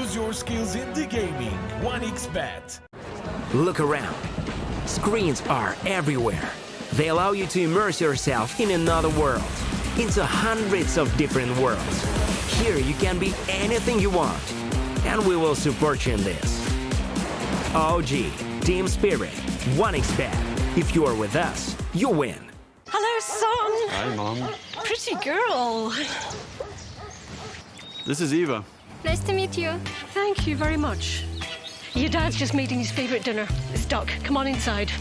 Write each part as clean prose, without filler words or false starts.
Use your skills in the gaming. 1xBet. Look around. Screens are everywhere. They allow you to immerse yourself in another world, into hundreds of different worlds. Here you can be anything you want, and we will support you in this. OG, Team Spirit, 1xBet. If you are with us, you win. Hello, son. Hi, Mom. Pretty girl. This is Eva. Nice to meet you. Thank you very much. Your dad's just making his favourite dinner. It's duck. Come on inside.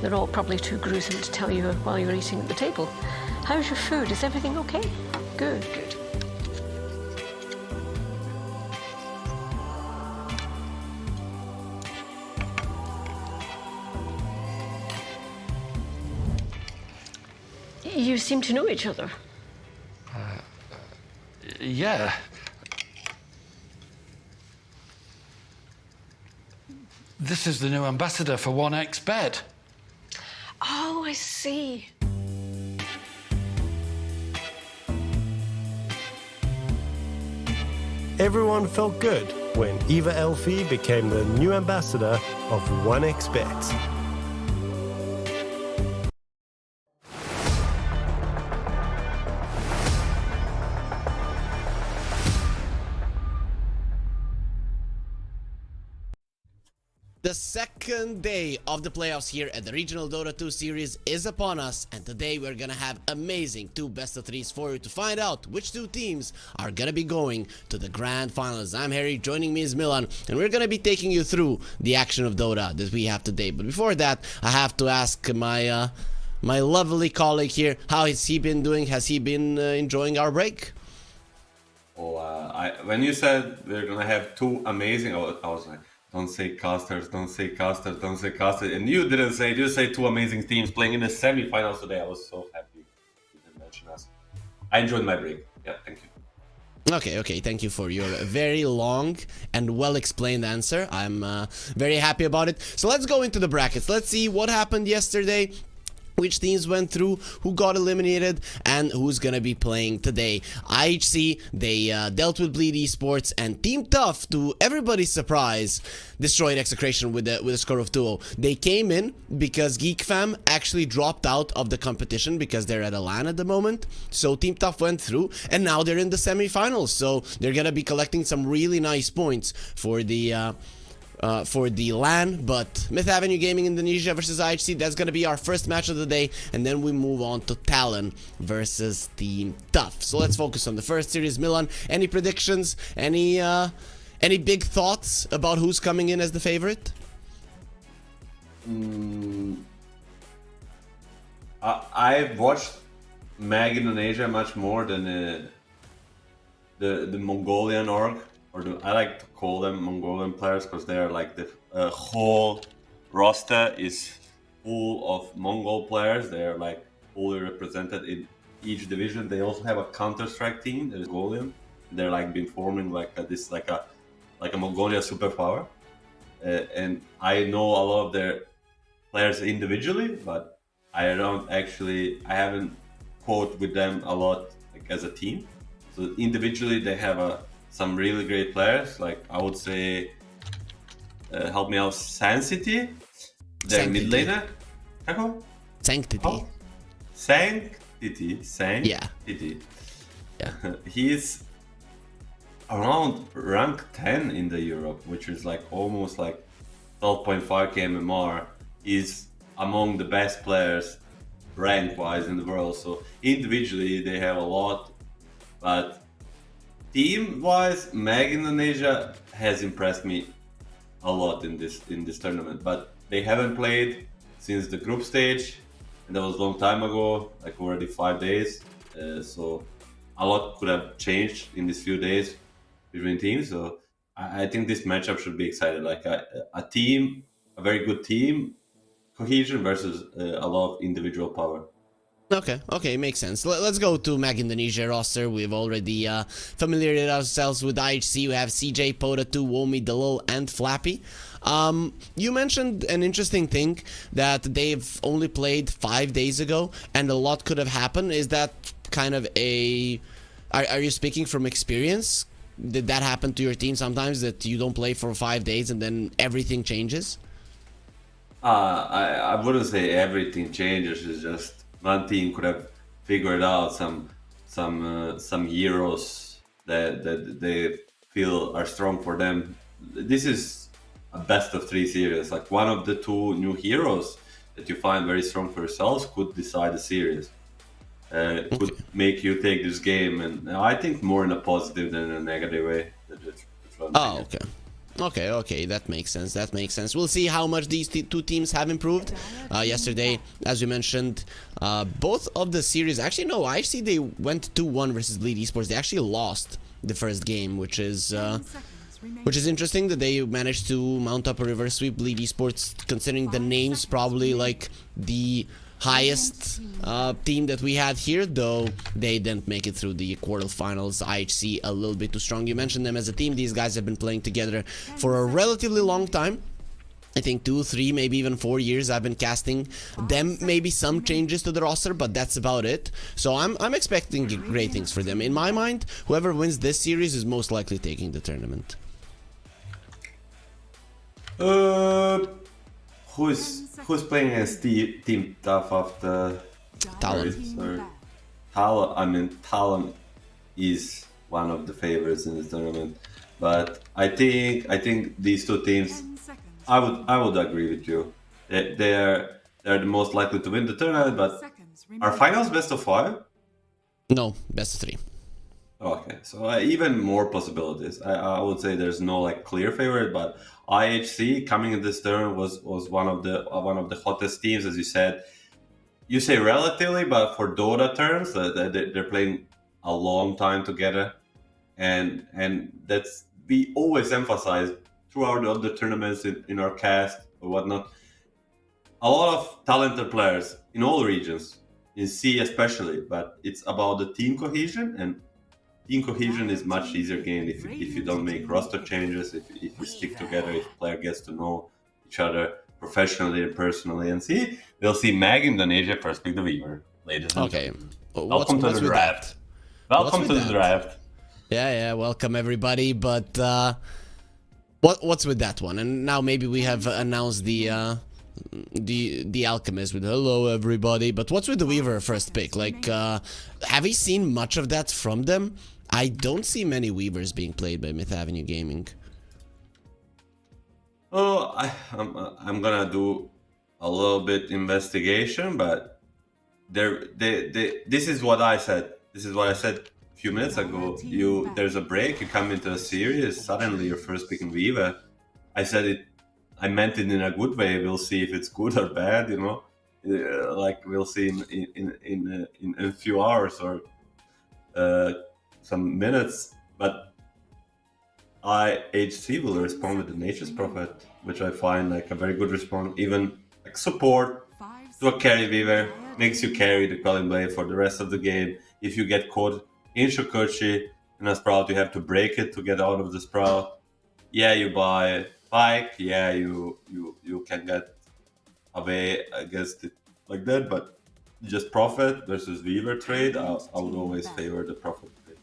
They're all probably too gruesome to tell you while you're eating at the table. How's your food? Is everything okay? Good, good. You seem to know each other. Yeah. This is the new ambassador for 1xBet. Oh, I see. Everyone felt good when Eva Elfie became the new ambassador of 1xBet. The second day of the playoffs here at the Regional Dota 2 series is upon us, and today we're gonna have amazing two best of threes for you to find out which two teams are gonna be going to the grand finals. I'm Harry, joining me is Milan, and we're gonna be taking you through the action of Dota that we have today. But before that, I have to ask my my lovely colleague here, how has he been doing? Has he been enjoying our break? Oh, when you said we're gonna have two amazing, I was like, don't say casters, don't say casters, don't say casters. And you didn't say, you say two amazing teams playing in the semi-finals today. I was so happy you didn't mention us. I enjoyed my break. Yeah, thank you. Okay, thank you for your very long and well-explained answer. I'm very happy about it. So let's go into the brackets. Let's see what happened yesterday, which teams went through, who got eliminated, and who's gonna be playing today. IHC, they dealt with Bleed Esports, and Team Tough, to everybody's surprise, destroyed Execration with a score of 2-0. They came in because GeekFam actually dropped out of the competition because they're at a LAN at the moment. So Team Tough went through, and now they're in the semifinals. So they're gonna be collecting some really nice points for the LAN. But Myth Avenue Gaming Indonesia versus IHC, that's gonna be our first match of the day, and then we move on to Talon versus Team Tough. So let's focus on the first series. Milan, any predictions, any big thoughts about who's coming in as the favorite? I've watched Mag Indonesia much more than the Mongolian org. I like to call them Mongolian players because they are like the whole roster is full of Mongol players. They are like fully represented in each division. They also have a Counter-Strike team that is Mongolian. They're like been forming like a Mongolia superpower. And I know a lot of their players individually, but I haven't fought with them a lot like as a team. So individually they have some really great players, like I would say, help me out, Sanctity, their mid laner. Sanctity. Oh. Sanctity. Yeah. He's around rank 10 in the Europe, which is like almost like 12.5k MMR. He's among the best players rank-wise in the world. So individually they have a lot, but team-wise, Mag Indonesia has impressed me a lot in this tournament, but they haven't played since the group stage, and that was a long time ago, like already 5 days. So a lot could have changed in these few days between teams. So I think this matchup should be exciting, like a team, a very good team cohesion versus a lot of individual power. Okay, makes sense. Let's go to Mag Indonesia roster. We've already familiarized ourselves with IHC. We have CJ, Pota2, Womi, Dalil, and Flappy. You mentioned an interesting thing that they've only played 5 days ago, and a lot could have happened. Is that kind of a... Are you speaking from experience? Did that happen to your team sometimes, that you don't play for 5 days and then everything changes? I wouldn't say everything changes. It's just one team could have figured out some heroes that they feel are strong for them. This is a best of 3 series. Like one of the 2 new heroes that you find very strong for yourselves could decide the series. Could make you take this game, and I think more in a positive than in a negative way. Oh, okay, that makes sense. We'll see how much these 2 teams have improved. Yesterday, as we mentioned, both of the series, actually no, IHC, they went 2-1 versus Bleed Esports. They actually lost the first game, which is interesting that they managed to mount up a reverse sweep. Bleed Esports, considering the names, probably like the highest team that we had here, though they didn't make it through the quarterfinals. IHC a little bit too strong. You mentioned them as a team. These guys have been playing together for a relatively long time. I think 2, 3, maybe even 4 years. I've been casting them, maybe some changes to the roster, but that's about it. So I'm expecting great things for them. In my mind, whoever wins this series is most likely taking the tournament. Who's playing against Team Tough after Talon? Talon is one of the favorites in this tournament, but I think these 2 teams, I would agree with you. They're the most likely to win the tournament. But are finals best of 5? No, best of 3. Okay, so even more possibilities. I would say there's no like clear favorite, but IHC coming in this turn was one of the hottest teams, as you said. You say relatively, but for Dota terms, they're playing a long time together, and that's, we always emphasize throughout the other tournaments in our cast or whatnot. A lot of talented players in all regions, in C especially, but it's about the team cohesion, and team cohesion is much easier gained if you don't make roster changes, if you stick together, if player gets to know each other professionally and personally. And see, we'll see Mag Indonesia first pick the Weaver, ladies and gentlemen. Welcome to the draft. Welcome to the draft. Yeah, welcome everybody. But what's with that one? And now maybe we have announced the Alchemist with hello everybody. But what's with the Weaver first pick? Like, have you seen much of that from them? I don't see many Weavers being played by Myth Avenue Gaming. Oh, I'm gonna do a little bit investigation, but this is what I said. This is what I said a few minutes ago. There's a break. You come into a series. Suddenly, you're first picking Weaver. I said it. I meant it in a good way. We'll see if it's good or bad. You know, like we'll see in a few hours or some minutes. But IHC will respond with the Nature's Prophet, which I find like a very good response. Even like support to a carry Weaver makes you carry the Quelling Blade for the rest of the game. If you get caught in Shokuchi in a Sprout, you have to break it to get out of the Sprout. Yeah, you buy Pike. Yeah, you can get away against it like that, but just Prophet versus Weaver trade, I would always favor the Prophet trade.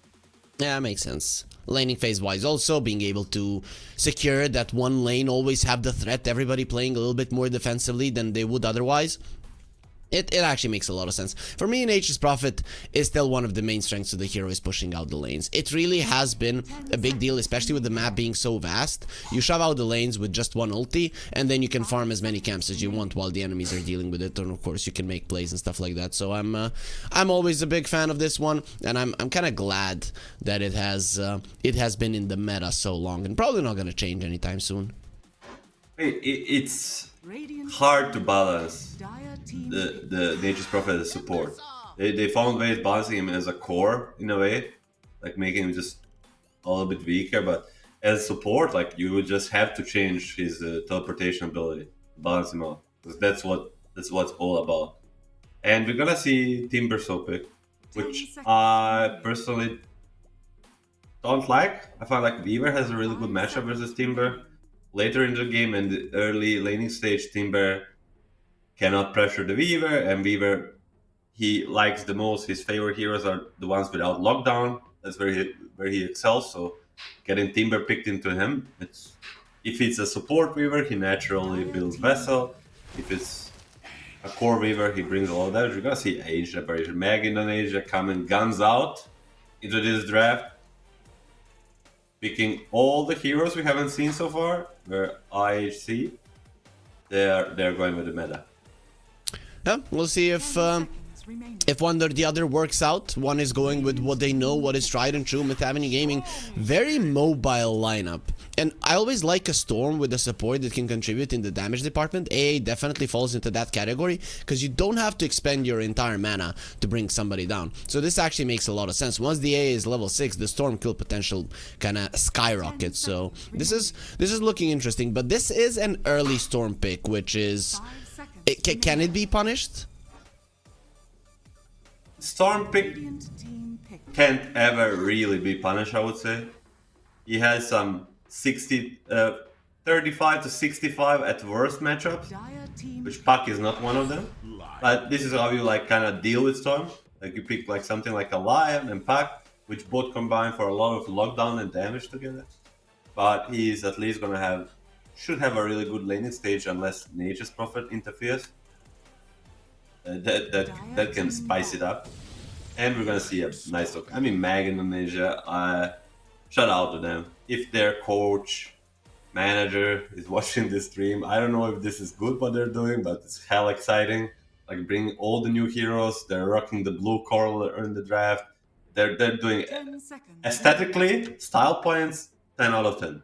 Yeah, makes sense. Laning phase wise, also being able to secure that one lane, always have the threat, everybody playing a little bit more defensively than they would otherwise. It actually makes a lot of sense. For me, Nature's Prophet is still one of the main strengths of the hero, is pushing out the lanes. It really has been a big deal, especially with the map being so vast. You shove out the lanes with just one ulti, and then you can farm as many camps as you want while the enemies are dealing with it. And of course, you can make plays and stuff like that. So I'm always a big fan of this one, and I'm kind of glad that it has been in the meta so long, and probably not going to change anytime soon. It's hard to balance the Nature's Prophet as support. They found ways balancing him as a core in a way, like making him just a little bit weaker. But as support, like you would just have to change his teleportation ability, balance him out, because that's what's all about. And we're gonna see Timber so pick, which I personally don't like. I find like Weaver has a really good matchup versus Timber. Later in the game and the early laning stage, Timber cannot pressure the Weaver, and Weaver, he likes the most. His favorite heroes are the ones without lockdown. That's where he excels. So getting Timber picked into him. If it's a support weaver, he naturally builds Vessel. If it's a core weaver, he brings a lot of damage. We're gonna see age separation. Mag Indonesia coming guns out into this draft, picking all the heroes we haven't seen so far. Where IHC, they're going with the meta. Yeah, we'll see if one or the other works out. One is going with what they know, what is tried and true. Myth Avenue Gaming, very mobile lineup. And I always like a Storm with a support that can contribute in the damage department. AA definitely falls into that category because you don't have to expend your entire mana to bring somebody down. So this actually makes a lot of sense. Once the AA is level 6, the Storm kill potential kind of skyrockets. So this is looking interesting. But this is an early Storm pick, which is... can it be punished? Storm pick can't ever really be punished, I would say. He has some 35 to 65 at worst matchups, which Puck is not one of them. But this is how you like kind of deal with Storm. Like you pick like something like a Lion and Puck, which both combine for a lot of lockdown and damage together. But he's at least gonna should have a really good laning stage unless Nature's Prophet interferes. That can spice it up, and we're gonna see a nice look. I mean, Mag Indonesia, shout out to them. If their coach, manager is watching this stream, I don't know if this is good what they're doing, but it's hell exciting. Like bringing all the new heroes, they're rocking the blue coral in the draft. They're doing aesthetically, style points, 10 out of 10.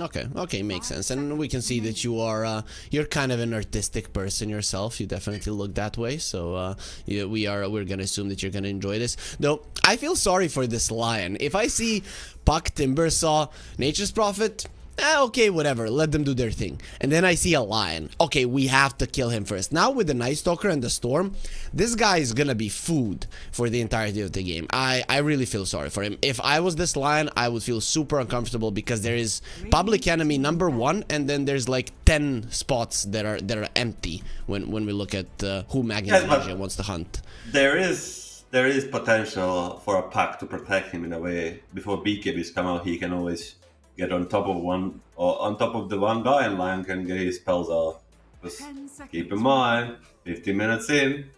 Okay, makes sense. And we can see that you're kind of an artistic person yourself. You definitely look that way. So we're gonna assume that you're gonna enjoy this. Though I feel sorry for this Lion. If I see Puck, Timbersaw, Nature's Prophet, okay, whatever, let them do their thing. And then I see a Lion. Okay, we have to kill him first. Now with the Night Stalker and the Storm, this guy is gonna be food for the entirety of the game. I really feel sorry for him. If I was this Lion, I would feel super uncomfortable because there is public enemy number 1, and then there's like 10 spots that are empty when we look at who Magnesia wants to hunt. There is potential for a Puck to protect him in a way. Before BKBs come out, he can always get on top of the one guy, and Lion can get his spells off. Just keep in mind, 15 minutes in,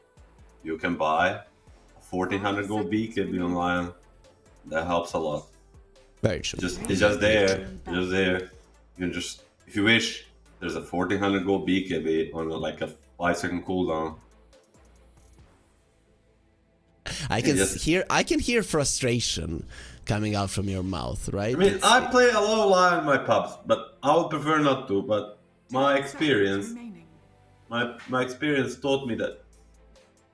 you can buy a 1400 gold BKB on Lion. That helps a lot. Very true. It's just there. You can just, if you wish, there's a 1400 gold BKB on like a 5-second cooldown. I can hear frustration coming out from your mouth, right? I mean, I play a lot of Lion in my pubs, but I would prefer not to. But my experience taught me that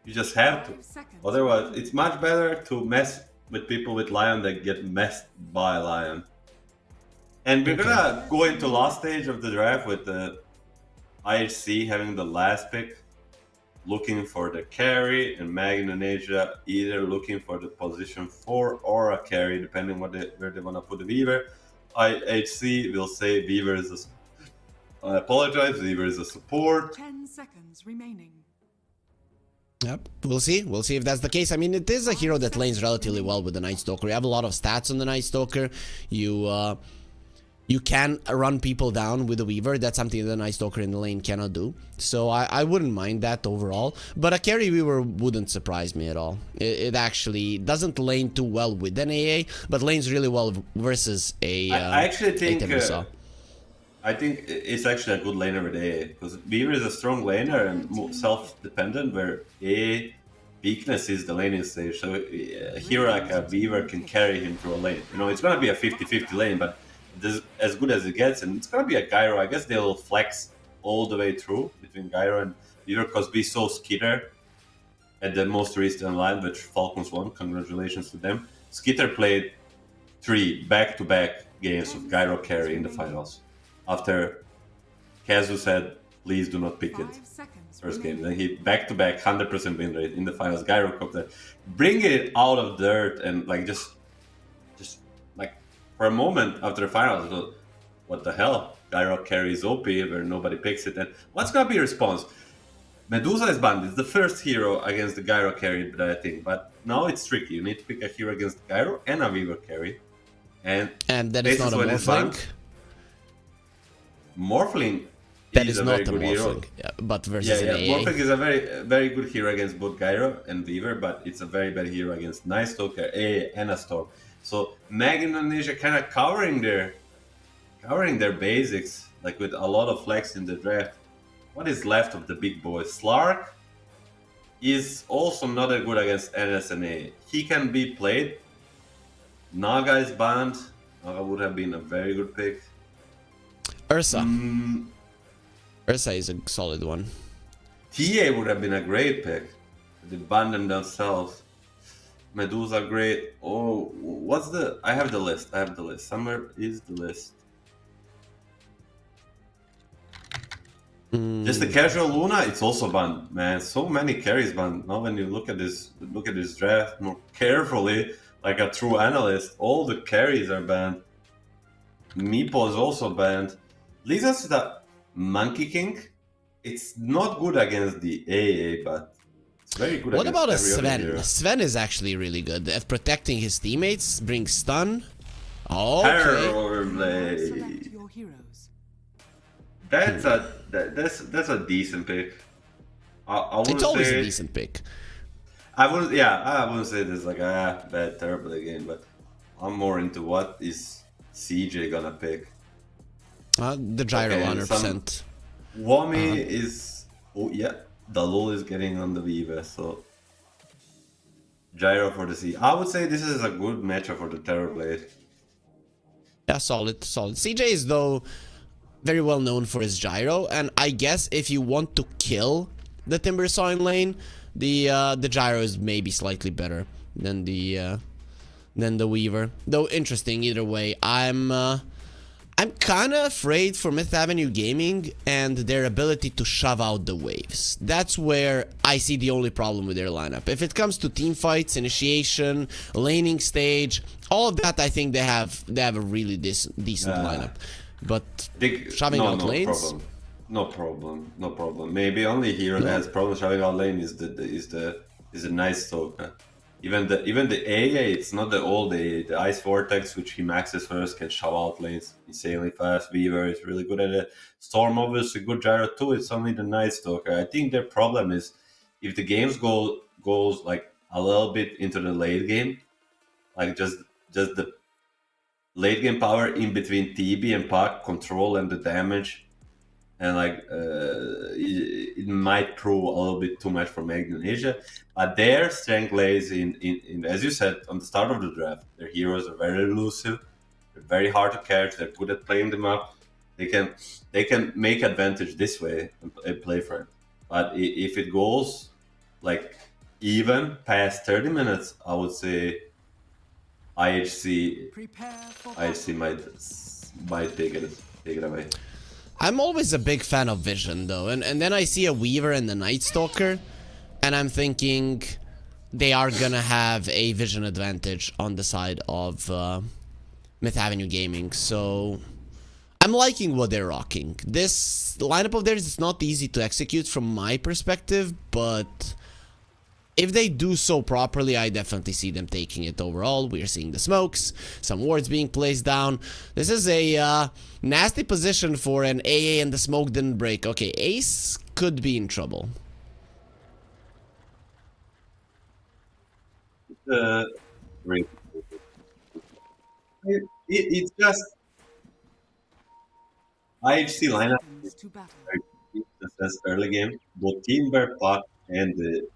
you just have to. Otherwise, it's much better to mess with people with Lion than get messed by Lion. And we're gonna go into last stage of the draft with the IHC having the last pick, looking for the carry, and Mag Indonesia either looking for the position 4 or a carry, depending where they want to put the Weaver. IHC will say Weaver is I apologize, Weaver is a support. 10 seconds remaining. Yep, we'll see if that's the case. I mean, it is a hero that lanes relatively well with the Night Stalker. You have a lot of stats on the Night Stalker. You can run people down with a Weaver. That's something the Night Stalker in the lane cannot do. So I wouldn't mind that overall. But a carry Weaver wouldn't surprise me at all. It actually doesn't lane too well with an AA, but lanes really well versus a I actually think Timbersaw. I think it's actually a good laner with AA, because Weaver is a strong laner and self-dependent, where AA weakness is the laning stage. So a hero like a Weaver can carry him through a lane. You know, it's gonna be a 50-50 lane, but this is as good as it gets, and it's gonna be a gyro. I guess they'll flex all the way through between gyro and Weaver, because we saw Skitter at the most recent line, which Falcons won. Congratulations to them. Skitter played 3 back-to-back games of gyro carry in the finals. After Kazu said, "Please do not pick it." First game, then he back-to-back 100% win rate in the finals. Gyrocopter, bring it out of dirt, and like just like for a moment after the finals, I thought, what the hell? Gyro carries OP where nobody picks it. And what's gonna be your response? Medusa is banned. It's the first hero against the Gyro carry that I think, but now it's tricky. You need to pick a hero against Gyro and a Weaver carry. And that is not a when it's banned, Morphling. Morphling That is is a not very a good hero. Morphling, but versus Yeah, an AA. Morphling is a very good hero against both Gyro and Weaver, but it's a very bad hero against Night Stalker, AA, and a Storm. So Mag Indonesia kind of covering their basics, like with a lot of flex in the draft. What is left of the big boys? Slark is also not that good against NSNA. He can be played. Naga is banned. Naga would have been a very good pick. Ursa. Ursa is a solid one. TA would have been a great pick. They banned them themselves. Medusa great. Oh, what's the... I have the list. Somewhere is the list. Just the casual Luna, it's also banned, man. So many carries banned. Now when you look at this draft more carefully, like a true analyst, all the carries are banned. Meepo is also banned. Leads us to the Monkey King. It's not good against the AA, but it's very good What against about a every other Sven? hero. Sven is actually really good at protecting his teammates, brings stun. Okay. Terror Blade. That's a decent pick. I wouldn't It's always say, a decent pick. I wouldn't say this like a bad terrible game, but I'm more into what is CJ gonna pick. The gyro, Okay, 100%. Wami is... Oh, yeah. The LoL is getting on the Viva, so... Gyro for the C. I would say this is a good matchup for the Terrorblade. Yeah, solid. CJ is, though, very well known for his gyro, and I guess if you want to kill the Timbersaw in lane, the gyro is maybe slightly better than the Weaver. Though interesting either way. I'm kind of afraid for Myth Avenue Gaming and their ability to shove out the waves. That's where I see the only problem with their lineup. If it comes to team fights, initiation, laning stage, all of that, I think they have a really decent lineup. But shoving out lanes, no problem. Maybe only hero that has problems shoving out lane is the Night Stalker. Even the AA, it's not the old AA. The Ice Vortex, which he maxes first, can shove out lanes insanely fast. Weaver is really good at it. Storm obviously good gyro too. It's only the Night Stalker. I think their problem is if the games goes like a little bit into the late game, like just the late game power in between TB and Puck, control and the damage, and like it might prove a little bit too much for Mag Indonesia. But their strength lays in, as you said on the start of the draft, their heroes are very elusive, they're very hard to catch, they're good at playing them up. They can make advantage this way and play for it. But if it goes like even past 30 minutes, I would say IHC might take it away. I'm always a big fan of Vision, though, and then I see a Weaver and the Night Stalker, and I'm thinking they are gonna have a Vision advantage on the side of Myth Avenue Gaming, so I'm liking what they're rocking. This lineup of theirs is not easy to execute from my perspective, but if they do so properly, I definitely see them taking it overall. We're seeing the smokes, some wards being placed down. This is a nasty position for an AA, and the smoke didn't break. Okay, Ace could be in trouble. It's just IHC lineup is early game. Both Timber, Puck, and the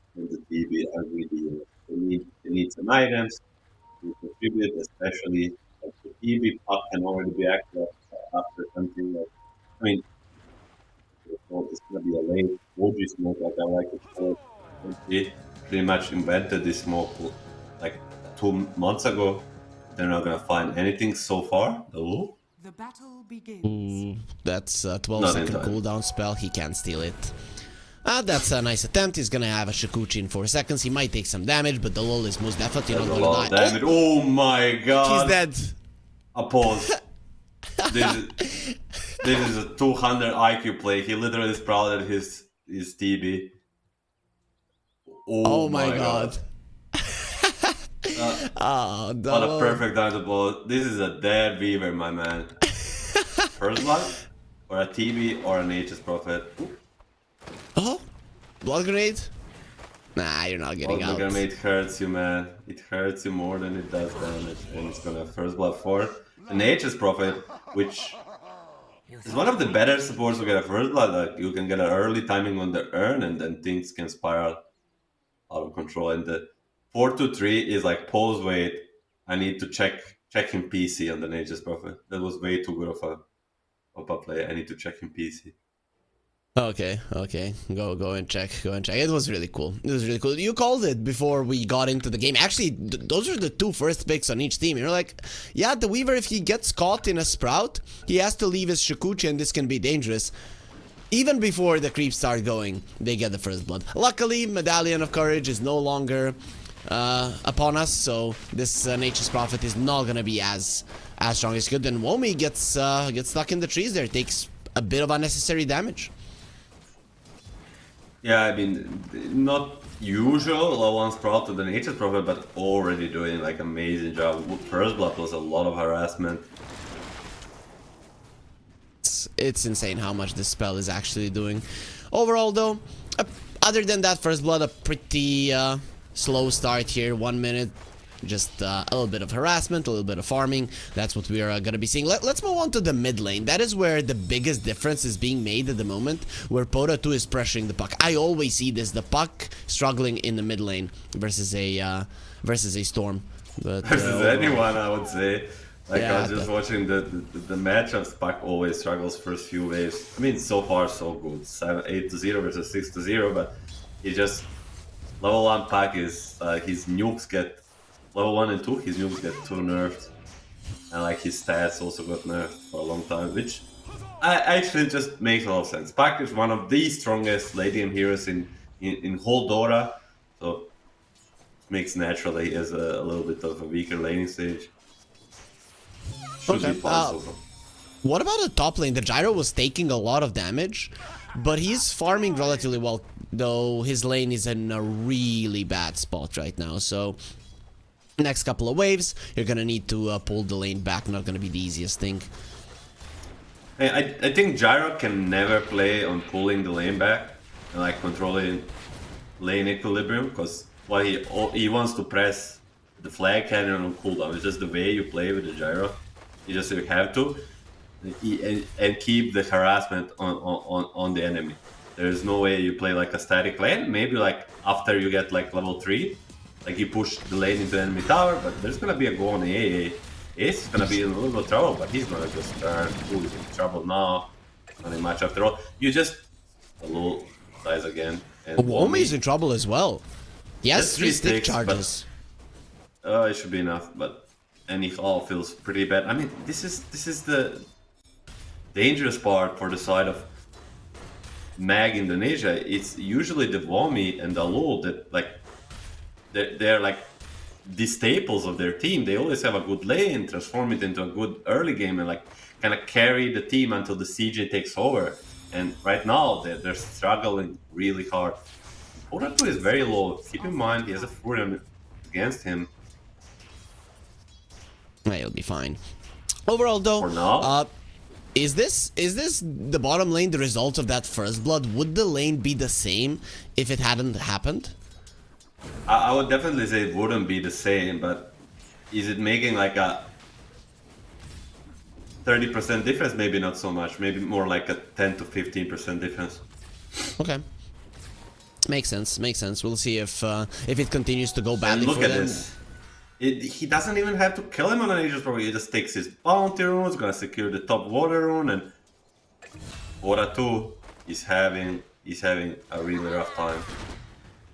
TB are really they need some items to contribute, especially like the TB. Puck can already be active after something like, I mean, it's gonna be a late OG smoke like I like it for. They pretty much invented this smoke like 2 months ago. They're not gonna find anything so far. The battle begins. That's a 12-second cooldown spell. He can't steal it. That's a nice attempt. He's gonna have a Shikuchi in 4 seconds. He might take some damage, but the lol is most definitely not gonna die. Damage. Oh my god! He's dead. A pause. This is a 200 IQ play. He literally sprouted his TB. Oh my god. Oh, What a double. perfect time to blow. This is a dead weaver, my man. First blood, or a TB, or an H's Prophet. Oh, blood grenade. Nah, you're not getting Blood out. grenade hurts you, man. It hurts you more than it does damage, and it's gonna first blood 4. An H's Prophet, which is one of the better supports to get a first blood. Like you can get an early timing on the urn, and then things can spiral out of control. And the 4-3 is like pause wait. I need to check him PC on the Nature's Prophet. That was way too good of a play. I need to check him PC. Okay. Go and check. It was really cool. You called it before we got into the game. Actually, those are the 2 first picks on each team. You're like, yeah, the Weaver, if he gets caught in a Sprout, he has to leave his Shikuchi, and this can be dangerous. Even before the creeps start going, they get the first blood. Luckily, Medallion of Courage is no longer upon us, so this Nature's Prophet is not gonna be as strong as good. And Womi gets stuck in the trees there, takes a bit of unnecessary damage. Yeah, I mean, not usual low 1 Sprout to the Nature's Prophet, but already doing like amazing job. First blood was a lot of harassment. It's insane how much this spell is actually doing. Overall, though, other than that first blood, a pretty slow start here. 1 minute, just a little bit of harassment, a little bit of farming. That's what we are gonna be seeing. Let's move on to the mid lane. That is where the biggest difference is being made at the moment, where Pota 2 is pressuring the puck. I always see this, the puck struggling in the mid lane versus a Storm. But, Versus anyone, I would say. Like Yeah, I was just watching the matchups. Puck always struggles first few waves. I mean, so far so good. 8-0 versus 6-0, but he just level 1 Puck is his nukes get level 1 and 2. His nukes get 2 nerfed, and like his stats also got nerfed for a long time, which actually just makes a lot of sense. Puck is one of the strongest late game heroes in whole Dota, so it makes natural that he has a little bit of a weaker laning stage. Should be possible. What about the top lane? The Gyro was taking a lot of damage, but he's farming relatively well, though his lane is in a really bad spot right now. So next couple of waves, you're gonna need to pull the lane back. Not gonna be the easiest thing. I think Gyro can never play on pulling the lane back and like controlling lane equilibrium, because what he wants to press the flag cannon on cooldown. It's just the way you play with the Gyro. You just have to and keep the harassment on the enemy. There is no way you play like a static lane. Maybe like after you get like level 3, like you push the lane into the enemy tower, but there's gonna be a go on AA. Ace is gonna be in a little bit of trouble, but he's gonna just turn. Who is in trouble now? Not much after all. You just Lul dies again. And Womi's in trouble as well. He has That's 3 stick sticks, charges. It should be enough, but and it all feels pretty bad. I mean, this is the dangerous part for the side of Mag Indonesia. It's usually the Womi and the Lul that like they're like the staples of their team. They always have a good lane, transform it into a good early game, and like kind of carry the team until the CJ takes over. And right now they're struggling really hard. Pota 2 is very low. Keep in mind he has a Furion against him. He'll be fine. Overall, though, For now? is this the bottom lane the result of that first blood? Would the lane be the same if it hadn't happened? I would definitely say it wouldn't be the same, but is it making like a 30% difference? Maybe not so much. Maybe more like a 10 to 15% difference. Okay. Makes sense. We'll see if it continues to go badly And look for at them. this. He doesn't even have to kill him on an Aegis Probably. He just takes his bounty runes, gonna secure the top water rune, and Pota 2 is having a really rough time.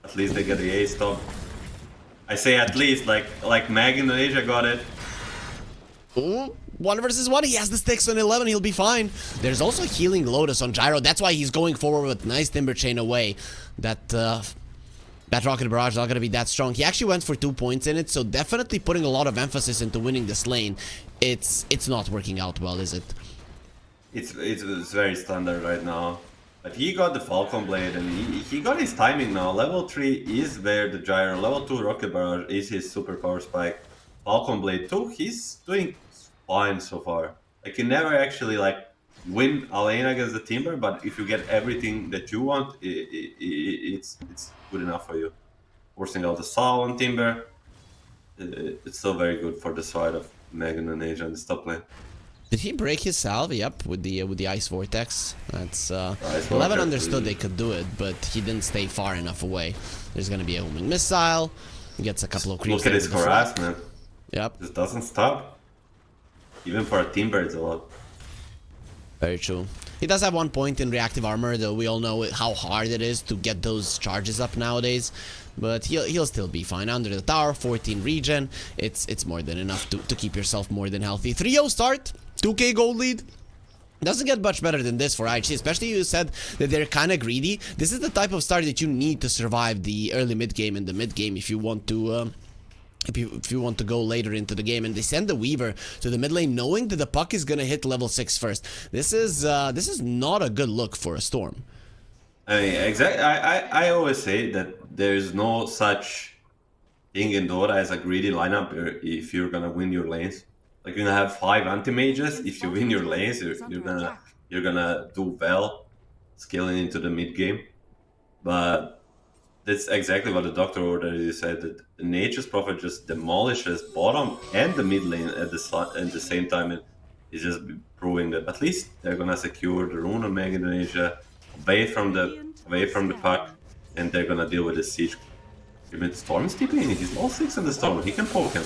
At least they get the A stop. I say at least, like Mag Indonesia got it. Ooh, 1 versus 1. He has the sticks on 11. He'll be fine. There's also Healing Lotus on Gyro. That's why he's going forward with nice Timber Chain away. That Rocket Barrage is not going to be that strong. He actually went for 2 points in it, so definitely putting a lot of emphasis into winning this lane. It's not working out well, is it? It's very standard right now. But he got the Falcon Blade and he got his timing now. Level 3 is where the gyro. Level 2 Rocket Barrage is his superpower spike. Falcon Blade 2, he's doing fine so far. Like you never actually like win a lane against the Timber, but if you get everything that you want, it's good enough for you. Forcing out the Sol on Timber, it's still very good for the side of Meg and Asia in the top lane. Did he break his salve? Yep, with the Ice Vortex. That's Ice 11 Vortex understood is- they could do it, but he didn't stay far enough away. There's gonna be a homing missile. He gets a couple of creeps. Look at his there with the harassment. Yep, This doesn't stop. Even for a Timber, it's a lot. very true. He does have 1 point in reactive armor, though we all know how hard it is to get those charges up nowadays. But he'll still be fine. Under the tower, 14 regen. It's more than enough to keep yourself more than healthy. 3-0 start, 2k gold lead. Doesn't get much better than this for IHC, especially you said that they're kind of greedy. This is the type of start that you need to survive the early mid game and the mid game if you want to if you want to go later into the game. And they send the Weaver to the mid lane knowing that the puck is gonna hit level 6 first. This is not a good look for a Storm. I mean, exactly. I always say that there's no such thing in Dota as a greedy lineup if you're gonna win your lanes. Like you're gonna have 5 anti-mages. If you win your lanes, you're gonna do well scaling into the mid game. But that's exactly what the doctor already said, that the Nature's Prophet just demolishes bottom and the mid lane at the same time. And it's just proving that at least they're gonna secure the rune on Meg Indonesia away from the puck, and they're gonna deal with the siege. Even Storm is TPing, he's all 6 on the Storm, he can poke him.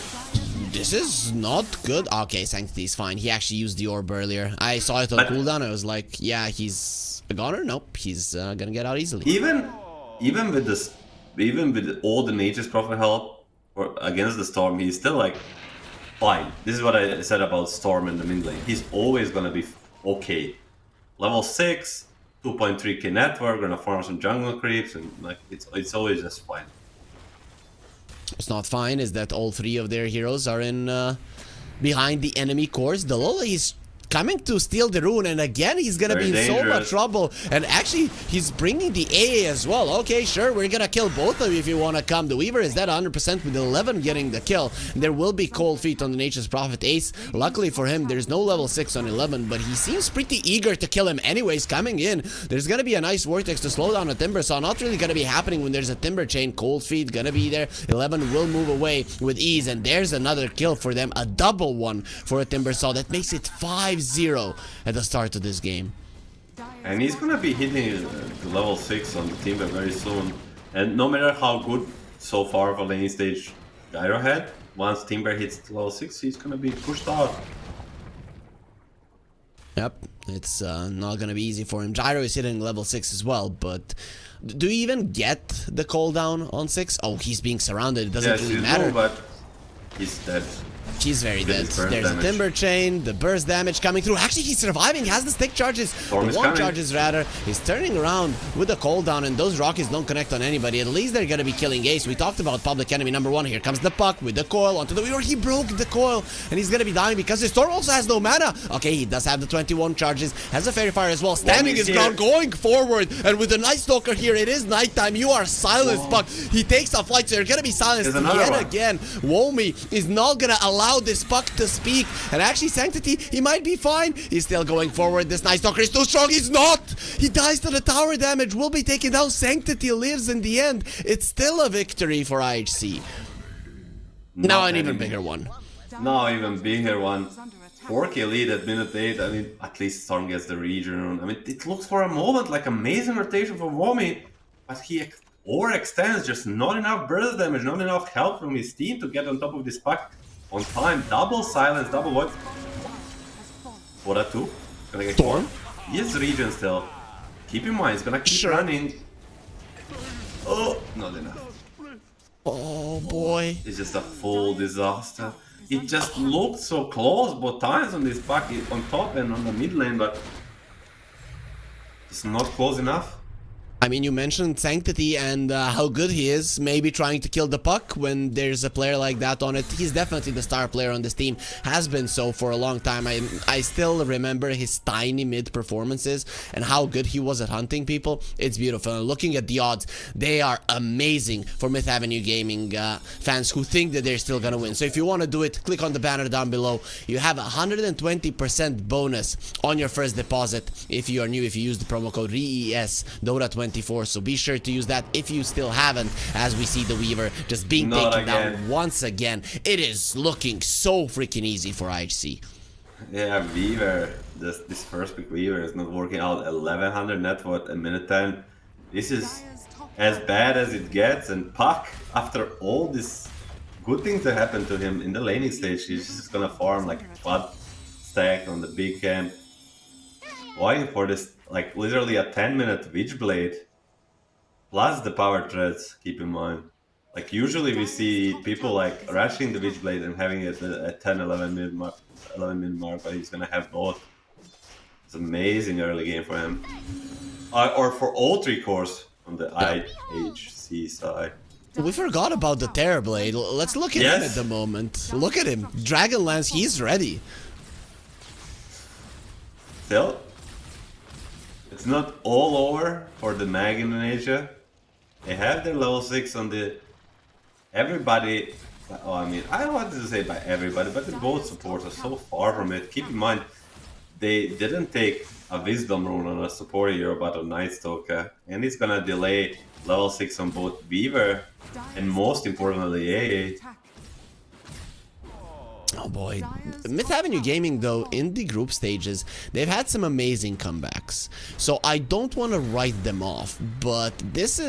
This is not good. Okay, Sanctity is fine. He actually used the orb earlier. I saw it on cooldown. I was like, yeah, he's a goner. Nope, he's gonna get out easily. Even with all the Nature's Prophet help against the Storm, he's still like fine. This is what I said about Storm in the mid lane. He's always gonna be okay. Level 6, 2.3k network, gonna farm some jungle creeps, and like it's always just fine. What's not fine is that all 3 of their heroes are in behind the enemy cores. The Lola is coming to steal the rune, and again he's gonna Very be in so much dangerous. trouble. And actually he's bringing the AA as well. Okay, sure, we're gonna kill both of you if you want to come. The Weaver is dead 100% with 11 getting the kill. And there will be cold feet on the Nature's Prophet Ace. Luckily for him, there's no level 6 on 11, but he seems pretty eager to kill him anyways. Coming in, there's gonna be a nice vortex to slow down a Timber Saw. Not really gonna be happening when there's a Timber Chain. Cold feet gonna be there. 11 will move away with ease, and there's another kill for them, a double one for a Timber Saw. That makes it 5-0 at the start of this game. And he's gonna be hitting the level 6 on the Timber very soon. And no matter how good so far of a lane stage Gyro had, once Timber hits level 6, he's gonna be pushed out. Yep, it's not gonna be easy for him. Gyro is hitting level 6 as well, but do you even get the cooldown on 6? Oh, he's being surrounded, it doesn't Yes, really you matter. do, but he's dead. He's very dead. His burst There's a damage. Timber Chain, the burst damage coming through. Actually, he's surviving, has the stick charges. Storm The is one coming. charges rather. He's turning around with the cooldown, and those rockets don't connect on anybody. At least they're gonna be killing Ace. We talked about public enemy number 1. Here comes the puck with the coil onto the Weaver. He broke the coil, and he's gonna be dying because the Storm also has no mana. Okay, he does have the 21 charges, has a Fairy Fire as well. Standing his here. ground, going forward, and with the Night Stalker here, it is nighttime. You are silenced, puck. He takes a flight, so you're gonna be silenced There's another yet one. again. Womi is not gonna allow this puck to speak, and actually Sanctity, he might be fine. He's still going forward. This Night Stalker is too strong. He's not. He dies to the tower damage. Will be taken down. Sanctity lives in the end. It's still a victory for IHC. Now an even bigger one. Now even bigger one. 4k lead at minute 8. I mean, at least Storm gets the region. I mean, it looks for a moment like amazing rotation for Womi, but he overextends. Just not enough burst damage, not enough help from his team to get on top of this puck on time. Double silence, double what? For that too. Gonna get Storm? He has region still. Keep in mind, he's gonna keep Sure. running. Oh, not enough. Oh boy. It's just a full disaster. It just looked so close both times on this puck, on top and on the mid lane, but it's not close enough. I mean, you mentioned Sanctity and how good he is, maybe trying to kill the puck when there's a player like that on it. He's definitely the star player on this team, has been so for a long time. I still remember his tiny mid performances and how good he was at hunting people. It's beautiful. And looking at the odds, they are amazing for Myth Avenue Gaming fans who think that they're still gonna win. So if you want to do it, click on the banner down below. You have a 120% bonus on your first deposit if you are new, if you use the promo code REES Dota 24, so be sure to use that if you still haven't, as we see the Weaver just being taken down once again. It is looking so freaking easy for IHC. Yeah, Weaver, this first pick Weaver is not working out. 1100 net worth a minute 10. This is as bad as it gets, and Puck, after all this good things that happened to him in the laning stage, he's just gonna farm like quad stack on the big camp, going for this like literally a 10-minute Witchblade plus the power threads. Keep in mind, like usually we see people like rushing the Witchblade and having it at 10-11 minute mark, but he's gonna have both. It's amazing early game for him, or for all three cores on the IHC side. We forgot about the Terrorblade. Let's look at him at the moment. Look at him, Dragonlance. He's ready. Still, it's not all over for the Mag Indonesia. They have their level 6 on the... Everybody... Oh, I mean, I don't want to say by everybody, but the both supports are so far from it. Keep in mind, they didn't take a Wisdom rune on a support hero, but on Night Stalker. And it's gonna delay level 6 on both Weaver and most importantly AA. Oh boy, Myth Avenue Gaming though, in the group stages, they've had some amazing comebacks. So I don't want to write them off, but this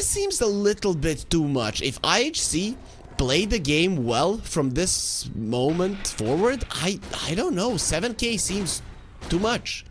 seems a little bit too much. If IHC play the game well from this moment forward, I don't know, 7k seems too much.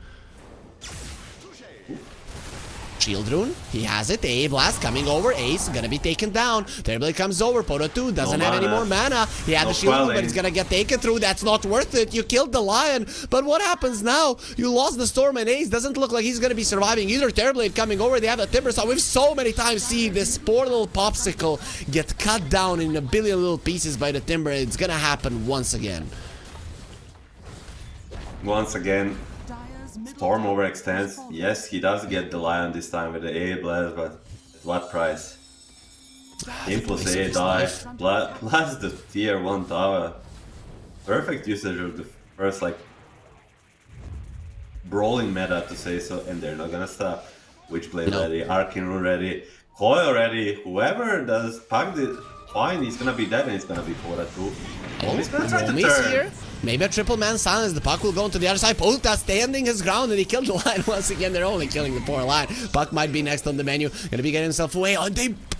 Shield rune, he has it. A blast coming over. Ace gonna be taken down. Terrorblade comes over. Poto 2 doesn't have any more mana. He had the shield rune, but he's gonna get taken through. That's not worth it. You killed the lion, but what happens now? You lost the storm, and Ace doesn't look like he's gonna be surviving either. Terrorblade coming over. They have the timber saw. We've so many times seen this poor little popsicle get cut down in a billion little pieces by the timber. It's gonna happen once again. Once again. Storm overextends. Yes, he does get the lion this time with the A blast, but at what price? Team plus A die, plus the tier 1 tower. Perfect usage of the first like brawling meta, to say so, and they're not gonna stop. Witchblade ready, Arcane Rune ready, Coil ready. Whoever does Puck the fine, he's gonna be dead and it's gonna be 4-2. Oh, he's gonna try to Momi's turn. here. Maybe a triple man silence. The Puck will go into the other side. Polta standing his ground, and he killed the line once again. They're only killing the poor line. Puck might be next on the menu. Gonna be getting himself away. Oh,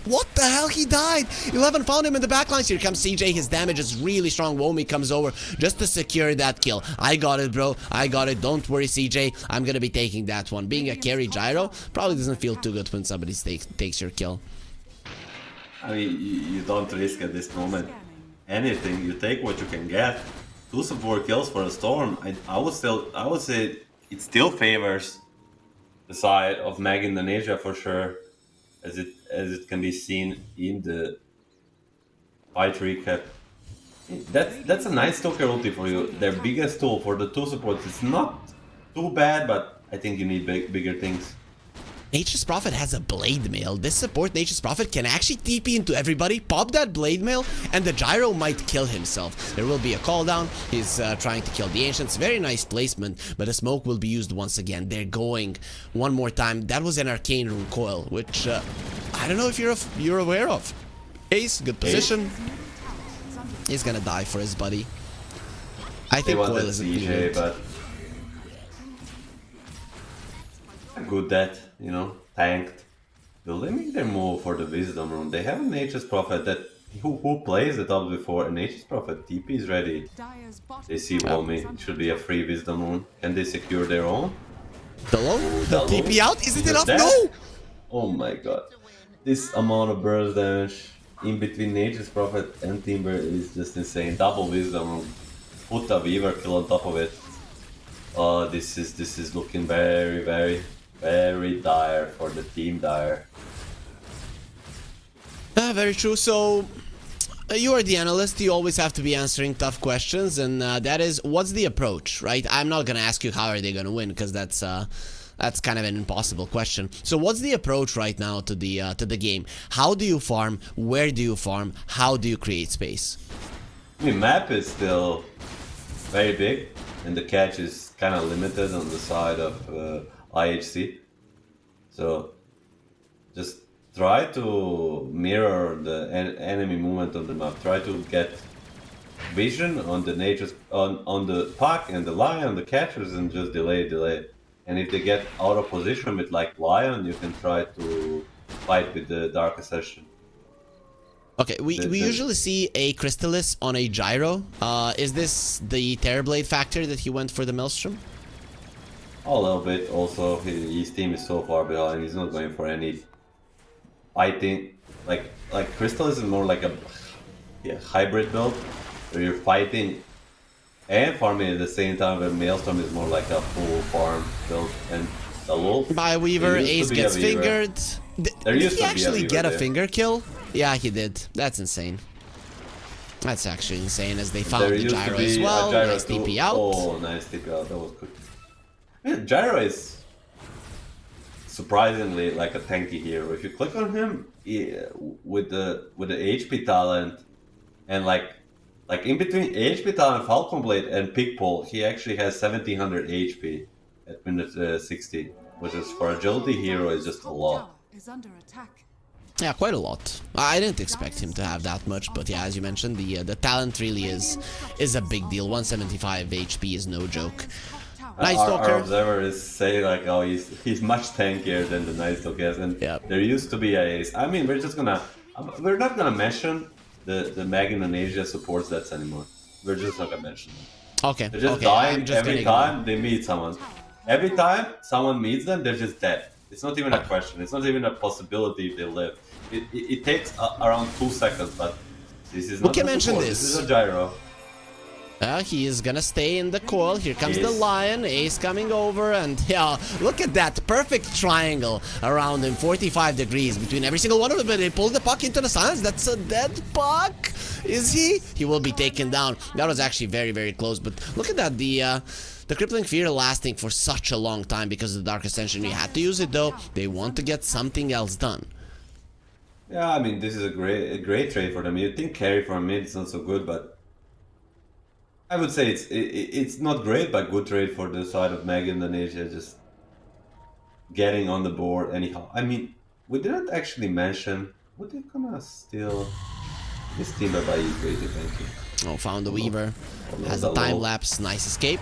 what the hell? He died. 11 found him in the backlines. Here comes CJ. His damage is really strong. Womi comes over just to secure that kill. I got it, bro. I got it. Don't worry, CJ. I'm gonna be taking that one. Being a carry gyro probably doesn't feel too good when somebody takes your kill. I mean, you don't risk at this moment anything. You take what you can get. 2 support kills for a storm. I would say it still favors the side of Mag Indonesia for sure, as it can be seen in the fight recap. That's a nice Stalker ulti for you. Their biggest tool for the 2 supports. It's not too bad, but I think you need bigger things. Nature's Prophet has a Blade Mail. This support, Nature's Prophet, can actually TP into everybody, pop that Blade Mail, and the Gyro might kill himself. There will be a cooldown. He's trying to kill the Ancients. Very nice placement, but a smoke will be used once again. They're going one more time. That was an Arcane Rune coil, which I don't know if you're aware of. Ace, good position. He's gonna die for his buddy. I think coil is CJ, but good death, you know, tanked. Will they make their move for the Wisdom rune? They have a Nature's Prophet that who plays the top before. A Nature's Prophet TP is ready. They see Womi. It should be a free Wisdom rune. Can they secure their own? Hello? The TP out? Is it enough? Dead? No! Oh my god. This amount of burst damage in between Nature's Prophet and Timber is just insane. Double Wisdom rune. Put a Weaver kill on top of it. Oh, this is looking very, very Very dire for the team dire. Very true. So, you are the analyst. You always have to be answering tough questions, and that is, what's the approach, right? I'm not gonna ask you how are they gonna win, because that's kind of an impossible question. So, what's the approach right now to the game? How do you farm? Where do you farm? How do you create space? The map is still very big, and the catch is kind of limited on the side of IHC. So just try to mirror the enemy movement on the map. Try to get vision on the nature's on the puck and the lion, the catchers, and just delay. And if they get out of position with like lion, you can try to fight with the dark accession. Okay, we usually see a Crystallis on a gyro. Is this the Terrorblade factor that he went for the Maelstrom? A little bit. Also, his team is so far behind. He's not going for any fighting. Like Crystal is more like a hybrid build where you're fighting and farming at the same time. Where Maelstrom is more like a full farm build. And the wolf By Weaver, Ace gets fingered. Did he actually get a finger kill? Yeah, he did. That's insane. That's actually insane, as they found the gyro as well. Nice TP out. Oh, nice TP out. That was good. Yeah, gyro is surprisingly like a tanky hero. If you click on him with the HP talent and like in between HP talent, Falcon Blade, and Pig Pole, he actually has 1700 HP at minute 60, which is for agility hero is just a lot. Is under attack. Yeah, quite a lot. I didn't expect him to have that much, but yeah, as you mentioned, the talent really is a big deal. 175 HP is no joke. Night Stalker. Our observers say like, oh, he's much tankier than the Night Stalker is, and there used to be a Ace. I mean, we're not gonna mention the Mag Indonesia support sets anymore. We're just not gonna mention them. Okay. They're just dying every time they meet someone. Every time someone meets them, they're just dead. It's not even a question. It's not even a possibility if they live. It takes around 2 seconds, but this is not. We can mention this. This is a gyro. He is gonna stay in the coil. Here comes the lion. Ace coming over, and yeah, look at that perfect triangle around him. 45 degrees between every single one of them. But he pulled the puck into the silence. That's a dead puck. Is he? He will be taken down. That was actually very, very close. But look at that. The Crippling Fear lasting for such a long time because of the Dark Ascension. You had to use it though. They want to get something else done. Yeah, I mean, this is a great trade for them. You'd think carry for a mid is not so good, but I would say it's not great, but good trade for the side of Mag Indonesia, just getting on the board anyhow. I mean, we didn't actually mention what they're gonna steal. This team by great, thank you. Oh, found the Weaver. Has a time lapse. Nice escape.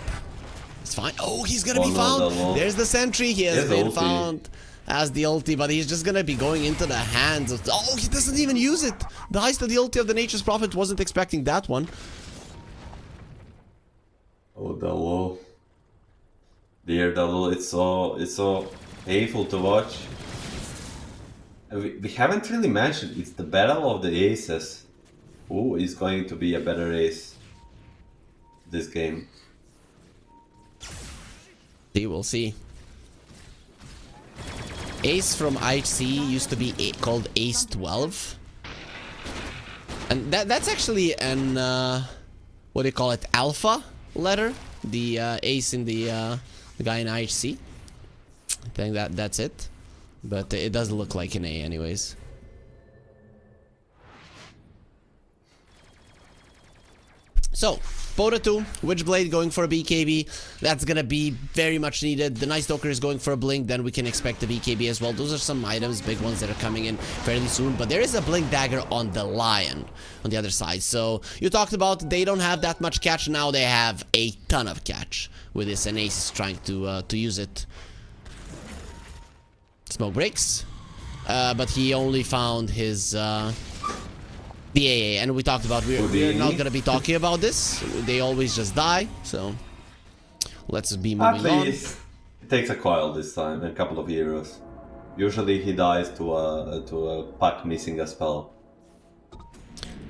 It's fine. Oh, he's gonna be found. There's the sentry. He has been found as the ulti, but he's just gonna be going into the hands of. Oh, he doesn't even use it. The heist of the ulti of the Nature's Prophet, wasn't expecting that one. Oh, Dalo. Dear Dalo, it's so painful to watch. We haven't really mentioned, it's the battle of the aces. Who is going to be a better ace this game? We'll see. Ace from IHC used to be called Ace 12. And that's actually an, what do you call it, alpha letter? The ace in the guy in IHC. I think that's it. But it doesn't look like an A anyways. So, Pota 2, Witchblade going for a BKB. That's gonna be very much needed. The Night Stalker is going for a Blink, then we can expect a BKB as well. Those are some items, big ones that are coming in fairly soon. But there is a Blink Dagger on the Lion on the other side. So, you talked about they don't have that much catch. Now they have a ton of catch with this, and Ace is trying to use it. Smoke breaks. But he only found his... the AA, and we talked about we're not gonna be talking about this. They always just die, so let's be moving on. It takes a coil this time, and a couple of heroes. Usually he dies to a puck missing a spell.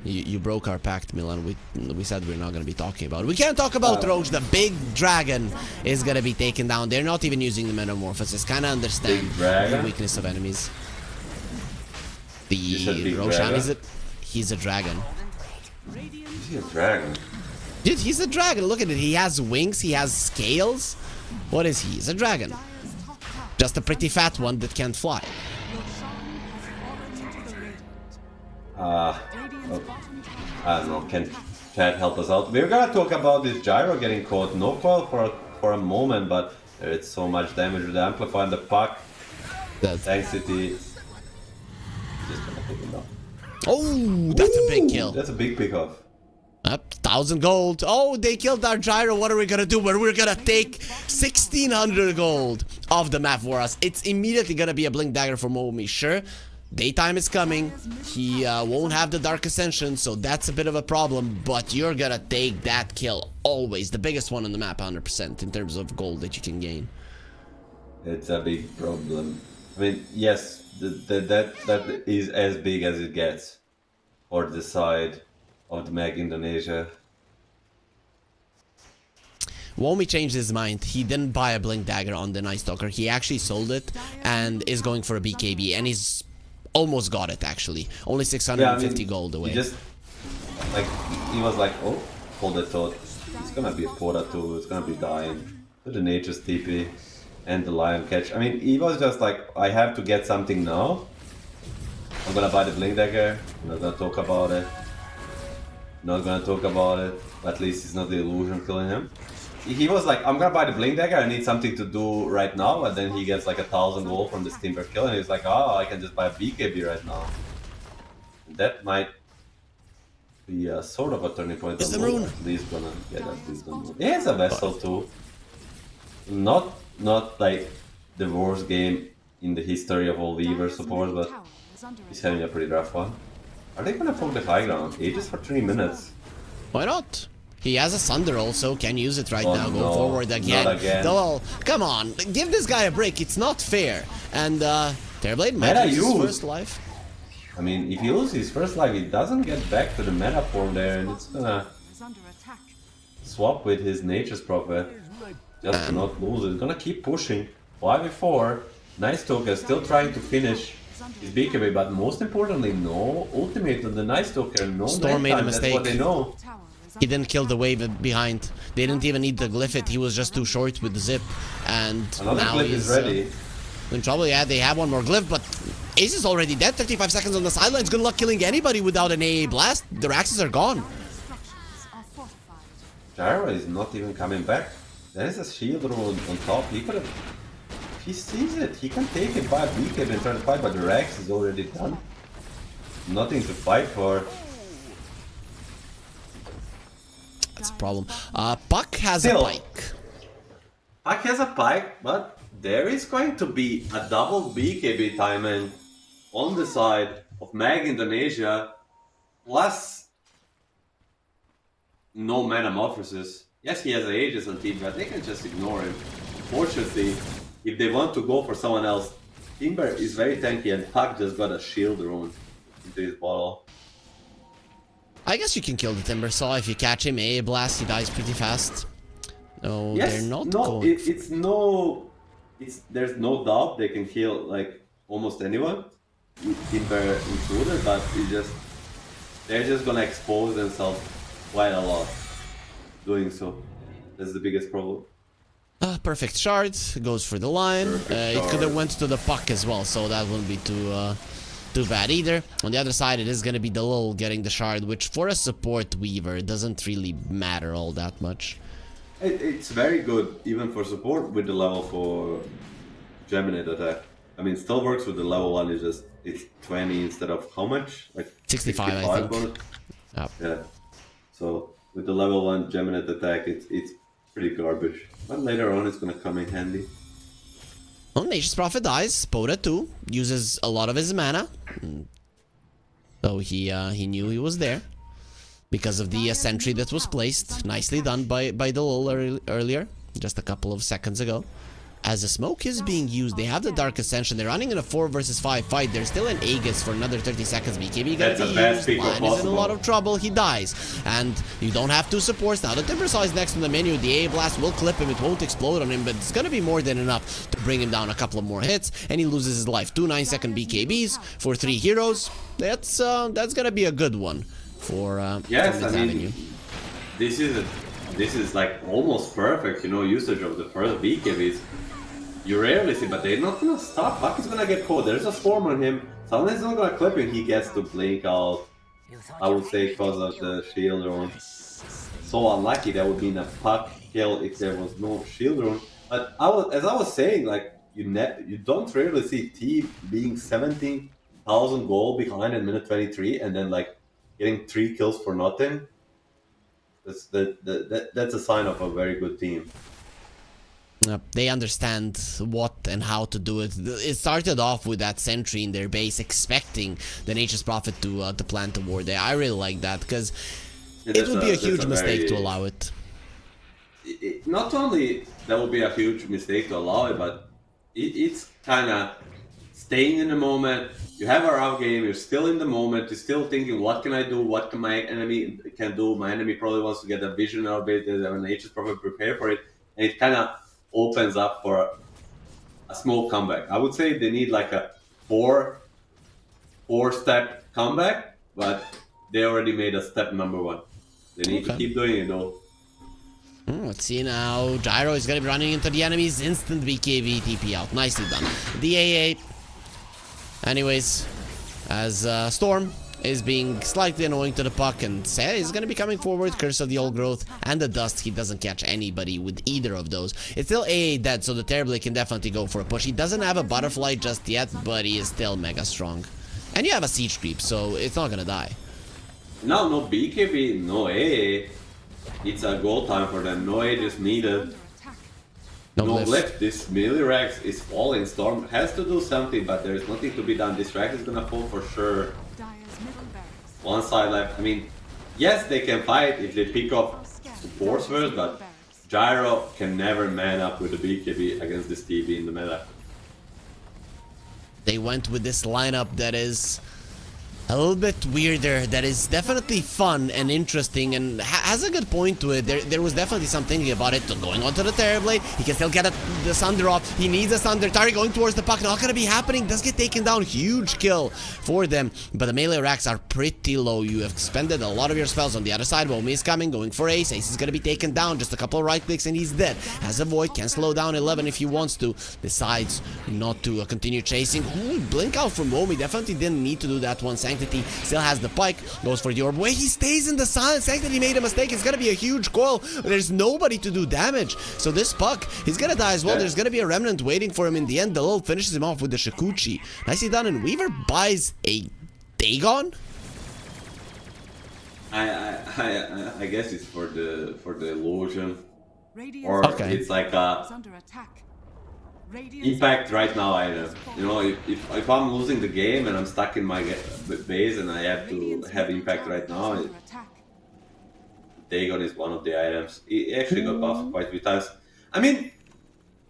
You broke our pact, Milan. We said we're not gonna be talking about it. We can't talk about Roach. The big dragon is gonna be taken down. They're not even using the metamorphosis. Kinda understand the weakness of enemies. The Roshan is he's a dragon. Is he a dragon? Dude, he's a dragon. Look at it. He has wings. He has scales. What is he? He's a dragon. Just a pretty fat one that can't fly. I don't know. Can Chad help us out? We're gonna talk about this gyro getting caught. No coil for a moment, but there is so much damage with the amplify and the puck. Density. Just gonna take him down. Oh, that's a big kill. That's a big pickoff. 1,000 gold. Oh, they killed our gyro. What are we gonna do? We're gonna take 1,600 gold off the map for us. It's immediately gonna be a blink dagger for Momi. Sure, daytime is coming. He won't have the dark ascension, so that's a bit of a problem. But you're gonna take that kill always. The biggest one on the map, 100% in terms of gold that you can gain. It's a big problem. I mean, yes, that is as big as it gets for the side of the Mag Indonesia. Womi changed his mind. He didn't buy a blink dagger on the Night Stalker. He actually sold it and is going for a BKB, and he's almost got it actually. Only 650 gold away. He just like he was like, oh, hold that thought. It's gonna be a Pota too. It's gonna be dying. With the Nature's TP and the Lion Catch. I mean, he was just like, I have to get something now. I'm gonna buy the blink dagger. I'm not gonna talk about it. Not gonna talk about it. At least it's not the illusion killing him. He was like, I'm gonna buy the blink dagger. I need something to do right now. And then he gets like 1,000 gold from this timber kill, and he's like, oh, I can just buy a BKB right now. That might be a sort of a turning point. It's the rune. He's gonna get that. He has a vessel too. Not like the worst game in the history of all Weaver supports, but he's having a pretty rough one. Are they gonna poke the high ground? Ages for 3 minutes. Why not? He has a Sunder also, can use it right now, go no, forward again. Not again. Well, come on, give this guy a break, it's not fair. And Terrorblade might lose his first life. I mean, if he loses his first life, he doesn't get back to the meta form there, and it's gonna swap with his Nature's Prophet. Just to not lose it. It's gonna keep pushing. 5v4. Nice Talker still trying to finish his BKB, but most importantly, no ultimate on the Nice Talker. No Storm made a mistake. That's what they know. He didn't kill the wave behind. They didn't even need to glyph it. He was just too short with the zip. And another now glyph he's is ready. In trouble. Yeah, they have one more glyph, but Ace is already dead. 35 seconds on the sidelines. Good luck killing anybody without an AA blast. Their axes are gone. Gyro is not even coming back. There is a shield rune on top. He could have. If he sees it, he can take it by a BKB and try to fight, but the Rex is already done. Nothing to fight for. That's a problem. Puck has a pike. Puck has a pike, but there is going to be a double BKB timing on the side of Mag Indonesia, plus no metamorphosis. Yes, he has Aegis on team, but they can just ignore him. Fortunately, if they want to go for someone else, Timber is very tanky, and Puck just got a shield rune into his bottle. I guess you can kill the Timber Saw if you catch him. AA blast, he dies pretty fast. No, Yes, they're not no, going. there's no doubt they can kill like almost anyone, Timber included, but they're just gonna expose themselves quite a lot doing so. That's the biggest problem. Perfect shard goes for the line. It could have went to the Puck as well, so that wouldn't be too bad either. On the other side, it is going to be the Lul getting the shard, which for a support Weaver doesn't really matter all that much. It's very good, even for support with the level for Geminate attack. I mean, still works with the level 1, it's 20 instead of how much? Like 65 I think. Bonus? Yep. Yeah. So with the level 1 Geminate attack, it's pretty garbage. But later on, it's gonna come in handy. Well, Nature's Prophet dies. Pota too. Uses a lot of his mana. So he knew he was there. Because of the sentry that was placed. Nicely done by the Lul earlier. Just a couple of seconds ago. as the smoke is being used, they have the Dark Ascension. They're running in a 4 versus 5 fight. There's still an Aegis for another 30 seconds. BKB gonna be used. Lion is in a lot of trouble. He dies. And you don't have 2 supports now. The Timbersaw is next on the menu. The A Blast will clip him. It won't explode on him, but it's gonna be more than enough to bring him down a couple of more hits, and he loses his life. 2 9-second BKBs for 3 heroes. That's gonna be a good one for yes, this avenue. This is like almost perfect, you know, usage of the first BKBs. You rarely see, but they're not gonna stop. Buck is gonna get caught. There's a storm on him. Someone's not gonna clip him. He gets to blink out. I would say because of the shield rune. So unlucky that would be in a puck kill if there was no shield rune. But as I was saying, like you don't rarely see T being 17,000 goal behind in minute 23 and then like getting 3 kills for nothing. That's a sign of a very good team. They understand what and how to do it. It started off with that sentry in their base, expecting the Nature's Prophet to plant a ward there. I really like that, because it would be a huge mistake to allow it. Not only that would be a huge mistake to allow it, but it's kind of staying in the moment. You have a rough game, you're still in the moment, you're still thinking, what can I do, what can my enemy can do. My enemy probably wants to get a vision out of it, and the Nature's Prophet prepare for it, and it kind of opens up for a small comeback. I would say they need like a four-step comeback, but they already made a step number 1. They need to keep doing it though. Let's see now. Gyro is going to be running into the enemies. Instant BKB TP out. Nicely done. The AA. Anyways, as Storm is being slightly annoying to the puck, and Seh is going to be coming forward. Curse of the Old Growth and the Dust. He doesn't catch anybody with either of those. It's still AA dead, so the Terrorblade can definitely go for a push. He doesn't have a Butterfly just yet, but he is still mega strong. And you have a Siege Creep, so it's not going to die. No BKB, no AA. It's a goal time for them. No AA is needed. No glyph. This melee Rex is falling. Storm has to do something, but there's nothing to be done. This Rex is going to fall for sure. One side left. I mean, yes, they can fight if they pick up supports first, but Gyro can never man up with the BKB against this TB in the meta. They went with this lineup that is a little bit weirder, that is definitely fun and interesting and has a good point to it. There was definitely some thinking about it. Going on to the Terrorblade, he can still get the Sunder off. He needs a Sunder. Tari going towards the puck, not gonna be happening. Does get taken down. Huge kill for them, but the melee racks are pretty low. You have expended a lot of your spells on the other side. Womi is coming, going for Ace. Ace is gonna be taken down. Just a couple of right clicks and he's dead. Has a Void, can slow down 11 if he wants to. Decides not to continue chasing. Ooh, blink out from Womi. Definitely didn't need to do that one. Sanctity still has the pike, goes for the orb. Wait, he stays in the silence. Sanctity made a mistake. It's gonna be a huge coil. There's nobody to do damage. So this puck, he's gonna die as well. There's gonna be a remnant waiting for him in the end. The Lil finishes him off with the Shikuchi. Nicely done, and Weaver buys a Dagon. I guess it's for the illusion, or it's like a impact right now item. You know, if I'm losing the game and I'm stuck in my base and I have to have impact right now, Dagon is one of the items. It actually got buffed quite a few times. I mean,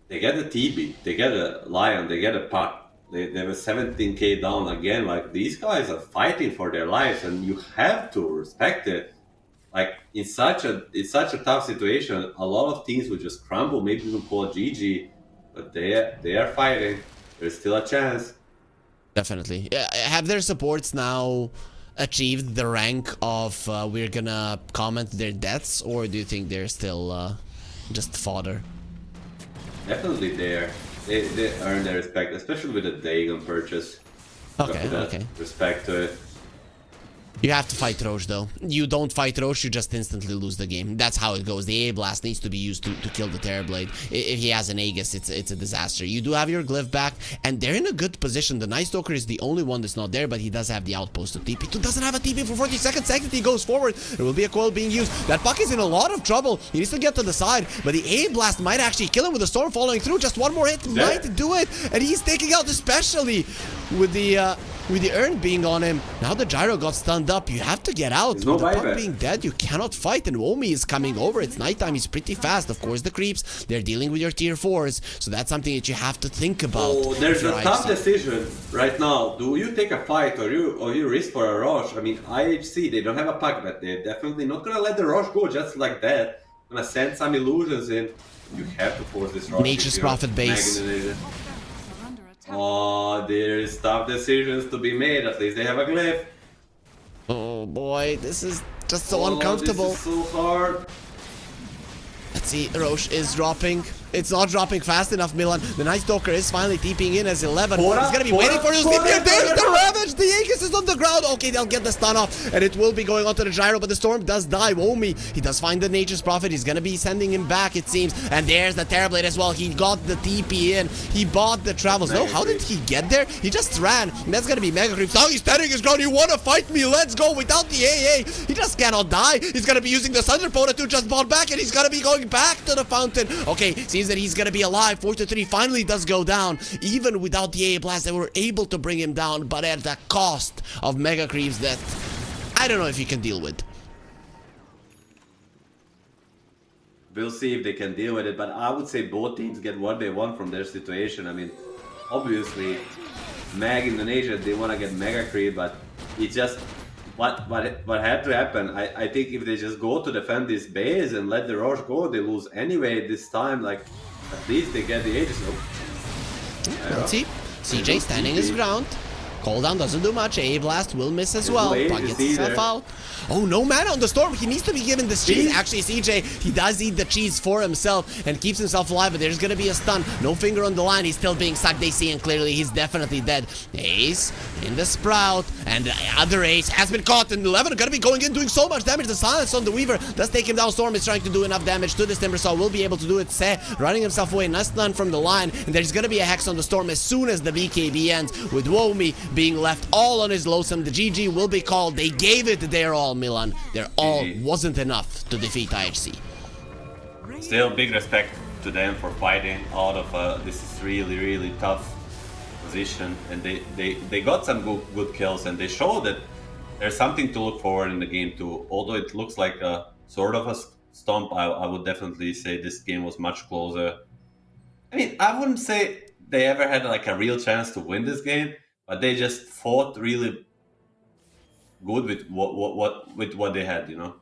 they get a TB, they get a Lion, they get a Puck. They were 17k down again. Like, these guys are fighting for their lives, and you have to respect it. Like, in such a tough situation, a lot of teams would just crumble, maybe even call GG. But they are fighting. There's still a chance. Definitely. Have their supports now achieved the rank of we're gonna comment their deaths, or do you think they're still just fodder? Definitely there. They earn their respect, especially with the Dagon purchase. Okay. Respect to it. You have to fight Roche though. You don't fight Roche, you just instantly lose the game. That's how it goes. The A Blast needs to be used to kill the Terrorblade. If he has an Aegis, it's a disaster. You do have your Glyph back, and they're in a good position. The Night Stalker is the only one that's not there, but he does have the outpost to TP. He doesn't have a TP for 40 seconds. Sanctity goes forward. There will be a coil being used. That Puck is in a lot of trouble. He needs to get to the side, but the A Blast might actually kill him with the Storm following through. Just one more hit might do it, and he's taking out especially with the with the urn being on him. Now the gyro got stunned up. You have to get out. There's no With the puck buyback. being dead, you cannot fight. And Womi is coming over. It's nighttime. He's pretty fast. Of course, the creeps, they're dealing with your tier 4s. So that's something that you have to think about. Oh, there's if you're a tough IHC. decision right now. Do you take a fight or you risk for a rush? I mean, IHC, they don't have a puck, but they're definitely not gonna let the rush go just like that. Gonna send some illusions in. You have to force this rush. Nature's Prophet base. Are under attack. Oh, there's tough decisions to be made. At least they have a glyph. Oh boy, this is just so Oh, uncomfortable. This is so hard. Let's see, Roche is dropping. It's not dropping fast enough, Milan. The Night Stalker is finally TPing in as 11. Fora, He's gonna be fora, waiting for his fora, TP. There's the fora. Ravage! The Aegis is on the ground. Okay, they'll get the stun off. And it will be going onto the Gyro, but the Storm does die. Womi, he does find the Nature's Prophet. He's gonna be sending him back, it seems. And there's the Terrorblade as well. He got the TP in. He bought the travels. No, how did he get there? He just ran. And that's gonna be Mega Creeps. Now he's standing his ground. You wanna fight me? Let's go without the AA. He just cannot die. He's gonna be using the Thunder Pota to just bought back, and he's gonna be going back to the fountain. Okay, seems that he's gonna be alive. 4-3 finally does go down. Even without the AA blast, they were able to bring him down, but at the cost of Mega Creeps that I don't know if you can deal with. We'll see if they can deal with it, but I would say both teams get what they want from their situation. I mean, obviously, Mag Indonesia, they want to get Mega Creep, but it's just what had to happen. I think if they just go to defend this base and let the rush go, they lose anyway this time. Like, at least they get the Aegis. Let's see. CJ standing his ground. Cooldown doesn't do much. AA blast will miss as well. no Puck Aegis gets himself either. out. Oh, no mana on the Storm. He needs to be given this cheese. Actually, CJ, he does eat the cheese for himself and keeps himself alive, but there's gonna be a stun. No finger on the line. He's still being sucked. They see him clearly. He's definitely dead. Ace in the Sprout, and the other Ace has been caught. And 11 gonna be going in, doing so much damage. The silence on the Weaver does take him down. Storm is trying to do enough damage to this Timbersaw. Will be able to do it. Se running himself away. Nice stun from the line, and there's gonna be a Hex on the Storm as soon as the BKB ends, with Womi being left all on his lonesome. The GG will be called. They gave it their all, Milan. Their all wasn't enough to defeat IHC. Still, big respect to them for fighting out of this is really tough position, and they got some good kills, and they show that there's something to look forward in the game too. Although it looks like a sort of a stomp, I would definitely say this game was much closer. I mean, I wouldn't say they ever had like a real chance to win this game, but they just fought really good with what they had, you know.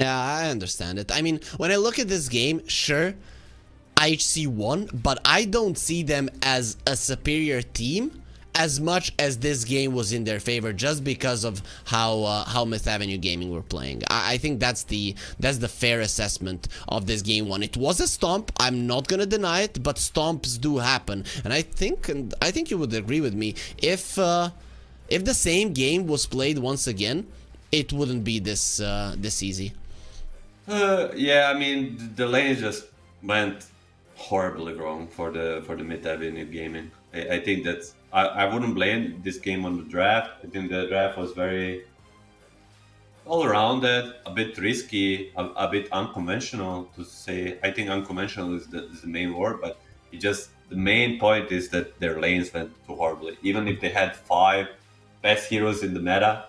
Yeah, I understand it. I mean, when I look at this game, sure, IHC won, but I don't see them as a superior team as much as this game was in their favor, just because of how Myth Avenue Gaming were playing. I think that's the fair assessment of this game one. It was a stomp. I'm not gonna deny it, but stomps do happen, and I think you would agree with me. If the same game was played once again, it wouldn't be this easy. Yeah, I mean the lane just went horribly wrong for the Myth Avenue Gaming. I think that's I wouldn't blame this game on the draft. I think the draft was very all-rounded, a bit risky, a bit unconventional to say. I think unconventional is the main word, but the main point is that their lanes went too horribly. Even if they had 5 best heroes in the meta,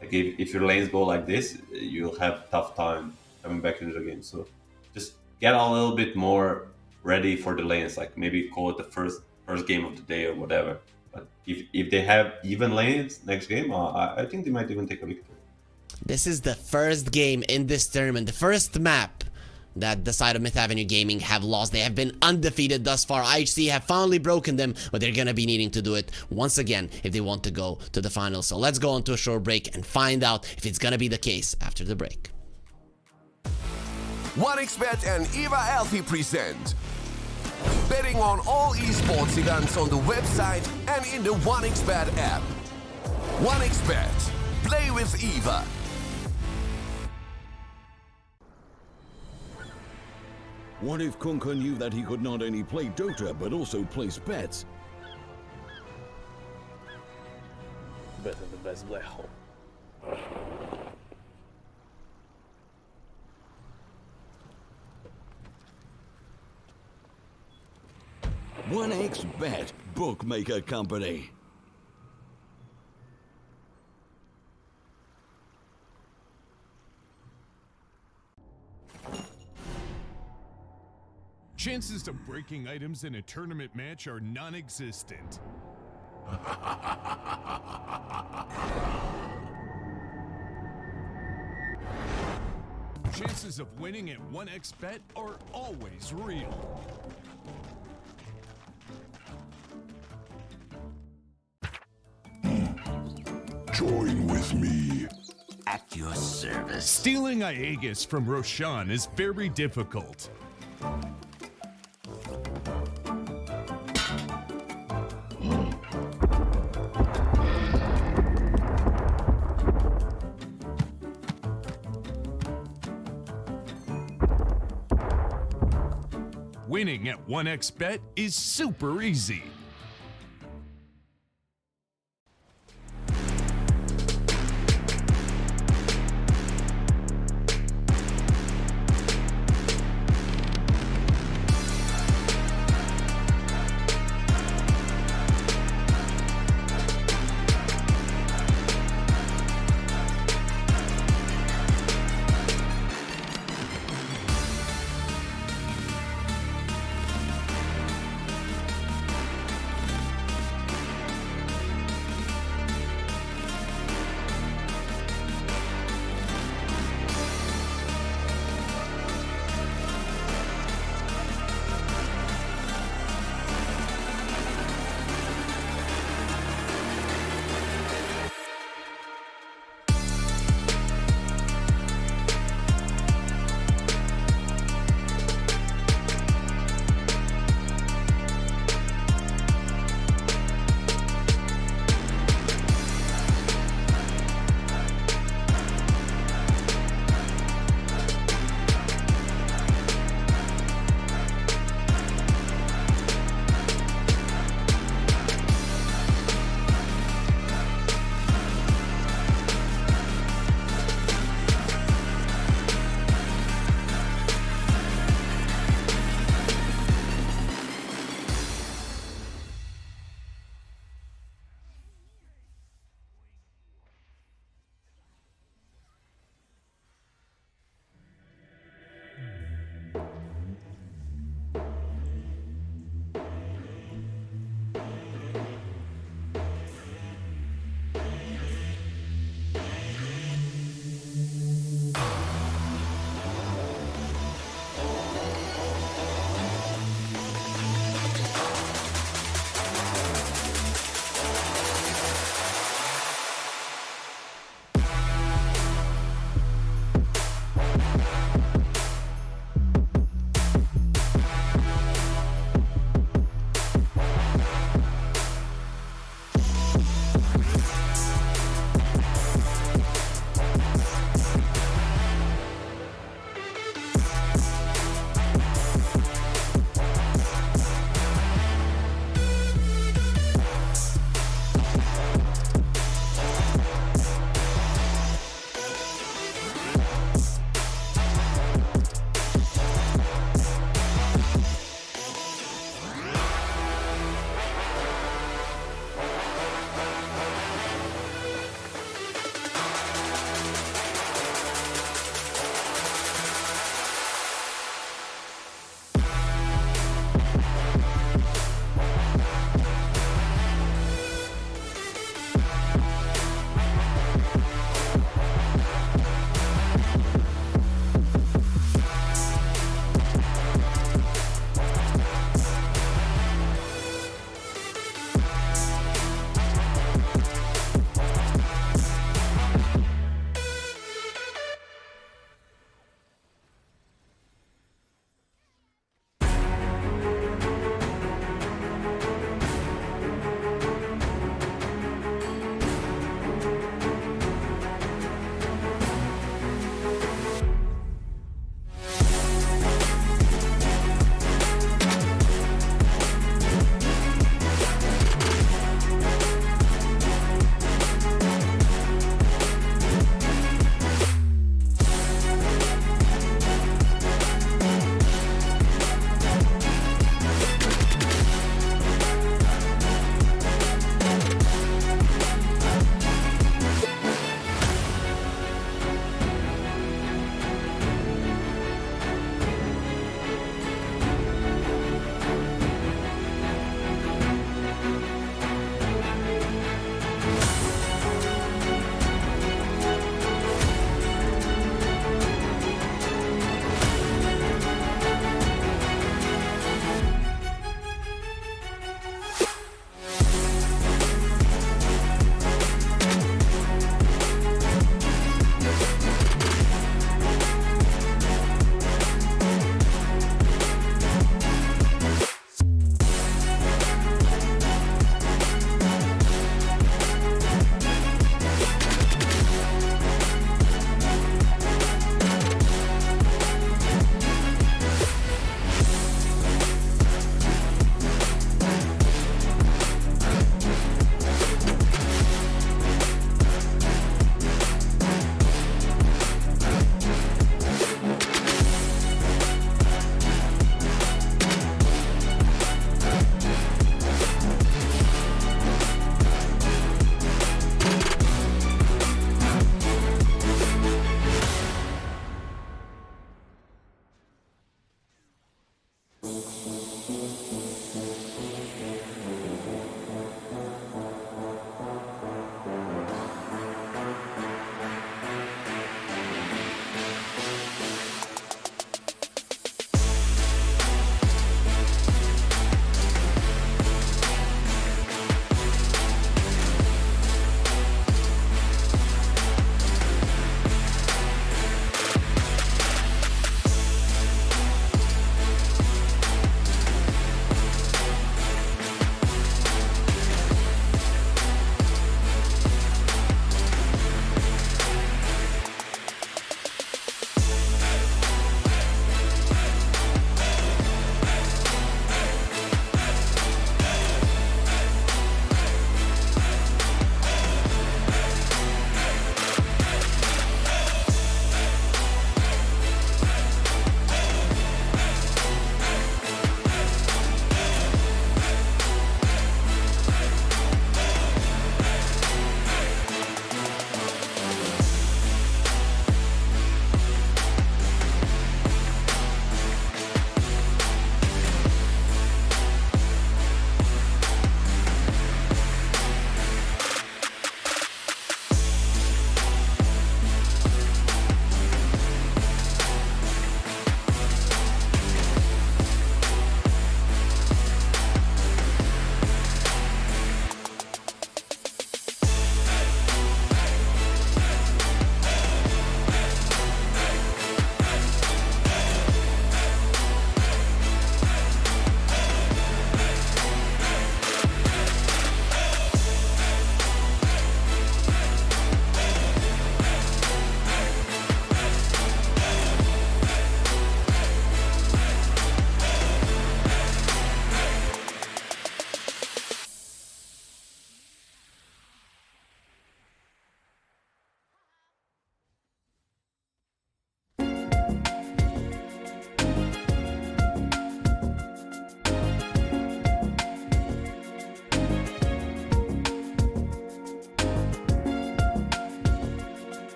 like if your lanes go like this, you'll have a tough time coming back into the game. So just get a little bit more ready for the lanes, like maybe call it the first game of the day or whatever. But if they have even lanes next game, I think they might even take a victory. This is the first game in this tournament, the first map that the side of Myth Avenue Gaming have lost. They have been undefeated thus far. IHC have finally broken them, but they're gonna be needing to do it once again if they want to go to the finals. So let's go on to a short break and find out if it's gonna be the case after the break. 1xBet and Eva Alfie present betting on all esports events on the website and in the 1xBet app. 1xBet. Play with Eva. What if Kunka knew that he could not only play Dota but also place bets? Better the best black hole. 1xBet, bookmaker company. Chances of breaking items in a tournament match are non-existent. Chances of winning at 1xBet are always real. Join with me. At your service. Stealing Aegis from Roshan is very difficult. Winning at 1xBet is super easy.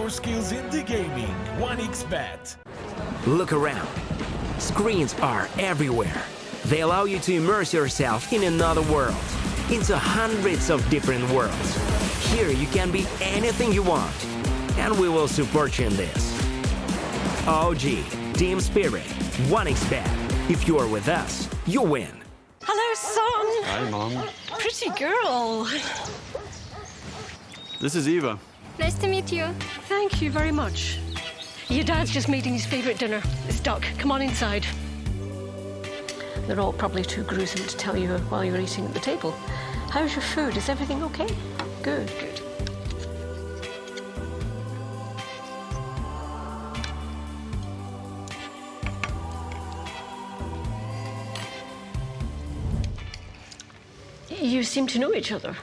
your skills into gaming. 1xBet. Look around. Screens are everywhere. They allow you to immerse yourself in another world, into hundreds of different worlds. Here you can be anything you want, and we will support you in this. OG, Team Spirit, 1xBet. If you are with us, you win. Hello, son. Hi, Mom. Pretty girl. This is Eva. Nice to meet you. Thank you very much. Your dad's just making his favorite dinner. It's duck. Come on inside. They're all probably too gruesome to tell you while you're eating at the table. How's your food? Is everything okay? Good, good. You seem to know each other.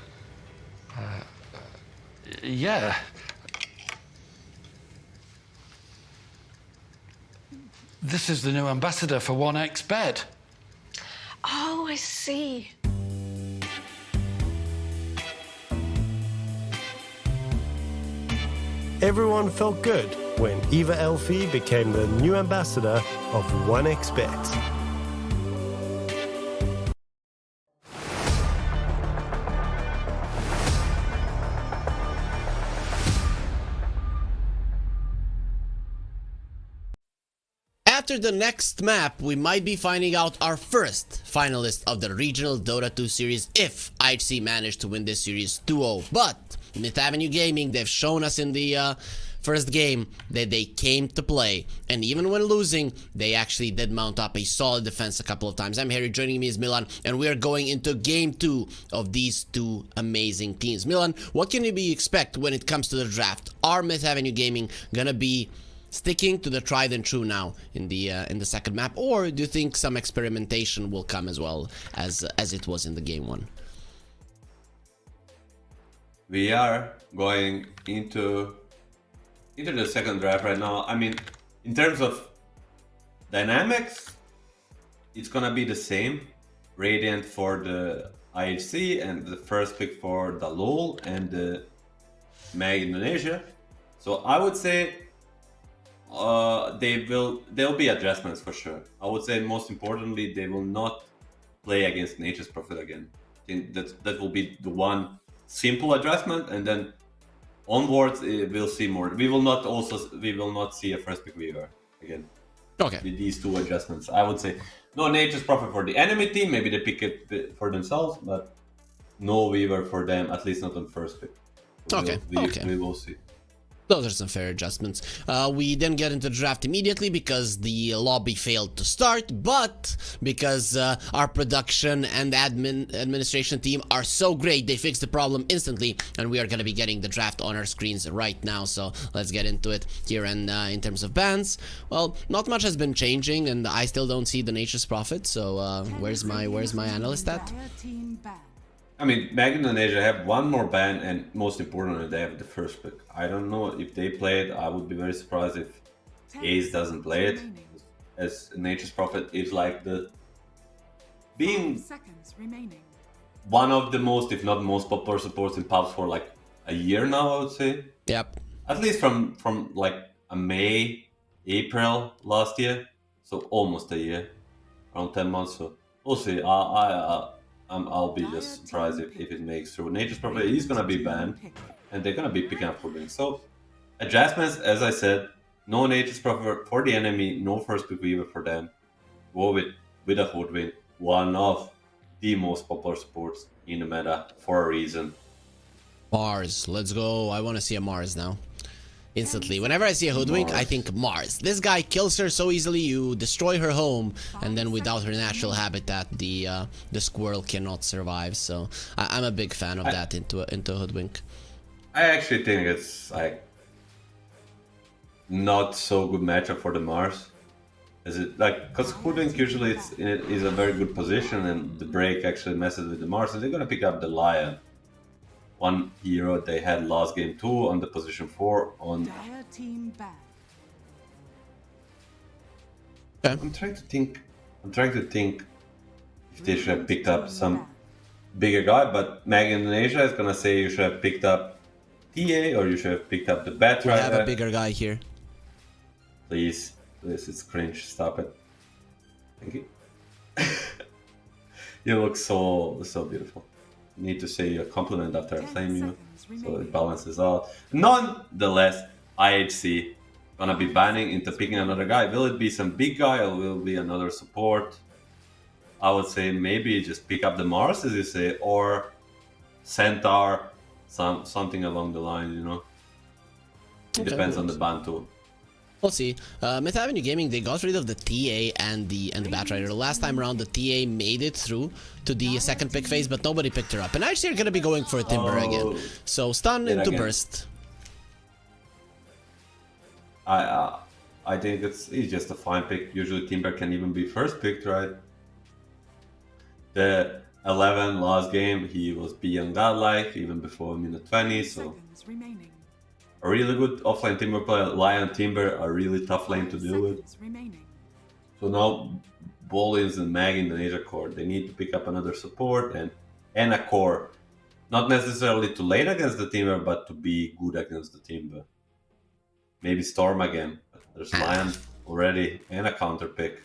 Yeah. This is the new ambassador for 1xBet. Oh, I see. Everyone felt good when Eva Elfie became the new ambassador of 1xBet. After the next map, we might be finding out our first finalist of the regional Dota 2 series if IHC managed to win this series 2-0. But Myth Avenue Gaming, they've shown us in the first game that they came to play, and even when losing, they actually did mount up a solid defense a couple of times. I'm Harry, joining me is Milan, and we are going into game 2 of these two amazing teams. Milan, what can we expect when it comes to the draft? Are Myth Avenue Gaming gonna be sticking to the tried and true now in the second map, or do you think some experimentation will come as well as it was in the game 1? We are going into the second draft right now. I mean, in terms of dynamics, it's gonna be the same. Radiant for the IHC and the first pick for the LoL and the Mag Indonesia. So I would say there'll be adjustments for sure. I would say most importantly, they will not play against Nature's Prophet again. I think that will be the one simple adjustment, and then onwards we'll see more. We will not see a first pick Weaver again. Okay. With these two adjustments, I would say no Nature's Prophet for the enemy team. Maybe they pick it for themselves, but no Weaver for them, at least not on first pick. We will see. Those are some fair adjustments. We didn't get into the draft immediately because the lobby failed to start, but because our production and administration team are so great, they fixed the problem instantly, and we are going to be getting the draft on our screens right now. So let's get into it here. And in terms of bans, well, not much has been changing, and I still don't see the Nature's Prophet. So where's my analyst at? I mean, Mag Indonesia have one more ban, and most importantly, they have the first pick. I don't know if they play it. I would be very surprised if Ace doesn't play it, as Nature's Prophet is like being one of the most, if not most popular supports in pubs for like a year now, I would say. Yep. At least from like a May, April last year, so almost a year, around 10 months. So we'll see. I'll be just surprised if it makes through. Nature's Prophet is gonna be banned, and they're gonna be picking up Hoodwink. So adjustments, as I said, no Nature's Prophet for the enemy, no first pick Weaver for them. Go with a Hoodwink, one of the most popular supports in the meta for a reason. Mars, let's go. I want to see a Mars now. Instantly. Whenever I see a Hoodwink, I think Mars. This guy kills her so easily, you destroy her home, and then without her natural habitat, the squirrel cannot survive. So I'm a big fan of that into a Hoodwink. I actually think it's like not so good matchup for the Mars. Is it like, because Hoodwink usually is a very good position, and the break actually messes with the Mars, and they're gonna pick up the Lion. One hero they had last game 2 on the position 4 on. I'm trying to think if they should have picked up some bigger guy, but Mag Indonesia is gonna say you should have picked up TA, or you should have picked up the bat We right have there. a bigger guy here. Please, it's cringe. Stop it. Thank you. You look so beautiful. Need to say a compliment after I flame you, so it balances out. Nonetheless, IHC gonna be banning into picking another guy. Will it be some big guy or will it be another support? I would say maybe just pick up the Mars, as you say, or Centaur, something along the line, you know. It depends on the ban too. We'll see. Myth Avenue Gaming, they got rid of the TA and the Batrider. The last time around, the TA made it through to the second pick phase, but nobody picked her up. And actually, they're gonna be going for a Timber again. So stun into burst. I think it's just a fine pick. Usually Timber can even be first picked, right? The 11 last game, he was beyond godlike even before minute 20, so a really good offlane Timber player. Lion Timber, a really tough lane to deal with. So now Bolians and Mag Indonesia core, they need to pick up another support and a core. Not necessarily to lane against the Timber, but to be good against the Timber. Maybe Storm again. There's Lion already and a counter pick.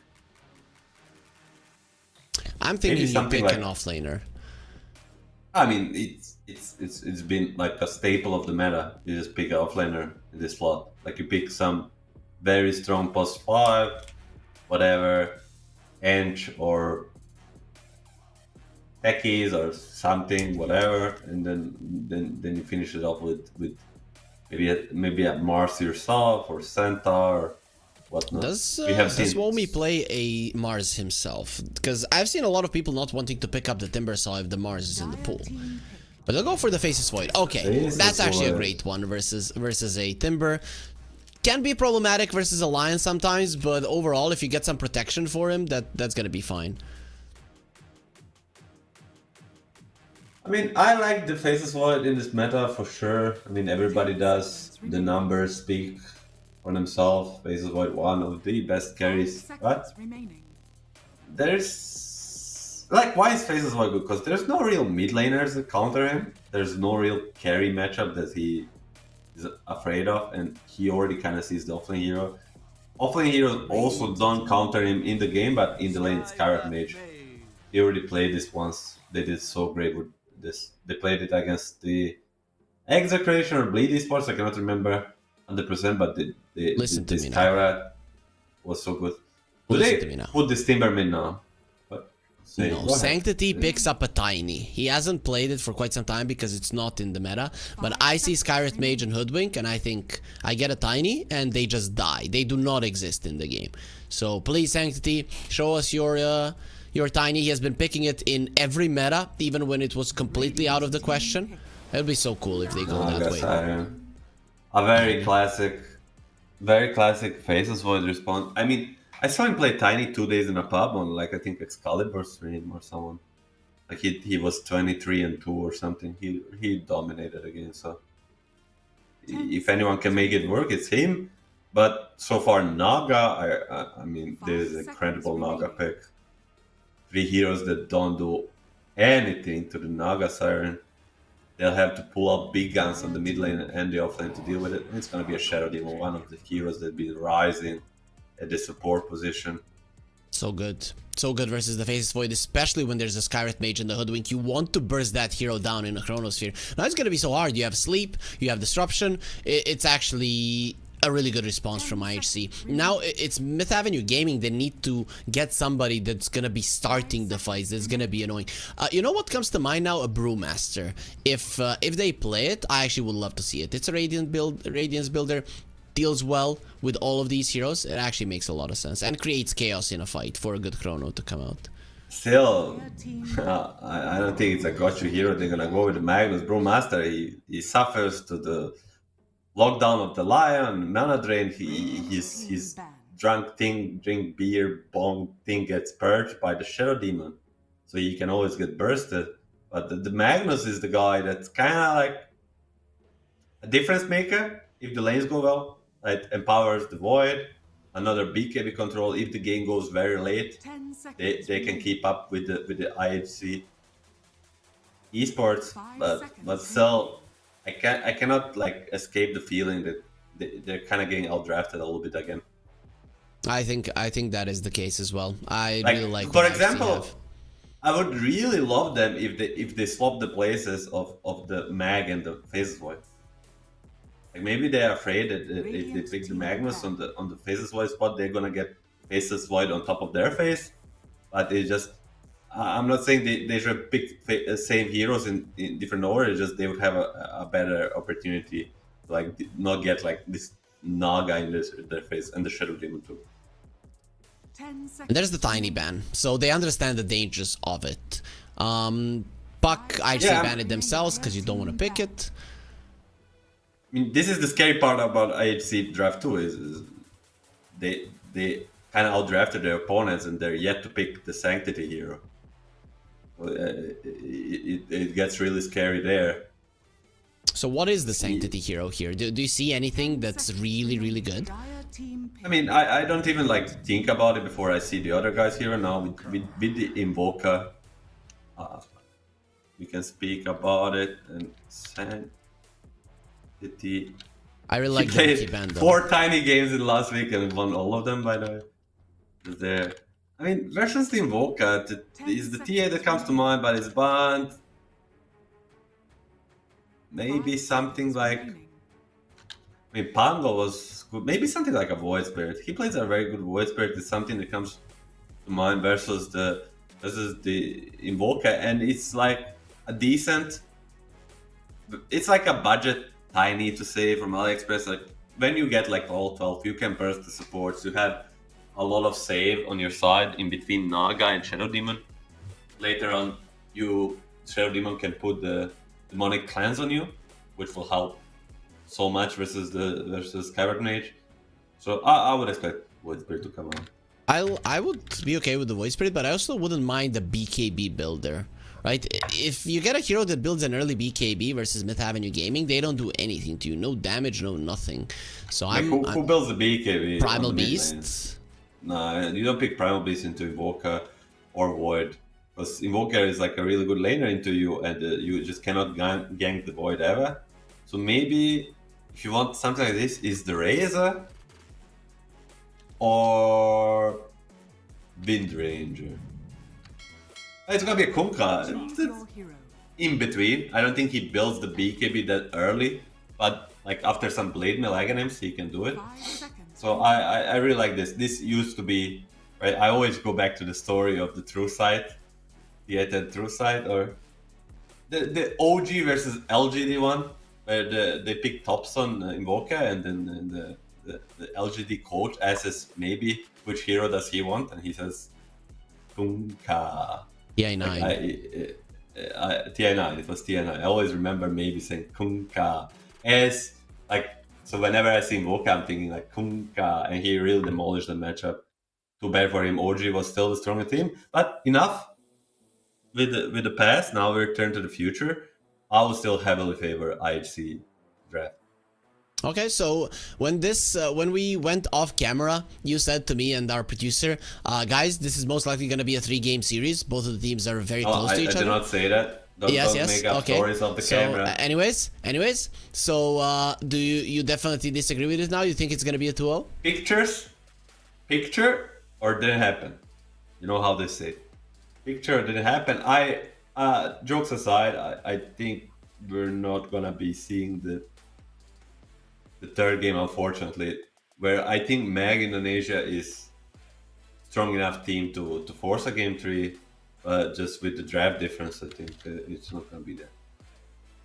I'm thinking you pick like an offlaner. I mean, it's been like a staple of the meta. You just pick an offlaner in this slot. Like you pick some very strong post 5, whatever, Ench or Techies or something, whatever, and then you finish it off with maybe a Mars yourself or Centaur or whatnot. Does Womi play a Mars himself? Because I've seen a lot of people not wanting to pick up the Timber Saw if the Mars is in the pool. But they'll go for the Faceless Void. Okay, that's actually a great one versus a Timber. Can be problematic versus a Lion sometimes, but overall, if you get some protection for him, that's gonna be fine. I mean, I like the Faceless Void in this meta for sure. I mean, everybody does. The numbers speak for themselves. Faceless Void, one of the best carries. But there's like, why is Faceless Void good? Because there's no real mid laners that counter him. There's no real carry matchup that he is afraid of, and he already kind of sees the offlane hero. Offlane heroes also don't counter him in the game, but in the lane, it's Scarlet Mage. He already played this once. They did so great with this. They played it against the Execration or Bleed Esports, I cannot remember 100%, but this Tyra was so good. Do they put this Timber mid now? No, Sanctity picks up a Tiny. He hasn't played it for quite some time because it's not in the meta. But I see Skyreth Mage and Hoodwink, and I think I get a Tiny, and they just die. They do not exist in the game. So please, Sanctity, show us your Tiny. He has been picking it in every meta, even when it was completely out of the question. It would be so cool if they go that way. A very classic Faceless Void response. I mean, I saw him play Tiny 2 days in a pub on, like, I think Excalibur stream or someone. Like he was 23-2 or something. He dominated again. So if anyone can make it work, it's him. But so far, Naga, I mean, there's an incredible Naga pick. 3 heroes that don't do anything to the Naga Siren. They'll have to pull out big guns on the mid lane and the off lane to deal with it. It's going to be a Shadow Demon, one of the heroes that be rising at the support position. So good. So good versus the Faceless Void, especially when there's a Skyreth Mage in the Hoodwink. You want to burst that hero down in a Chronosphere. Now it's going to be so hard. You have Sleep, you have Disruption. It's actually a really good response from IHC. Now it's Myth Avenue Gaming. They need to get somebody that's going to be starting the fights. That's going to be annoying. You know what comes to mind now? A Brewmaster. If they play it, I actually would love to see it. It's a Radiance builder. Deals well with all of these heroes. It actually makes a lot of sense and creates chaos in a fight for a good Chrono to come out. Still, I don't think it's a gotcha hero. They're gonna go with the Magnus Brewmaster. He suffers to the lockdown of the Lion, mana drain. His drunk thing, drink beer, bong thing gets purged by the Shadow Demon, so he can always get bursted. But the Magnus is the guy that's kind of like a difference maker if the lanes go well. It empowers the Void, another BKB control. If the game goes very late, they can keep up with the IHC Esports, but still I cannot like escape the feeling that they're kind of getting outdrafted a little bit again. I think that is the case as well. I Like, really like. for example, I would really love them if they swap the places of the Mag and the Phases Void. Like maybe they're afraid that if they pick the Magnus on the Phases Void spot, they're gonna get Phases Void on top of their face. But they just, I'm not saying they should pick same heroes in different order. It's just they would have a better opportunity to like not get like this Naga in their face and the Shadow Demon too. There's the tiny ban, so they understand the dangers of it. Puck IHC banned it themselves because you don't want to pick it. I mean, this is the scary part about IHC draft too. Is they kind of outdrafted their opponents and they're yet to pick the Sanctity hero. It gets really scary there. So what is the Sanctity hero here? Do you see anything that's really good? I mean, I don't even like think about it before I see the other guys here. Now with the Invoker, we can speak about it. And Sanctity. I really like the Monkey Band. 4 tiny games in last week and won all of them, by the way. There. I mean, versus the Invoker is the TA that comes to mind, but it's banned. Maybe something like, I mean, Pango was good. Maybe something like a Void Spirit. He plays a very good Void Spirit. It's something that comes to mind versus the Invoker, and it's like a decent. It's like a budget tiny to say from AliExpress. Like when you get like all 12, you can burst the supports. You have a lot of save on your side in between Naga and Shadow Demon. Later on, Shadow Demon can put the Demonic Cleanse on you, which will help so much versus Skyward Mage. So I would expect Void Spirit to come on. I would be okay with the Void Spirit, but I also wouldn't mind the BKB builder, right? If you get a hero that builds an early BKB versus Myth Avenue Gaming, they don't do anything to you. No damage, no nothing. So like who builds the BKB? Primal Beast? No, you don't pick Primal Beast into Invoker or Void. Because Invoker is like a really good laner into you, and you just cannot gank the Void ever. So maybe if you want something like this, is the Razor or Wind Ranger? It's gonna be a Kunkka. It's in between. I don't think he builds the BKB that early, but like after some Blade Mail Aghanims, he can do it. So I really like this. This used to be, right? I always go back to the story of the True Sight. The True Sight, or the OG versus LGD one, where they pick Thompson Invoker, and then the LGD coach asks maybe which hero does he want, and he says Kunkka. TI9. TI9. It was TI9. I always remember maybe saying Kunkka. As like, so whenever I see Invoker, I'm thinking like Kunkka, and he really demolished the matchup. Too bad for him. OG was still the stronger team, but enough. With the past, now we return to the future. I will still heavily favor IHC draft. Okay, so when we went off camera, you said to me and our producer, guys, this is most likely going to be a 3-game series. Both of the teams are very close to each other. I did not say that. Don't make up stories of the camera. Anyways, so do you definitely disagree with it now? You think it's going to be a 2-0? Picture or didn't happen? You know how they say. Picture didn't happen. Jokes aside, I think we're not gonna be seeing the third game, unfortunately. Where I think Mag Indonesia is strong enough team to force a game 3, but just with the draft difference, I think it's not gonna be there.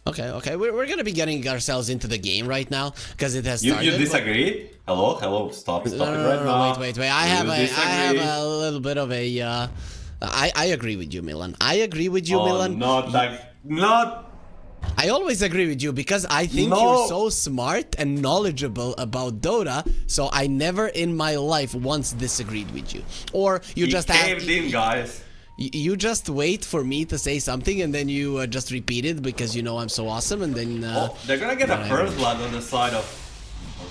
Okay. We're gonna be getting ourselves into the game right now because it has started. You disagree? Hello. Stop it right now. Wait. I have a little bit of a. I agree with you, Milan. Milan. I always agree with you because I think you're so smart and knowledgeable about Dota, so I never in my life once disagreed with you. Or you just caved in, guys. You just wait for me to say something and then you just repeat it because you know I'm so awesome, and then they're gonna get a first blood on the side of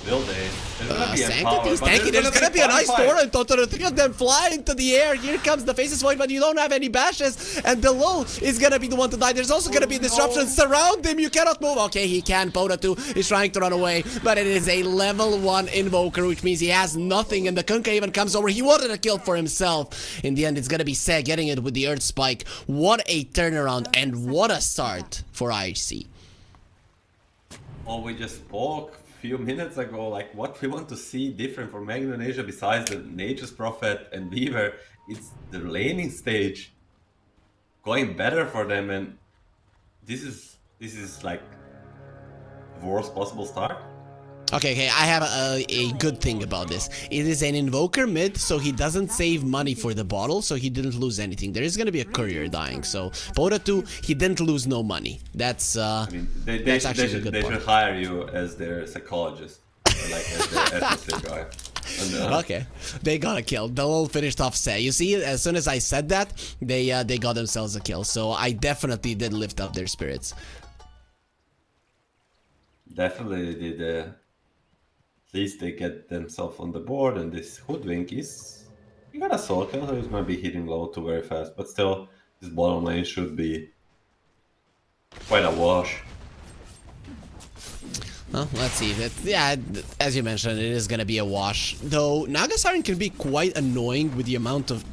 Will they? There's gonna be Sanctity's Empower, tanky. There's gonna be a nice torrent. The three of them fly into the air. Here comes the Faceless Void, but you don't have any bashes. And the low is gonna be the one to die. There's also gonna be disruption. Surround him. You cannot move. Okay, he can. Pota 2 is trying to run away, but it is a level 1 Invoker, which means he has nothing. And the Kunkka even comes over. He wanted a kill for himself. In the end, it's gonna be Seg getting it with the Earth Spike. What a turnaround and what a start for IHC. Oh, we just spoke few minutes ago, like what we want to see different for Mag Indonesia besides the Nature's Prophet and Weaver, it's the laning stage going better for them, and this is like the worst possible start. Okay, I have a good thing about this. It is an Invoker mid, so he doesn't save money for the bottle, so he didn't lose anything. There is gonna be a courier dying, so Pota 2, he didn't lose no money. That's I mean, that's actually a good part. They should hire you as their psychologist, like as their atmosphere guy. And, okay, they got a kill. The lol finished off Say. You see, as soon as I said that, they got themselves a kill. So I definitely did lift up their spirits. Definitely did. At least they get themselves on the board, and this Hoodwink is... He got a soul kill, so he's gonna be hitting low too very fast, but still, this bottom lane should be quite a wash. Well, let's see. Yeah, as you mentioned, it is gonna be a wash. Though, Nagasiren can be quite annoying with the amount of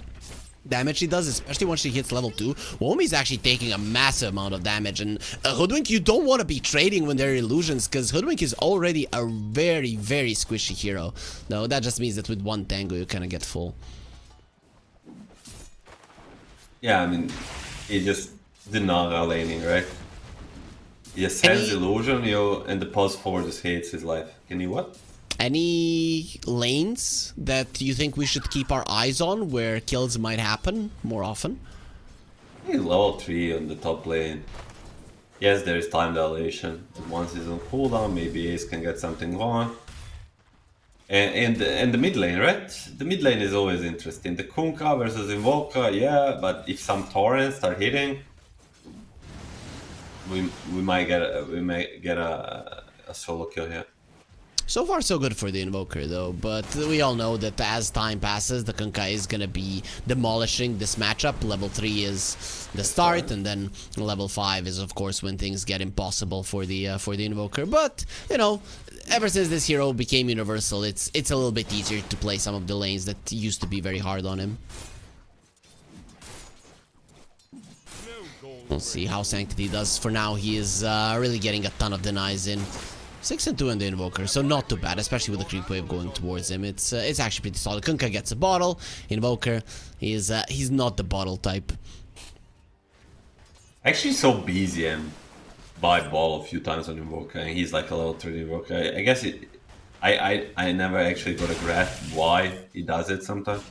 damage she does, especially once she hits level 2. Womi's actually taking a massive amount of damage, and Hoodwink, you don't want to be trading when there are illusions, because Hoodwink is already a very, very squishy hero. No, that just means that with one tango you kind of get full. Yeah, I mean, he just did not laning, right? He just sends illusion, and the pulse forward just hates his life. Can you what? Any lanes that you think we should keep our eyes on where kills might happen more often? He's level 3 on the top lane. Yes, there is time dilation. Once he's on cooldown, maybe Ace can get something going. And the mid lane, right? The mid lane is always interesting. The Kunkka versus Invoker, yeah, but if some torrents start hitting, we might get a solo kill here. So far, so good for the Invoker, though, but we all know that as time passes, the Kunkka is gonna be demolishing this matchup. Level 3 is the start, and then level 5 is, of course, when things get impossible for the Invoker. But, you know, ever since this hero became universal, it's a little bit easier to play some of the lanes that used to be very hard on him. We'll see how Sanctity does. For now, he is really getting a ton of denies in. 6 and 2 in the Invoker, so not too bad, especially with the creep wave going towards him. It's actually pretty solid. Kunkka gets a bottle. Invoker, he's not the bottle type. Actually, so BZM buy ball a few times on Invoker, and he's like a level 3 Invoker. I guess I never actually got a grasp why he does it sometimes.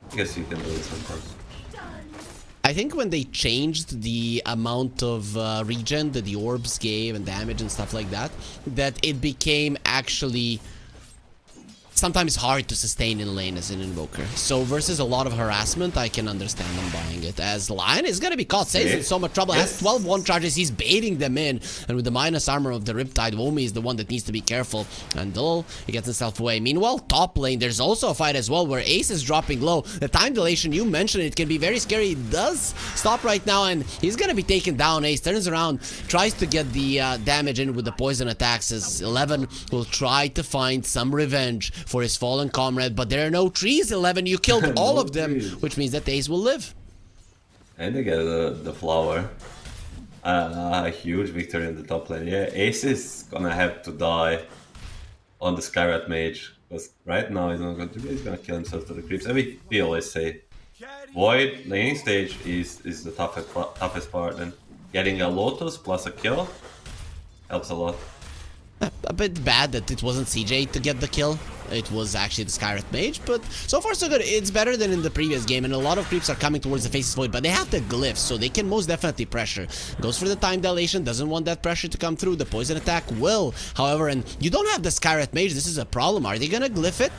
I guess you can do it sometimes. I think when they changed the amount of regen that the orbs gave and damage and stuff like that, that it became actually sometimes hard to sustain in lane as an Invoker. So versus a lot of harassment, I can understand them buying it. As Lion is gonna be caught, Says in so much trouble, has 12 one charges, he's baiting them in, and with the minus armor of the Riptide, Womi is the one that needs to be careful, and Dol, he gets himself away. Meanwhile, top lane, there's also a fight as well, where Ace is dropping low. The time dilation, you mentioned it, can be very scary. It does stop right now, and he's gonna be taken down. Ace turns around, tries to get the damage in with the poison attacks, as 11 will try to find some revenge for his fallen comrade, but there are no trees. 11, you killed all of them, which means that Ace will live. And they get the flower. A huge victory in the top lane. Yeah, Ace is gonna have to die on the Skyrat Mage, because right now he's not going to. He's gonna kill himself to the creeps. And we always say, Void laning stage is the toughest part, and getting a Lotus plus a kill helps a lot. A bit bad that it wasn't CJ to get the kill. it was actually the Skyrath Mage, but so far so good. It's better than in the previous game, and a lot of creeps are coming towards the Faceless Void, but they have the glyphs, so they can most definitely pressure. Goes for the time dilation, doesn't want that pressure to come through. The poison attack will, however, and you don't have the Skyrath Mage. This is a problem. Are they gonna glyph it?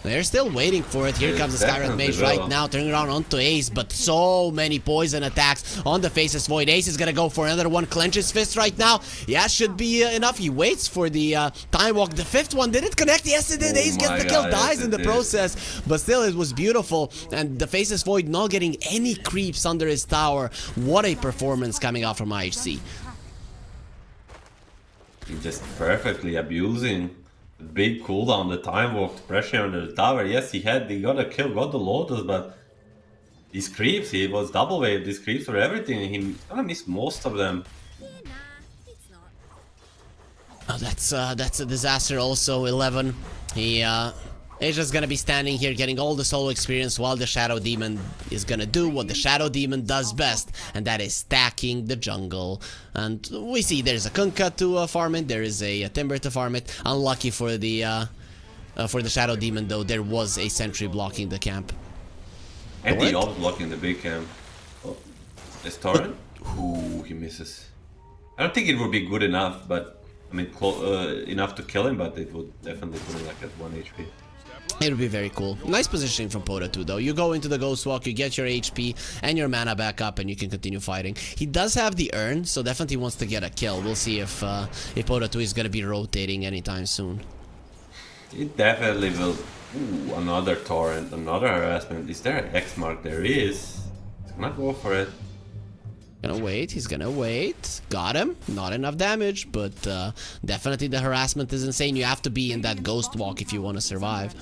They're still waiting for it. Here comes the Skyrath Mage right now, turning around onto Ace, but so many poison attacks on the Faceless Void. Ace is gonna go for another one, clenches fist right now. Yeah, should be enough. He waits for the time walk. The fifth one, did it connect? Yes, it did. Ace gets the kill, dies in the process, but still, it was beautiful. And the Faceless Void not getting any creeps under his tower. What a performance coming out from IHC. He's just perfectly abusing the big cooldown, the time walk, the pressure under the tower. Yes, he got a kill, got the Lotus, but these creeps, he was double wave, these creeps were everything. He's gonna miss most of them. Oh, that's a disaster also. 11. He's just gonna be standing here getting all the solo experience while the Shadow Demon is gonna do what the Shadow Demon does best, and that is stacking the jungle. And we see there's a Kunkka to farm it, there is a Timber to farm it. Unlucky for the Shadow Demon though, there was a sentry blocking the camp. And he also blocking the big camp. Oh, is Torrent? Ooh, he misses. I don't think it would be good enough, but I mean enough to kill him, but it would definitely put him like at 1 HP. It would be very cool. Nice positioning from Pota too, though. You go into the Ghost Walk, you get your HP and your mana back up, and you can continue fighting. He does have the urn, so definitely wants to get a kill. We'll see if Pota 2 is going to be rotating anytime soon. It definitely will. Ooh, another Torrent, another harassment. Is there an X mark? There is. He's gonna go for it. Gonna wait, he's gonna wait. Got him. Not enough damage, but definitely the harassment is insane. You have to be in that Ghost Walk if you want to survive.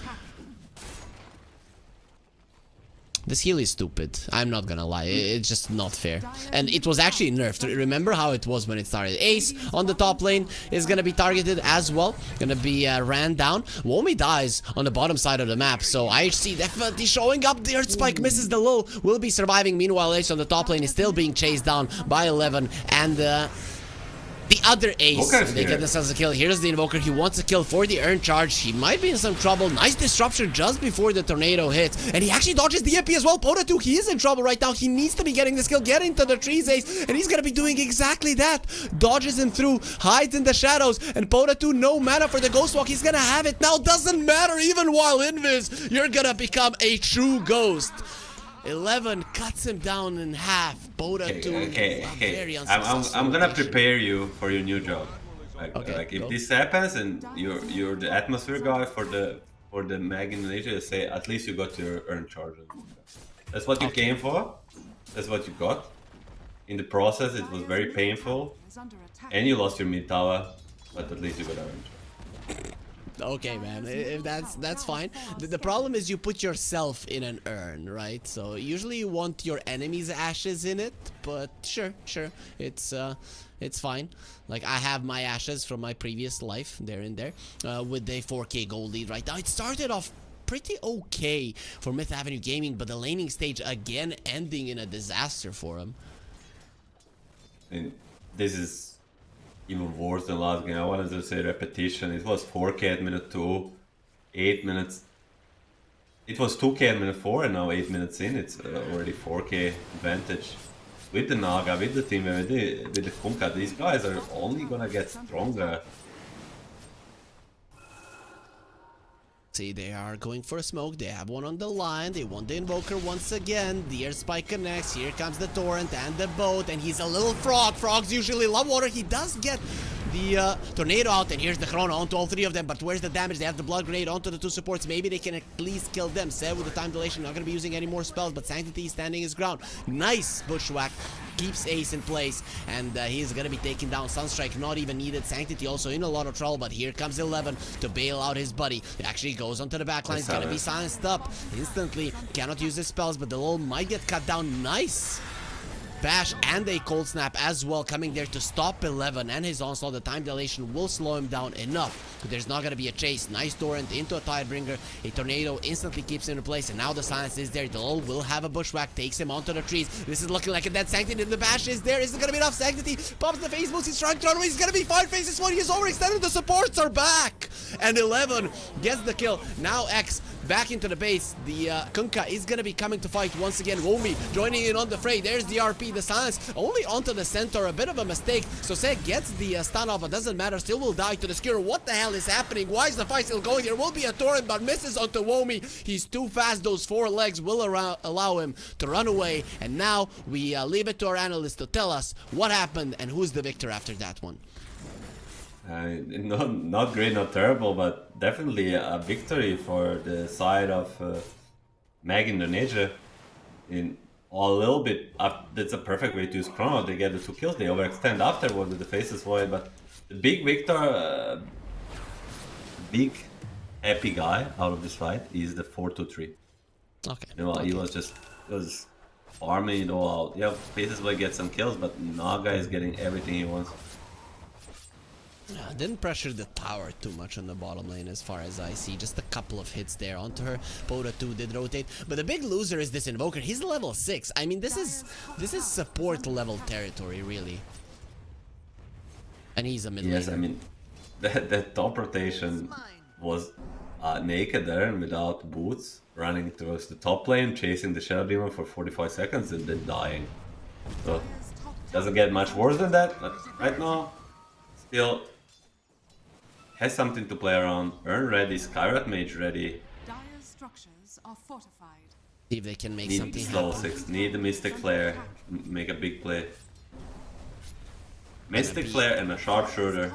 This heal is stupid. I'm not gonna lie. It's just not fair. And it was actually nerfed. Remember how it was when it started. Ace on the top lane is gonna be targeted as well. Gonna be ran down. Womi dies on the bottom side of the map. So IHC definitely showing up. The Earth Spike misses the lull. Will be surviving. Meanwhile, Ace on the top lane is still being chased down by 11. And the other Ace, they get themselves a kill. Here's the Invoker. He wants a kill for the Urn Charge. He might be in some trouble. Nice disruption just before the tornado hits. And he actually dodges the MP as well. Pota 2, he is in trouble right now. He needs to be getting this kill. Get into the trees, Ace. And he's going to be doing exactly that. Dodges him through. Hides in the shadows. And Pota 2, no mana for the Ghost Walk. He's going to have it now. Doesn't matter even while invis. You're going to become a true ghost. 11 cuts him down in half. Pota 2. Okay. I'm gonna prepare you for your new job. Like if this happens and you're the atmosphere guy for the Mag Indonesia, say at least you got your Urn Charge. That's what you came for. That's what you got. In the process, it was very painful, and you lost your mid tower, but at least you got Urn Charge. Okay, man, if that's fine. The problem is you put yourself in an urn, right? So usually you want your enemy's ashes in it, but sure, it's fine. Like I have my ashes from my previous life, they're in there, with a 4K gold lead right now. It started off pretty okay for Myth Avenue Gaming, but the laning stage again ending in a disaster for him. And this is even worse than last game. I wanted to say repetition. It was 4K at minute 2, 8 minutes. It was 2K at minute 4, and now 8 minutes in, it's already 4K advantage. With the Naga, with the team, with the Kunkka, these guys are only gonna get stronger. See, they are going for a smoke. They have one on the line. They want the Invoker once again. The Air Spike connects. Here comes the Torrent and the boat. And he's a little frog. Frogs usually love water. He does get the tornado out. And here's the Chrono onto all three of them. But where's the damage? They have the Blood Grenade onto the two supports. Maybe they can at least kill them. Seb with the time dilation. Not going to be using any more spells. But Sanctity is standing his ground. Nice bushwhack. Keeps Ace in place. And he's going to be taking down Sunstrike. Not even needed. Sanctity also in a lot of trouble. But here comes 11 to bail out his buddy. He actually goes onto the backline. He's going to be silenced up instantly. Cannot use his spells. But the lull might get cut down. Nice. bash and a cold snap as well coming there to stop 11 and his onslaught. The time dilation will slow him down enough. There's not going to be a chase. Nice torrent into a Tidebringer. A tornado instantly keeps him in place, and now the silence is there. Dol will have a bushwhack, takes him onto the trees. This is looking like a dead Sanctity. The bash is there. Is it going to be enough? Sanctity pops the face boost. He's trying to run away. He's going to be fine. Faces one. He's overextended. The supports are back. And 11 gets the kill. Now X back into the base. The Kunkka is going to be coming to fight once again. Womi joining in on the fray. There's the RP. The silence only onto the centaur. A bit of a mistake. So Seg gets the stun off, but doesn't matter. Still will die to the skewer. What the hell is happening? Why is the fight still going? There will be a torrent, but misses onto Womi. He's too fast. Those 4 legs will allow him to run away. And now we leave it to our analysts to tell us what happened and who's the victor after that one. Not great, not terrible, but definitely a victory for the side of Mag Indonesia. In a little bit, that's a perfect way to use Chrono. They get the 2 kills, they overextend afterward with the faces void, but the big victor, big happy guy out of this fight is the 4-2-3. Okay. You know, he was farming it all out. Yeah, faces void gets some kills, but Naga is getting everything he wants. Didn't pressure the tower too much on the bottom lane as far as I see. Just a couple of hits there onto her. Poda 2 did rotate. But the big loser is this Invoker. He's level 6. I mean, this is support level territory, really. And he's a mid laner. Yes, I mean, that top rotation was naked there and without boots, running towards the top lane, chasing the Shadow Demon for 45 seconds and then dying. So, doesn't get much worse than that, but right now, still has something to play around. Earn ready, Skyrat Mage ready. Dire's structures are fortified. See if they can make Need something slow happen. 6, need the Mystic Flare, make a big play. Mystic Flare and a Sharpshooter.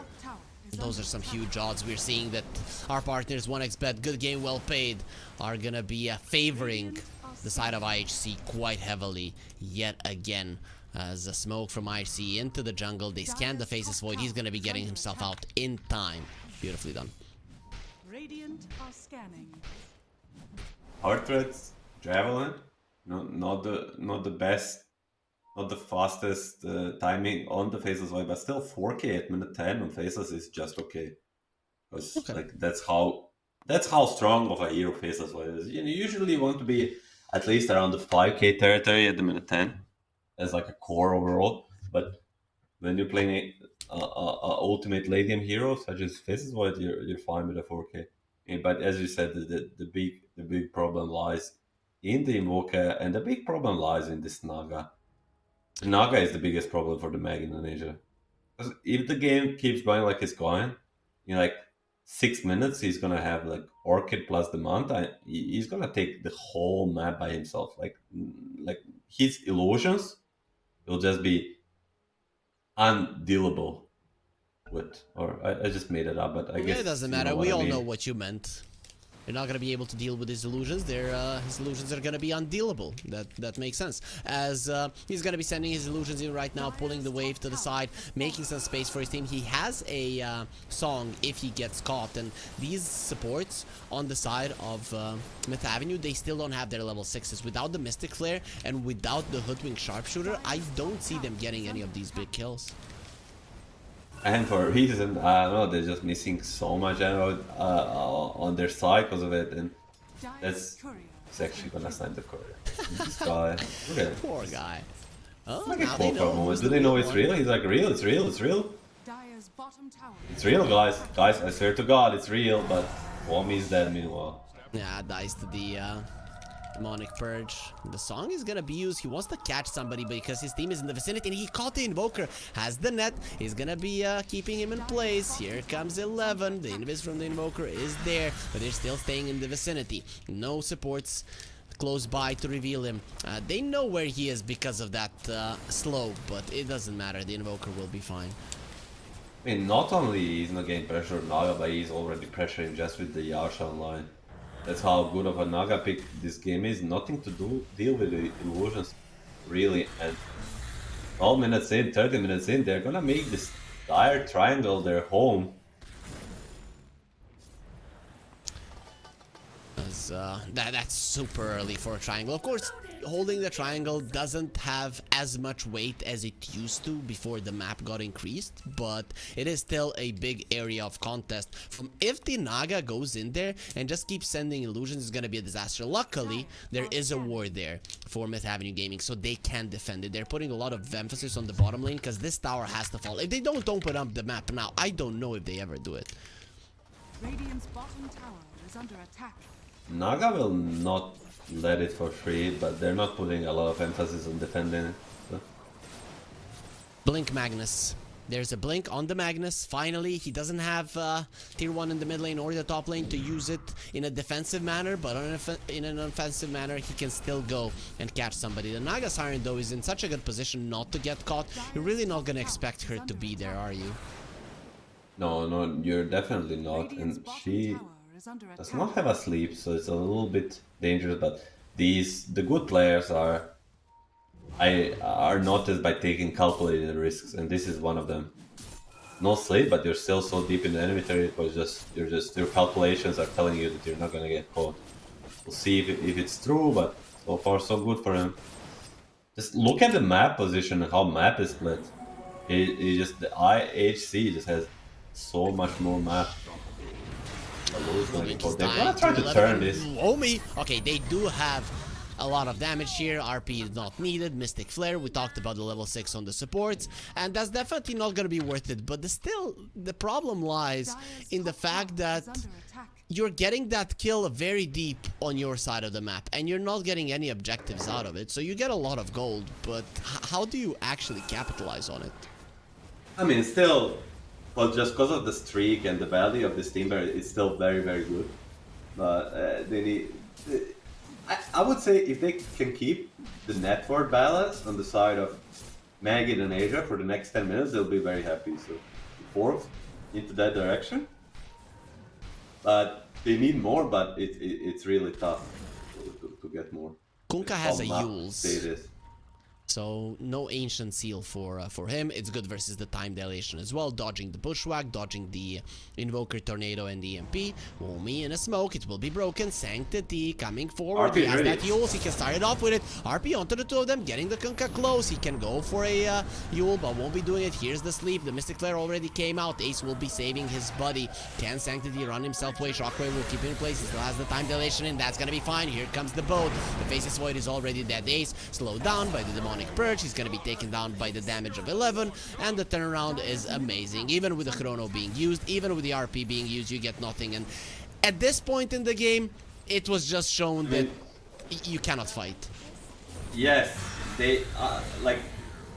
Those are some huge odds. We're seeing that our partners 1xBet, good game, well paid, are gonna be favoring the side of IHC quite heavily yet again. As a smoke from IHC into the jungle, they scan the faces void. He's gonna be getting himself out in time. Beautifully done. Radiant are scanning. Hard threats, Javelin, not the best, not the fastest timing on the faces void, but still 4k at minute 10 on faces is just okay. Because like that's how strong of a hero faces void is. You usually want to be at least around the 5k territory at the minute 10 as like a core overall. But when you're playing a ultimate late game hero such as faces void, you're fine with a 4k. But as you said, the big problem lies in the Invoker, and the big problem lies in this Naga. The Naga is the biggest problem for the Mag Indonesia. Because if the game keeps going like it's going, in like 6 minutes he's gonna have like Orchid plus the Manta. He's gonna take the whole map by himself. Like his illusions will just be undealable with. Or I just made it up, but I guess it doesn't matter. We all know what you meant. You're not gonna be able to deal with his illusions. His illusions are gonna be undealable. That makes sense. As he's gonna be sending his illusions in right now, pulling the wave to the side, making some space for his team. He has a song if he gets caught, and these supports on the side of Myth Avenue, they still don't have their level 6s. Without the Mystic Flare and without the Hoodwink Sharpshooter, I don't see them getting any of these big kills. And for a reason, I don't know, they're just missing so much ammo on their side because of it, and that's actually gonna snipe the courier. This guy, okay. Poor guy. Oh, like now a they poor know. moment. Do they know it's real? He's like, real, it's real, it's real. Dire's bottom tower. It's real, guys. Guys, I swear to God, it's real, but Wami is dead meanwhile. Yeah, dies to the Demonic Purge. The song is gonna be used. He wants to catch somebody because his team is in the vicinity, and he caught the Invoker. Has the net. He's gonna be keeping him in place. Here comes 11. The invis from the Invoker is there, but they're still staying in the vicinity. No supports close by to reveal him. They know where he is because of that slope, but it doesn't matter. The Invoker will be fine. I mean, not only he's not getting pressure on Naga, but he's already pressuring just with the Yasha online. That's how good of a Naga pick this game is. Nothing to deal with the illusions, really. And 12 minutes in, 30 minutes in, they're gonna make this dire triangle their home. That's super early for a triangle. Of course, holding the triangle doesn't have as much weight as it used to before the map got increased, but it is still a big area of contest. If the Naga goes in there and just keeps sending illusions, it's gonna be a disaster. Luckily, there is a ward there for Myth Avenue Gaming, so they can defend it. They're putting a lot of emphasis on the bottom lane because this tower has to fall. If they don't open up the map now, I don't know if they ever do it. Radiant's bottom tower is under attack. Naga will not let it for free, but they're not putting a lot of emphasis on defending it. So. Blink Magnus. There's a blink on the Magnus. Finally, he doesn't have tier 1 in the mid lane or the top lane to use it in a defensive manner, but in an offensive manner, he can still go and catch somebody. The Naga Siren, though, is in such a good position not to get caught. You're really not going to expect her to be there, are you? No, you're definitely not. And she does not have a sleep, so it's a little bit dangerous, but the good players are noticed by taking calculated risks, and this is one of them. No sleep, but you're still so deep in the enemy territory, your calculations are telling you that you're not gonna get caught. We'll see if it's true, but so far so good for him. Just look at the map position and how map is split. The IHC just has so much more map. They're gonna try to turn this. Omi. Okay, they do have a lot of damage here. RP is not needed. Mystic Flare, we talked about the level 6 on the supports, and that's definitely not gonna be worth it. But the problem lies in the fact that you're getting that kill very deep on your side of the map, and you're not getting any objectives out of it. So you get a lot of gold, but how do you actually capitalize on it? I mean, still, well, just because of the streak and the value of this team, it's still very, very good. But they need. I would say if they can keep the network balance on the side of Mag Indonesia for the next 10 minutes, they'll be very happy. So, fourth into that direction. But they need more, but it's really tough to get more. Kunkka has a Yules. So no Ancient Seal for him. It's good versus the time dilation as well. Dodging the Bushwhack, dodging the Invoker Tornado and the EMP. Omi in a smoke, it will be broken. Sanctity coming forward. RP he has ready. that Yules, he can start it off with it. RP onto the two of them, getting the Kunkka close. He can go for a Yule, but won't be doing it. Here's the sleep. The Mystic Flare already came out. Ace will be saving his buddy. Can Sanctity run himself away? Shockwave will keep him in place. He still has the time dilation, and that's gonna be fine. Here comes the boat. The Faceless Void is already dead. Ace slowed down by the Demonic Purge. He's gonna be taken down by the damage of 11, and the turnaround is amazing. Even with the Chrono being used, even with the RP being used, you get nothing. And at this point in the game, it was just shown that you cannot fight. Yes, they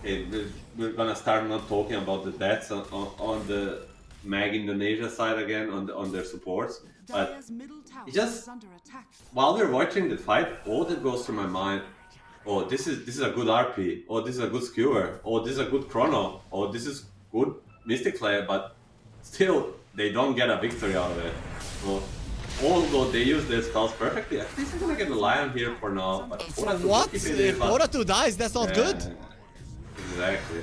we're gonna start not talking about the deaths on the Mag Indonesia side again on their supports, but it just while we're watching the fight, all that goes through my mind. Oh, this is a good RP. Oh, this is a good skewer. Oh, this is a good chrono. Oh, this is good Mystic Flare, but still they don't get a victory out of it. So, although they use their spells perfectly, at least I'm gonna get the Lion here for now. But what? If Dota 2 dies, that's not good. Exactly.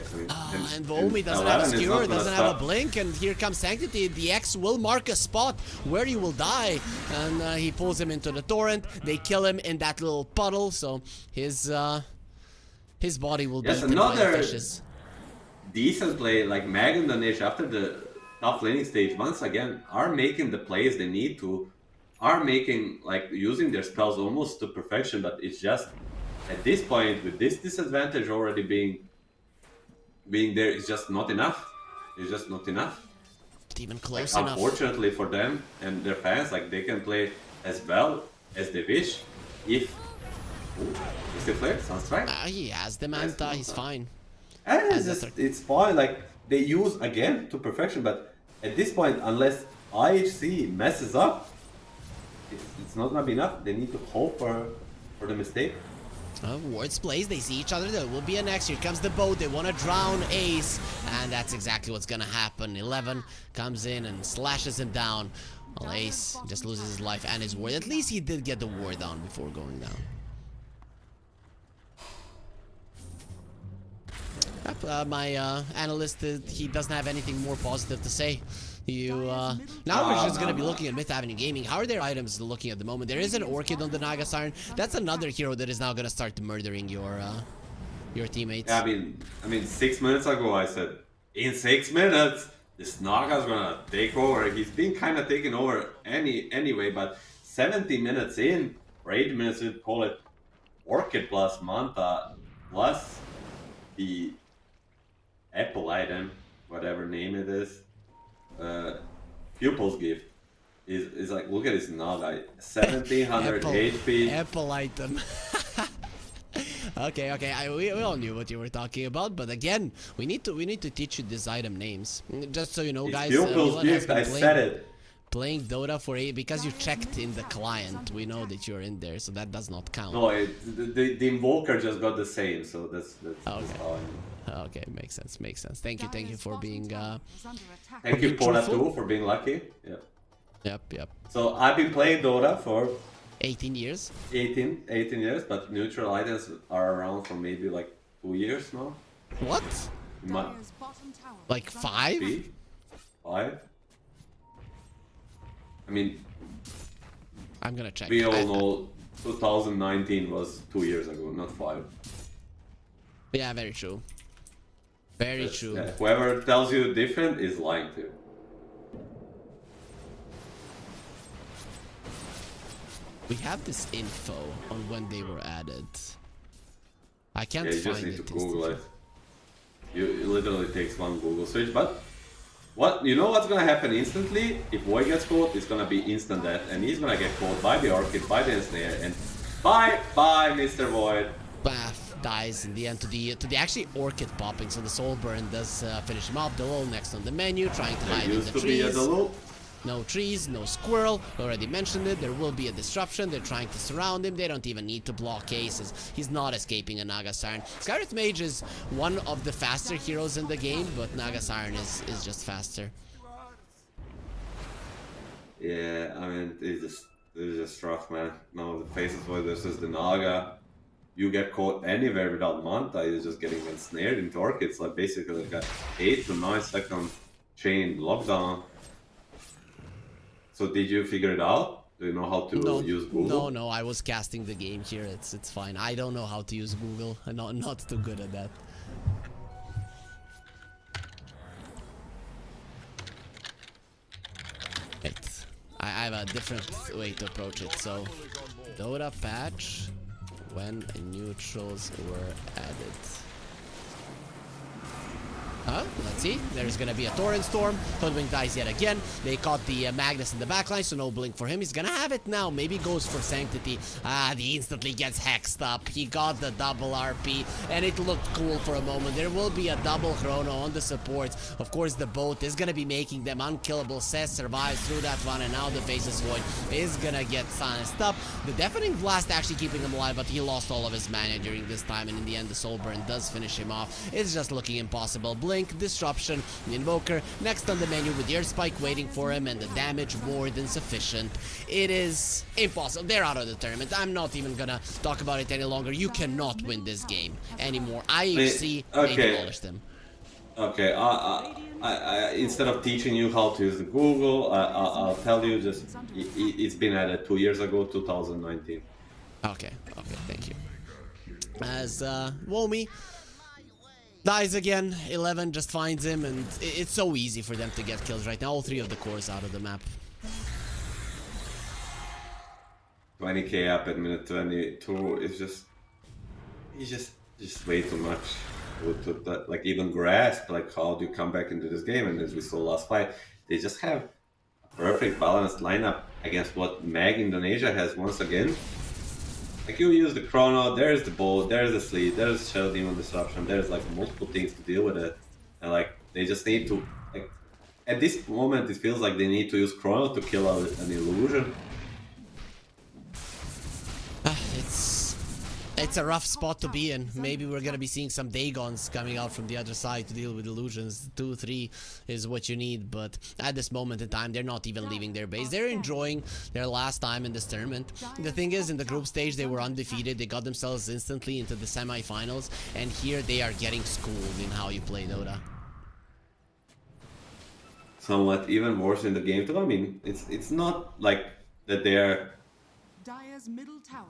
And Omi doesn't have a skewer, doesn't have a blink, and here comes Sanctity. The X will mark a spot where you will die, and he pulls him into the torrent. They kill him in that little puddle, so his body will be eaten by the fishes. Decent play, like Mag Indonesia after the top laning stage, once again, are making the plays they need to, are making, like, using their spells almost to perfection, but it's just, at this point, with this disadvantage already being there, it's just not enough. It's just not enough. Not even close like, enough. Unfortunately for them and their fans, like, they can play as well as they wish if... Ooh, Mystic Flare, Sunstrike. He has the Manta, he's fine. And it's fine, like, they use again to perfection, but at this point, unless IHC messes up, it's not gonna be enough. They need to hope for the mistake. Wards plays, they see each other, there will be an X. Here comes the boat, they want to drown Ace, and that's exactly what's gonna happen. 11 comes in and slashes him down. Well, Ace just loses his life and his ward. At least he did get the ward down before going down. my analyst, he doesn't have anything more positive to say. Now we're just gonna be looking at Myth Avenue Gaming. How are their items looking at the moment? There is an Orchid on the Naga Siren. That's another hero that is now gonna start murdering your teammates. Yeah, I mean, 6 minutes ago I said, in 6 minutes, this Naga's gonna take over. He's been kind of taking over anyway, but 70 minutes in, or 80 minutes in, call it Orchid plus Manta plus the Apple item, whatever name it is, Pupil's Gift, is like, look at this Naga, 1700 HP. Apple item. Okay, we all knew what you were talking about, but again, we need to teach you these item names. Just so you know, guys. Pupil's Gift, I said it. Playing Dota for because you checked in the client, we know that you're in there, so that does not count. No, the Invoker just got the same, so that's how Okay, makes sense. Thank you for being. Thank you for that too, for being lucky. Yep. So I've been playing Dota for 18 years. 18 years, but neutral items are around for maybe like 2 years now. What? Like 5? 5? I mean, I'm gonna check. We all know 2019 was 2 years ago, not 5. Yeah, very true. Very true. Yeah, whoever tells you different is lying to you. We have this info on when they were added. I can't you find just need it. to Google it. It literally takes one Google search, but you know what's gonna happen instantly? If Void gets caught, it's gonna be instant death, and he's gonna get caught by the Orchid, by the Ensnare, and bye, Mr. Void. Bath dies in the end to the actually Orchid popping, so the Soul Burn does finish him off. The low next on the menu, trying to hide in the trees. No trees, no squirrel. Already mentioned it. There will be a disruption. They're trying to surround him. They don't even need to block cases. He's not escaping a Naga Siren. Skyrith Mage is one of the faster heroes in the game, but Naga Siren is just faster. Yeah, I mean, it's just rough, man. Now the faces for this is the Naga. You get caught anywhere without Manta, you're just getting ensnared into Orchids. Like basically like a 8 to 9 second chain lockdown. So did you figure it out? Do you know how to use Google? No, I was casting the game here. It's fine. I don't know how to use Google. I'm not too good at that. Wait, I have a different way to approach it. So, Dota patch when neutrals were added. Let's see. There's gonna be a Torrent Storm. Hoodwink dies yet again. They caught the Magnus in the backline, so no blink for him. He's gonna have it now. Maybe goes for Sanctity. He instantly gets hexed up. He got the double RP, and it looked cool for a moment. There will be a double chrono on the supports. Of course, the boat is gonna be making them unkillable. Cess survives through that one, and now the Faceless Void is gonna get silenced up. The Deafening Blast actually keeping him alive, but he lost all of his mana during this time, and in the end, the Soul Burn does finish him off. It's just looking impossible. Blink, Disruption, Invoker next on the menu with the Earth Spike waiting for him, and the damage more than sufficient. It is impossible. They're out of the tournament. I'm not even gonna talk about it any longer. You cannot win this game anymore. IHC demolished them. Okay, I instead of teaching you how to use the Google, I'll tell you just it's been added 2 years ago, 2019. Okay, thank you. As Womi dies again, 11 just finds him, and it's so easy for them to get kills right now. All 3 of the cores out of the map. 20k up at minute 22 is just way too much to like even grasp like how do you come back into this game. And as we saw last fight, they just have a perfect balanced lineup against what Mag Indonesia has once again. Like you use the Chrono, there's the boat, there's the sleep, there's Shadow Demon Disruption, there's like multiple things to deal with it. And like they just need to, like at this moment it feels like they need to use Chrono to kill an illusion. It's it's a rough spot to be in. Maybe we're gonna be seeing some Dagons coming out from the other side to deal with illusions. 2-3 is what you need, but at this moment in time, they're not even leaving their base. They're enjoying their last time in this tournament. The thing is, in the group stage, they were undefeated. They got themselves instantly into the semi-finals, and here they are getting schooled in how you play Dota. Somewhat even worse in the game too. I mean, it's not like that they're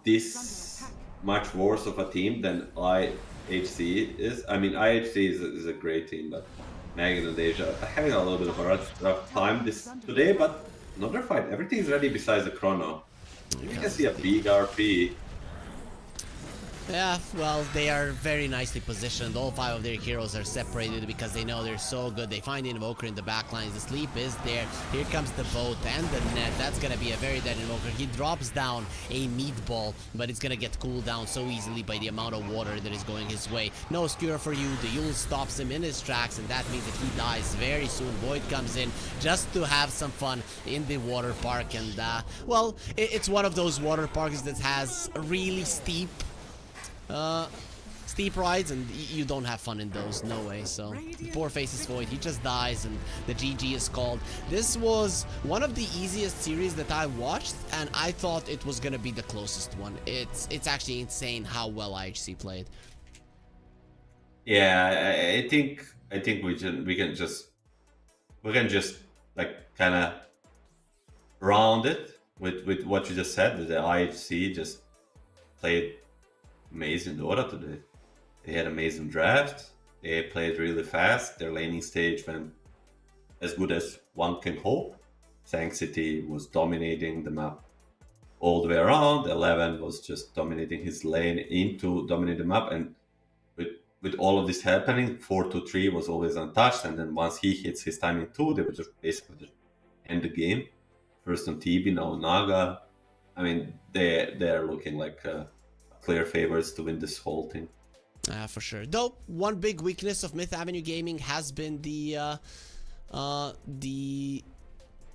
this much worse of a team than IHC is. I mean, IHC is a great team, but Mag and Indonesia are having a little bit of a rough time today, but another fight. Everything's ready besides the chrono. You can see a big RP. Yeah, well, they are very nicely positioned. All 5 of their heroes are separated because they know they're so good. They find the Invoker in the backlines. The sleep is there. Here comes the boat and the net. That's gonna be a very dead Invoker. He drops down a meatball, but it's gonna get cooled down so easily by the amount of water that is going his way. No skewer for you. The Yule stops him in his tracks, and that means that he dies very soon. Void comes in just to have some fun in the water park, and well, it's one of those water parks that has really steep rides, and you don't have fun in those, no way. So poor faces Void, he just dies, and the GG is called. This was one of the easiest series that I watched, and I thought it was gonna be the closest one. It's actually insane how well IHC played. Yeah, I think we can just like kind of round it with what you just said. That the IHC just played amazing Dota today. They had amazing draft. They played really fast. Their laning stage went as good as one can hope. Sanctity was dominating the map all the way around. 11 was just dominating his lane into dominate the map, and with all of this happening, 4-3 was always untouched. And then once he hits his timing 2, they would just basically just end the game. First on TB, now Naga. I mean, they're looking like clear favorites to win this whole thing. For sure. Though one big weakness of Myth Avenue Gaming has been the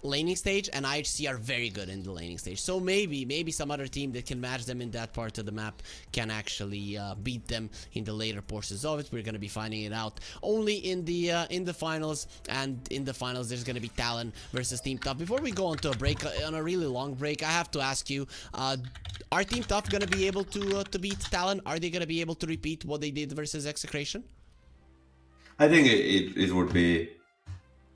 laning stage, and IHC are very good in the laning stage. So maybe some other team that can match them in that part of the map can actually beat them in the later portions of it. We're gonna be finding it out only in the finals, and in the finals there's gonna be Talon versus Team Tough. Before we go on to a break, on a really long break, I have to ask you, are Team Tough gonna be able to beat Talon? Are they gonna be able to repeat what they did versus Execration? I think it would be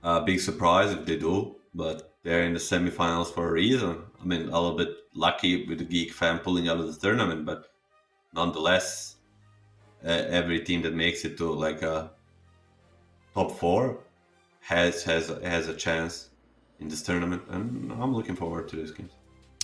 a big surprise if they do, but they're in the semifinals for a reason. I mean, a little bit lucky with the Geek Fam pulling out of the tournament, but nonetheless, every team that makes it to like a top 4 has a chance in this tournament, and I'm looking forward to this game.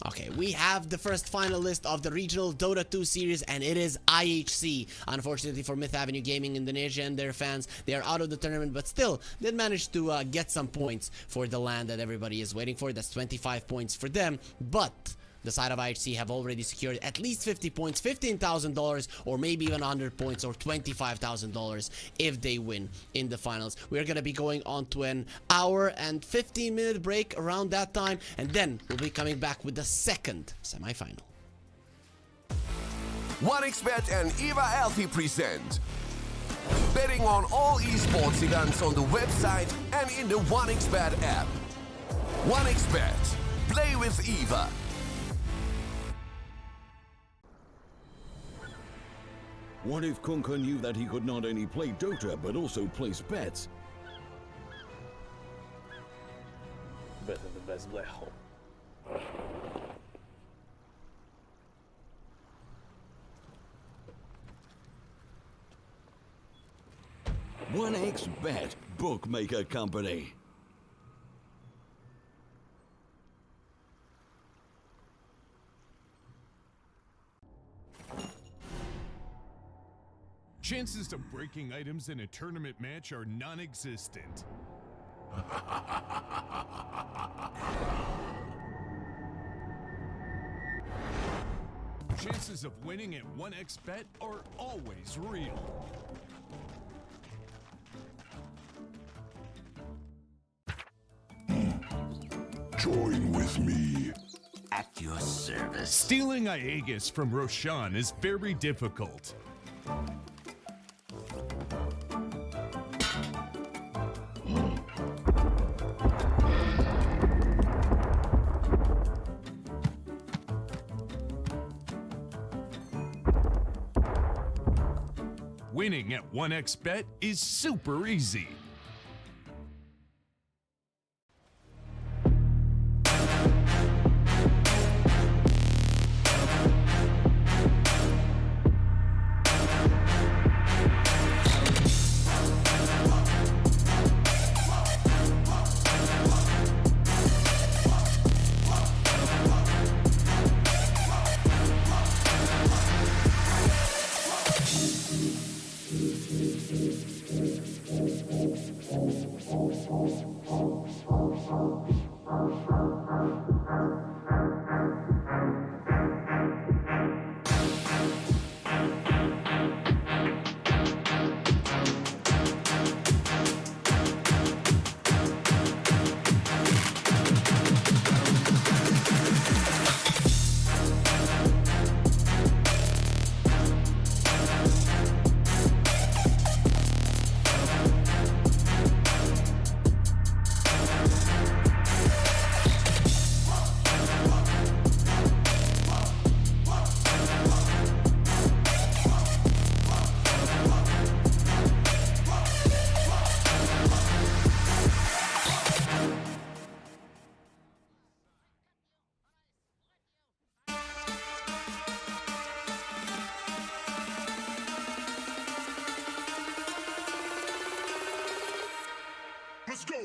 Okay, we have the first finalist of the regional Dota 2 series, and it is IHC. Unfortunately for Myth Avenue Gaming Indonesia and their fans, they are out of the tournament, but still did manage to get some points for the land that everybody is waiting for. That's 25 points for them, but the side of IHC have already secured at least 50 points, $15,000, or maybe even 100 points, or $25,000 if they win in the finals. We're going to be going on to an hour and 15-minute break around that time, and then we'll be coming back with the second semifinal. 1xBet and EVA Alfie present betting on all esports events on the website and in the 1xBet app. 1xBet. Play with EVA. What if Kunka knew that he could not only play Dota, but also place bets? Better the best black hole. 1xBet, bookmaker company. Chances of breaking items in a tournament match are non-existent. Chances of winning at 1xBet are always real. Join with me. At your service. Stealing Aegis from Roshan is very difficult. Winning at 1xBet is super easy. Let's go.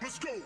Let's go.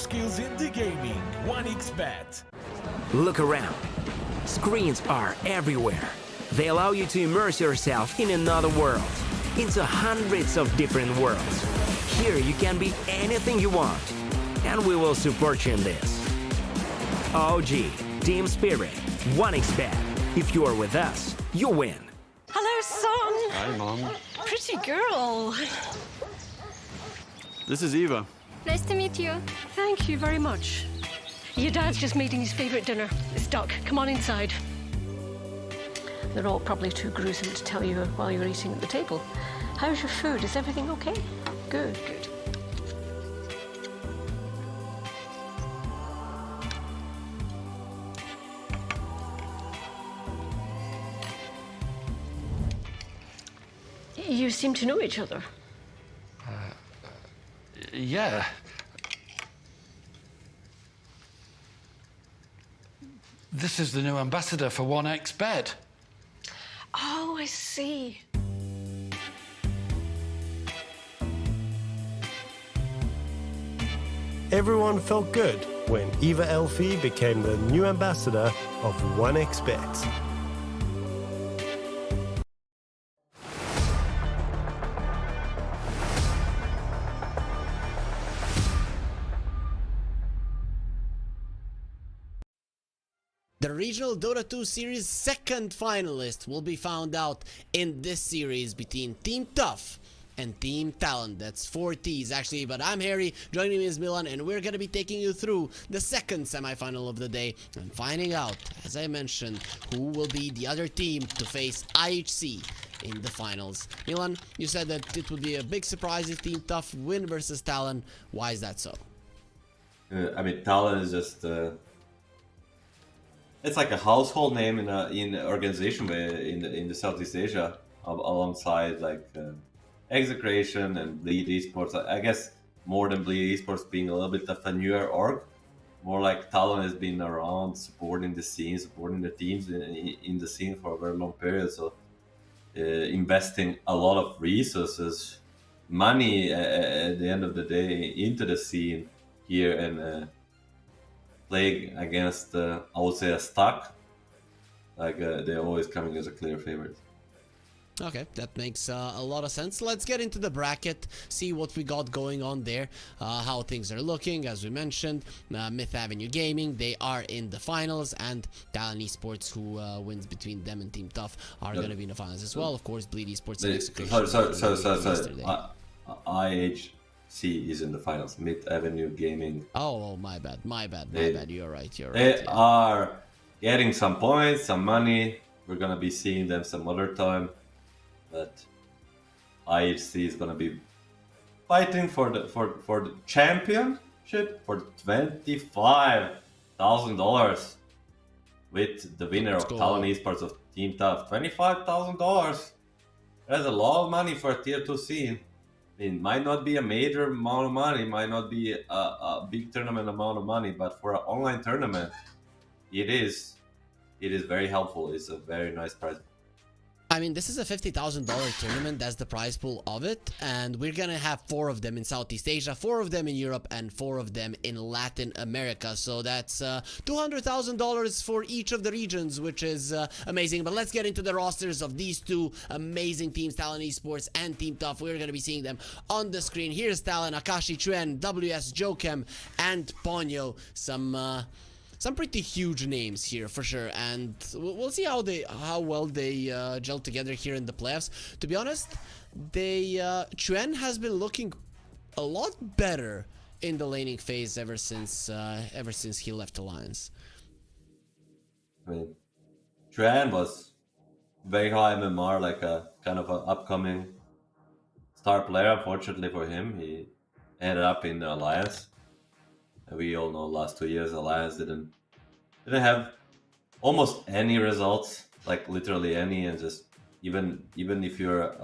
skills in the gaming. 1xBet. Look around. Screens are everywhere. They allow you to immerse yourself in another world, into hundreds of different worlds. Here you can be anything you want, and we will support you in this. OG, Team Spirit, 1xBet. If you are with us, you win. Hello, son. Hi, Mom. Pretty girl. This is Eva. Nice to meet you. Thank you very much. Your dad's just making his favourite dinner. It's duck. Come on inside. They're all probably too gruesome to tell you while you're eating at the table. How's your food? Is everything okay? Good, good. You seem to know each other. Yeah. This is the new ambassador for 1xBet. Oh, I see. Everyone felt good when Eva Elfie became the new ambassador of 1xBet. The regional Dota 2 series second finalist will be found out in this series between Team Tough and Team Talent. That's 4 T's actually, but I'm Harry, joining me is Milan, and we're gonna be taking you through the second semi-final of the day and finding out, as I mentioned, who will be the other team to face IHC in the finals. Milan, you said that it would be a big surprise if Team Tough win versus Talent. Why is that so? I mean, Talent is just... it's like a household name in the organization in the Southeast Asia, alongside like Execration and Bleed Esports. I guess more than Bleed Esports being a little bit of a newer org, more like Talon has been around supporting the scene, supporting the teams in the scene for a very long period. So investing a lot of resources, money at the end of the day into the scene here and playing against, I would say, a stock. Like they're always coming as a clear favorite. Okay, that makes a lot of sense. Let's get into the bracket, see what we got going on there, how things are looking. As we mentioned, Myth Avenue Gaming, they are in the finals, and Talon Esports, who wins between them and Team Tough, are going to be in the finals as well. Of course, Bleed Esports and Execution. Sorry. IHC is in the finals. Myth Avenue Gaming. Oh, my bad. You're right. They are getting some points, some money. We're going to be seeing them some other time. But IHC is gonna be fighting for the championship for $25,000 with the winner of Talon Esports of Team Tough. $25,000. That's a lot of money for a tier 2 scene. I mean, might not be a major amount of money, might not be a big tournament amount of money, but for an online tournament, it is very helpful. It's a very nice prize. I mean, this is a $50,000 tournament. That's the prize pool of it. And we're going to have 4 of them in Southeast Asia, 4 of them in Europe, and 4 of them in Latin America. So that's $200,000 for each of the regions, which is amazing. But let's get into the rosters of these 2 amazing teams, Talon Esports and Team Tough. We're going to be seeing them on the screen. Here's Talon, Akashi, Chuen, WS, Jokem, and Ponyo. Some pretty huge names here for sure, and we'll see how well they gel together here in the playoffs. To be honest, Chuen has been looking a lot better in the laning phase ever since he left Alliance. I mean, Chuen was very high MMR, like a kind of an upcoming star player. Unfortunately for him, he ended up in the Alliance. We all know last 2 years Alliance didn't have almost any results, like literally any, and just even if you're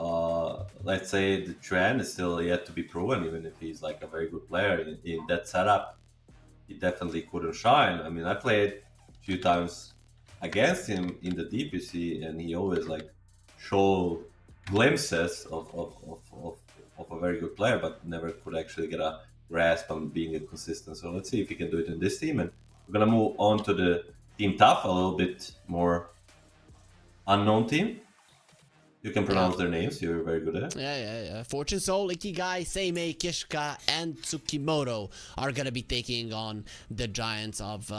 let's say the trend is still yet to be proven, even if he's like a very good player in that setup, he definitely couldn't shine. I mean, I played a few times against him in the DPC, and he always like showed glimpses of a very good player, but never could actually get a grasp on being consistent. So let's see if he can do it in this team. And we're gonna move on to the Team Tough, a little bit more unknown team. You can pronounce their names, you're very good at it. Yeah. Fortune Soul, Ikigai, Seimei, Kishka, and Tsukimoto are gonna be taking on the Giants of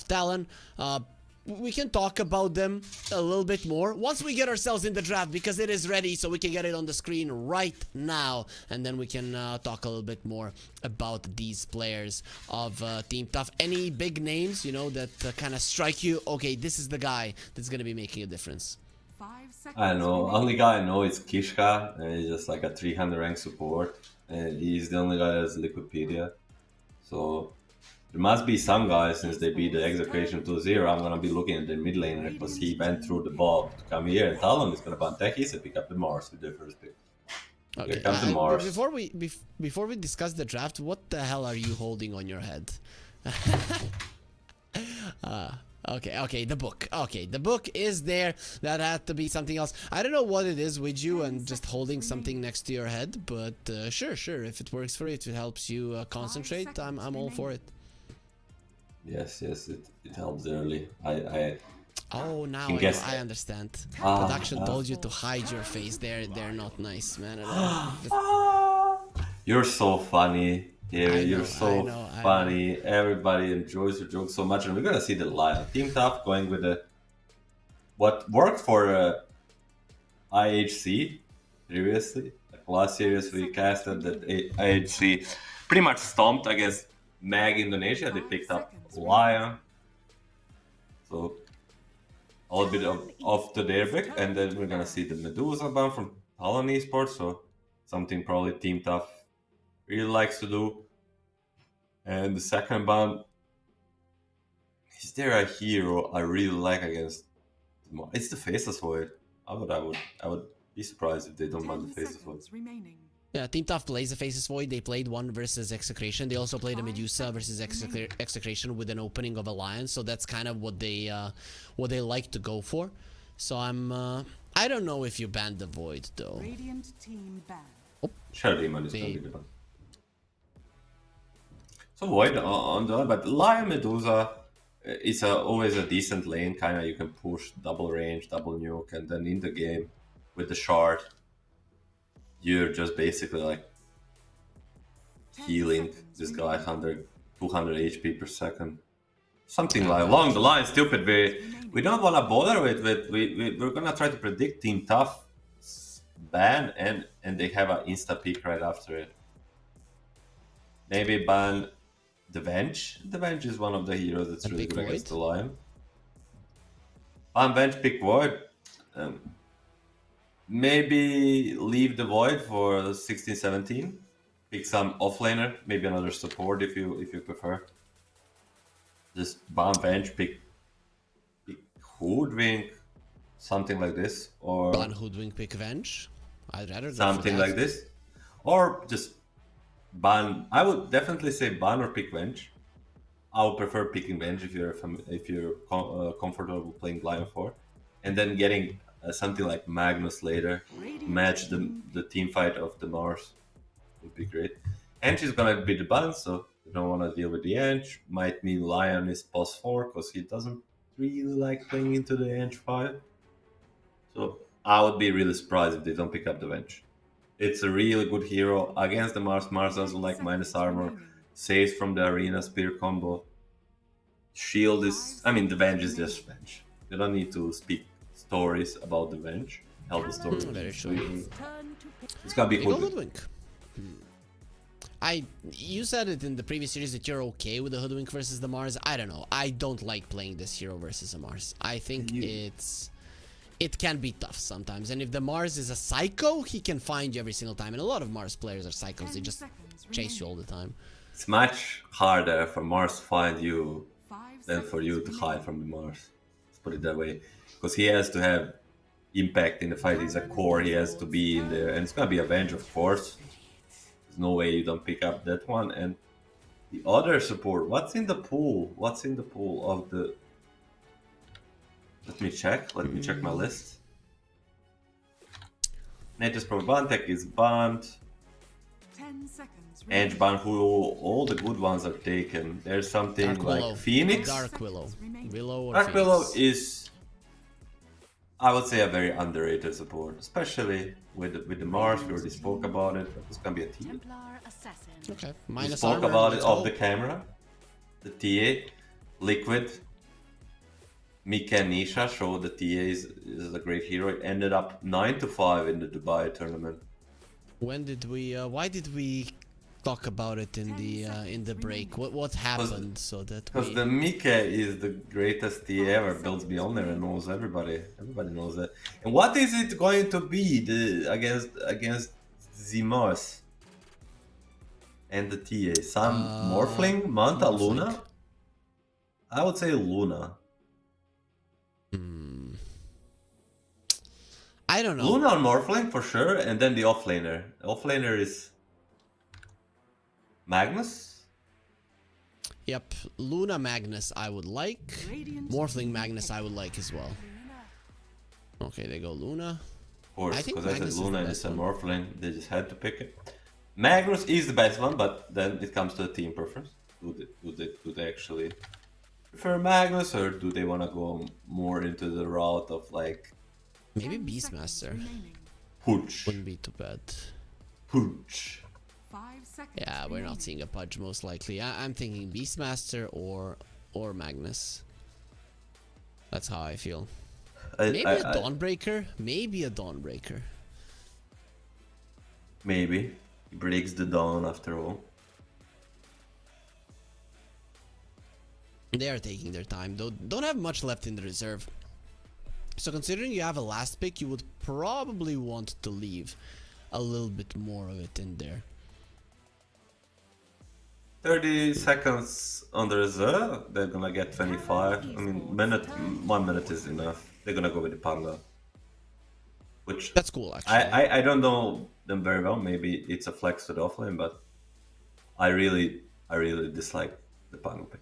Talon. We can talk about them a little bit more once we get ourselves in the draft, because it is ready, so we can get it on the screen right now, and then we can talk a little bit more about these players of Team Tough. Any big names, you know, that kind of strike you? Okay, this is the guy that's gonna be making a difference. I don't know, only guy I know is Kishka, and he's just like a 300 rank support, and he's the only guy that has Liquipedia. So there must be some guys, since they beat the Execration 2-0, I'm gonna be looking at the mid laner, because he went through the ball to come here, and Talon is gonna ban Techies and pick up the Mars with their first pick. Okay. Here comes the Mars. Before we discuss the draft, what the hell are you holding on your head? Okay, the book. Okay, the book is there. That had to be something else. I don't know what it is with you and just holding something next to your head, but sure. If it works for you, if it helps you concentrate, I'm all for it. Yes, it helps early. Oh, now I understand. Production told you to hide your face. They're not nice, man. You're so funny. Yeah, you're so funny. Everybody enjoys your jokes so much, and we're gonna see the Lion Team Tough going with what worked for IHC previously. Like last series, we casted that IHC pretty much stomped against Mag Indonesia. They picked up Lion, so a little bit off to their pick, and then we're gonna see the Medusa ban from Talon Esports. So something probably Team Tough really likes to do. And the second ban, is there a hero I really like against? It's the Faceless Void. I would be surprised if they don't ban the Faceless Void. Yeah, Team Tough plays the Faceless Void. They played one versus Execration. They also played a Medusa versus Execration with an opening of Alliance. So that's kind of what they like to go for. So I don't know if you banned the Void though. Radiant team ban. Oh, Demon is gonna be the ban. So Void on the other, but Lion Medusa is always a decent lane, kind of. You can push double range, double nuke, and then in the game with the shard, you're just basically like healing this guy 200 HP per second, something like along the line. Stupid. We don't want to bother with we're gonna try to predict Team Tough ban, and they have an insta pick right after it. Maybe ban the Venge. The Venge is one of the heroes that's really good against the Lion. Ban Venge, pick Void. Maybe leave the Void for 16-17. Pick some offlaner, maybe another support if you prefer. Just ban Venge, pick Hoodwink, something like this, or ban Hoodwink, pick Venge. I'd rather something like this, or just ban. I would definitely say ban or pick Venge. I would prefer picking Venge if you're comfortable playing Lion 4, and then getting something like Magnus later, match the team fight of the Mars would be great. Ench is gonna be the ban, so you don't want to deal with the Ench. Might mean Lion is +4 because he doesn't really like playing into the Ench 5. So I would be really surprised if they don't pick up the Venge. It's a really good hero against the Mars. Mars doesn't like minus armor, saves from the arena spear combo. Shield is, I mean, the Venge is just Venge. You don't need to speak stories about the Venge. Tell the story. Very true. It's gonna be Hoodwink. You said it in the previous series that you're okay with the Hoodwink versus the Mars. I don't know. I don't like playing this hero versus a Mars. I think it can be tough sometimes. And if the Mars is a psycho, he can find you every single time. And a lot of Mars players are psychos. They just chase you all the time. It's much harder for Mars to find you than for you to hide from the Mars. Let's put it that way. Because he has to have impact in the fight. He's a core. He has to be in there. And it's going to be a Venge, of course. There's no way you don't pick up that one. And the other support. What's in the pool? What's in the pool of the... Let me check. Let me check my list. Nature's Pro Bantech is banned. Angeban, who all the good ones are taken. There's something Dark like Willow. Phoenix. Dark Willow. Willow or Dark Phoenix? Willow is, I would say, a very underrated support, especially with the Mars. We already spoke about it. It's gonna be a TA. Okay. We Minus spoke armor, about it let's off go. the camera. The TA, Liquid, Mika and Nisha showed the TA is a great hero. It ended up 9-5 in the Dubai tournament. When did we? Why did we talk about it in the break? What happened so that Because the Mika is the greatest TA ever, builds beyond there and knows everybody. Everybody knows that. And what is it going to be against Zimos and the TA? Some Morphling, Manta, Morphling. Luna? I would say Luna. I don't know. Luna on Morphling for sure, and then the offlaner. Offlaner is Magnus? Yep, Luna Magnus I would like. Morphling Magnus I would like as well. Okay, they go Luna. Of course, because I said Luna is and said Morphling, they just had to pick it. Magnus is the best one, but then it comes to the team preference. Do they actually prefer Magnus, or do they want to go more into the route of like maybe Beastmaster? Pooch. Wouldn't be too bad. Pooch. Yeah, we're not seeing a Pudge most likely. I'm thinking Beastmaster or Magnus. That's how I feel. Maybe a Dawnbreaker. Maybe a Dawnbreaker. Maybe. He breaks the dawn after all. They are taking their time. Don't have much left in the reserve. So considering you have a last pick, you would probably want to leave a little bit more of it in there. 30 seconds on the reserve, they're gonna get 25. I mean, 1 minute is enough. They're gonna go with the Panga. Which that's cool, actually. I don't know them very well. Maybe it's a flex to the offlane, but I really dislike the Panga pick.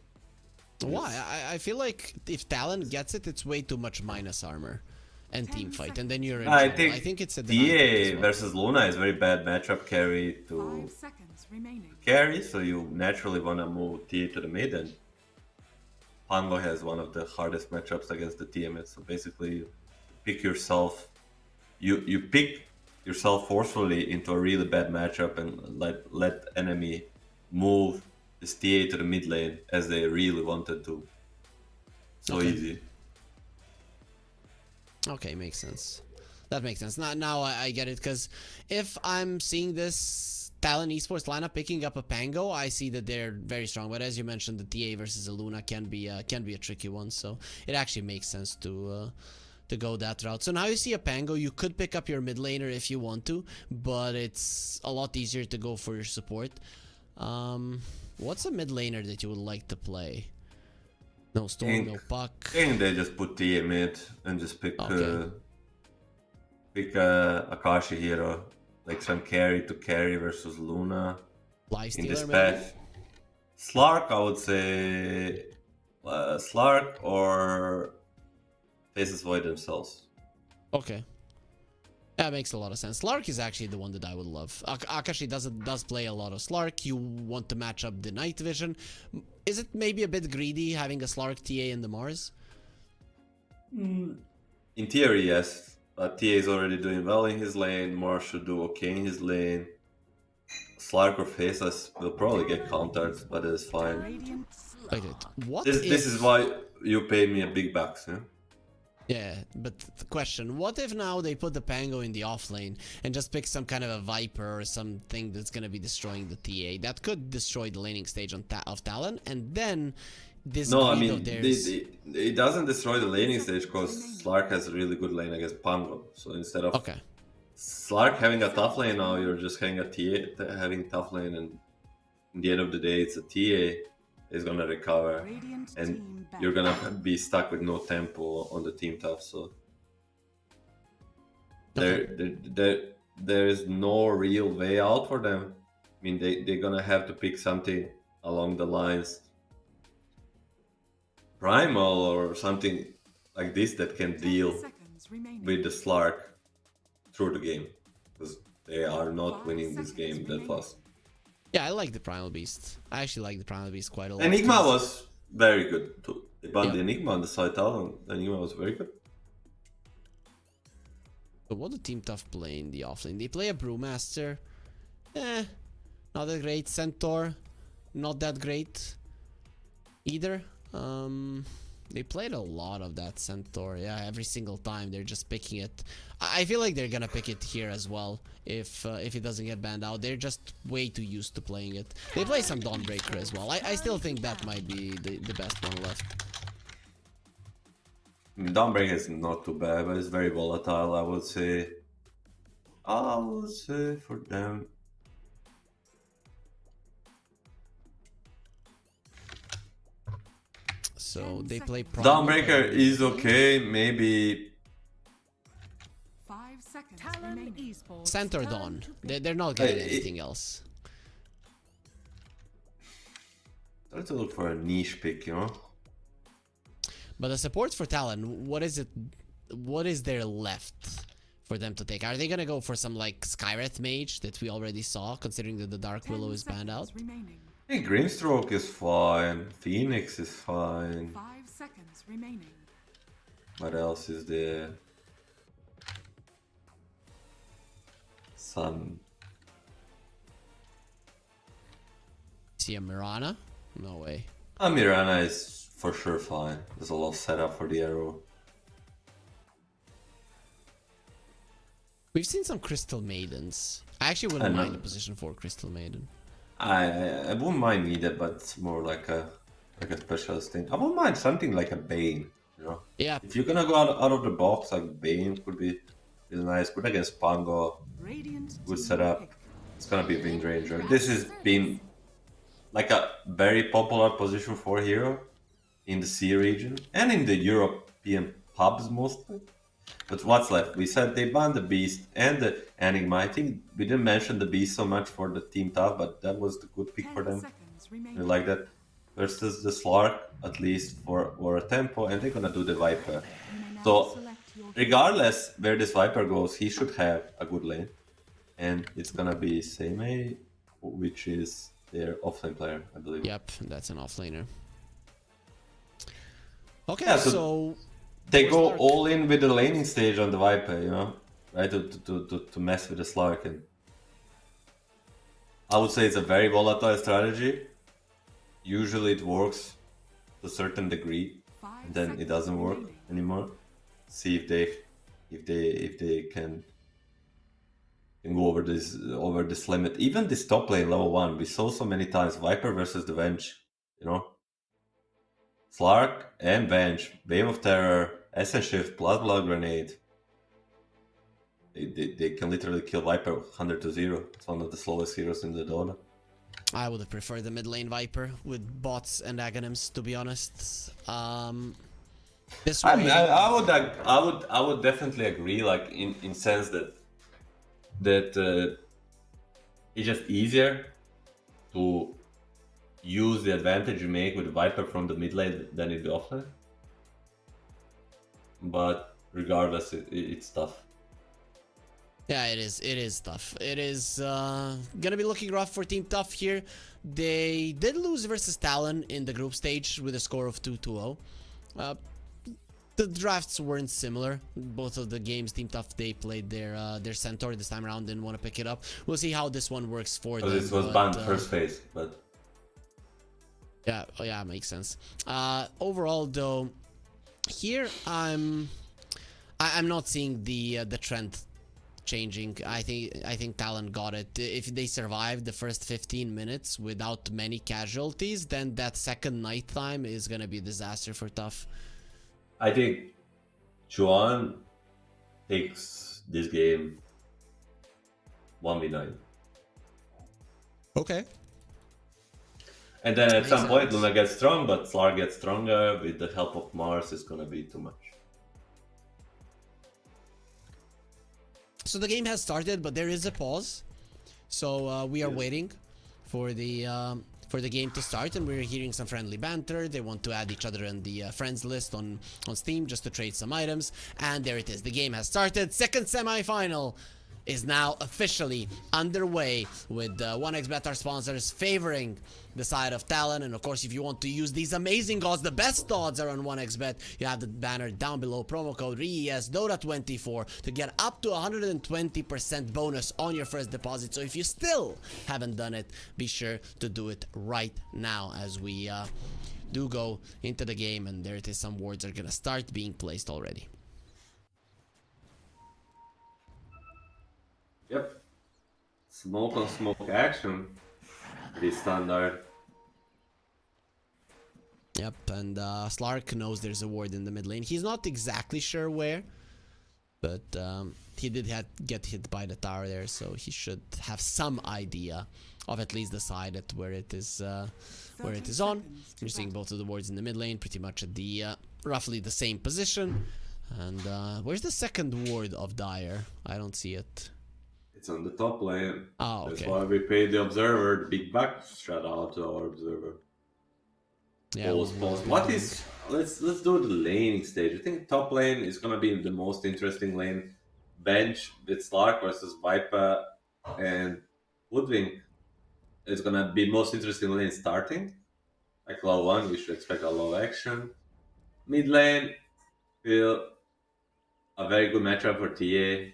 Why? I feel like if Talon gets it, it's way too much minus armor and team fight, and then you're in trouble. I think it's a TA versus Luna is very bad matchup carry to carry, so you naturally want to move TA to the mid, and Pango has one of the hardest matchups against the TA mid. So basically, you pick yourself, you pick yourself forcefully into a really bad matchup and let enemy move this TA to the mid lane as they really wanted to. So easy. Okay, makes sense. That makes sense. Now I get it, because if I'm seeing this Talon Esports lineup picking up a Pango, I see that they're very strong. But as you mentioned, the TA versus a Luna can be a tricky one. So it actually makes sense to go that route. So now you see a Pango, you could pick up your mid laner if you want to, but it's a lot easier to go for your support. What's a mid laner that you would like to play? No Storm, no Puck. I think they just put TA mid and just pick a Akashi hero, like some carry to carry versus Luna in this patch. Slark, I would say Slark or Faceless Void themselves. Okay. That makes a lot of sense. Slark is actually the one that I would love. Akashi does play a lot of Slark. You want to match up the night vision. Is it maybe a bit greedy having a Slark TA in the Mars? In theory, yes. But TA is already doing well in his lane. Mars should do okay in his lane. Slark or Faceless will probably get countered, but it's fine. This is why you pay me a big bucks, yeah? Yeah, but the question, what if now they put the Pango in the off lane and just pick some kind of a Viper or something that's going to be destroying the TA? That could destroy the laning stage of Talon, and then this it doesn't destroy the laning stage because Slark has a really good lane against Pango. So instead of Slark having a tough lane now, you're just having a TA having tough lane, and in the end of the day, it's a TA is gonna recover, and you're gonna be stuck with no tempo on the team top. So there is no real way out for them. I mean, they're gonna have to pick something along the lines Primal or something like this that can deal with the Slark through the game, because they are not winning this game that fast. Yeah, I like the Primal Beast. I actually like the Primal Beast quite a lot. Enigma was very good too. They banned the Enigma on the side talent. Enigma was very good. But what do Team Tough play in the offlane? They play a Brewmaster. Not that great. Centaur, not that great either. They played a lot of that Centaur. Yeah, every single time they're just picking it. I feel like they're gonna pick it here as well if it doesn't get banned out. They're just way too used to playing it. They play some Dawnbreaker as well. I still think that might be the best one left. Dawnbreaker is not too bad, but it's very volatile, I would say. I would say for them. So they play Dawnbreaker is okay, maybe. 5 seconds remaining. Centaur Dawn. They're not getting anything else. Try to look for a niche pick, you know? But the support for Talon, what is it? What is there left for them to take? Are they gonna go for some like Skywrath Mage that we already saw, considering that the Dark Willow is banned out? Hey, Greenstroke is fine. Phoenix is fine. 5 seconds remaining. What else is there? Sun. See a Mirana? No way. Mirana is for sure fine. There's a lot of setup for the arrow. We've seen some Crystal Maidens. I actually wouldn't mind a position for Crystal Maiden. I wouldn't mind either, but it's more like a specialist thing. I wouldn't mind something like a Bane, you know? Yeah. If you're gonna go out of the box, like Bane could be really nice. Good against Pango. Good setup. It's gonna be Wind Ranger. This has been like a very popular position for hero in the C region and in the European pubs mostly. But what's left? We said they banned the Beast and the Enigma. I think we didn't mention the Beast so much for the Team Tough, but that was the good pick for them. We like that. Versus the Slark, at least for a tempo, and they're gonna do the Viper. So, regardless where this Viper goes, he should have a good lane. And it's gonna be Seimei, which is their offlane player, I believe. Yep, that's an offlaner. Okay, yeah, so they go all in with the laning stage on the Viper, you know, right? To mess with the Slark. And I would say it's a very volatile strategy. Usually it works to a certain degree, and then it doesn't work anymore. See if they can go over this limit. Even this top lane level 1, we saw so many times Viper versus the Venge, you know. Slark and Venge, Wave of Terror, Essence Shift plus Blood Grenade. They can literally kill Viper 100 to 0. It's one of the slowest heroes in the Dota. I would have preferred the mid lane Viper with bots and Aghanims, to be honest. This way, I mean, I would definitely agree, like in sense that it's just easier to use the advantage you make with Viper from the mid lane than in the offlane. But regardless, it's tough. Yeah, it is tough. It is gonna be looking rough for Team Tough here. They did lose versus Talon in the group stage with a score of 2-0. The drafts weren't similar. Both of the games, Team Tough, they played their Centaur this time around, didn't want to pick it up. We'll see how this one works for them. This was banned first phase, but yeah, makes sense. Overall, though, here I'm not seeing the trend changing. I think Talon got it. If they survive the first 15 minutes without many casualties, then that second night time is gonna be a disaster for Tough. I think Juan takes this game 1v9. Okay. And then at some point Luna gets strong, but Slar gets stronger. With the help of Mars, it's gonna be too much. So the game has started, but there is a pause. So we are waiting for the game to start, and we're hearing some friendly banter. They want to add each other in the friends list on Steam just to trade some items. And there it is. The game has started. Second semi-final. is now officially underway with 1xBet, our sponsors, favoring the side of Talon. And of course, if you want to use these amazing odds, the best odds are on 1xBet. You have the banner down below, promo code RES Dota24 to get up to 120% bonus on your first deposit. So if you still haven't done it, be sure to do it right now as we do go into the game. And there it is, some wards are gonna start being placed already. Yep. Smoke on smoke action. Pretty standard. Yep, and Slark knows there's a ward in the mid lane. He's not exactly sure where, but he did get hit by the tower there, so he should have some idea of at least the side at where it is on. You're seeing both of the wards in the mid lane, pretty much at the roughly the same position. And where's the second ward of Dire? I don't see it. It's on the top lane. Oh, okay. That's why we paid the observer the big back. Shout out to our observer. Yeah. What is? Let's do the laning stage. I think top lane is gonna be the most interesting lane. Bench with Slark versus Viper and Woodwing. It's gonna be most interesting lane starting. Like low 1, we should expect a lot of action. Mid lane, feel a very good matchup for TA.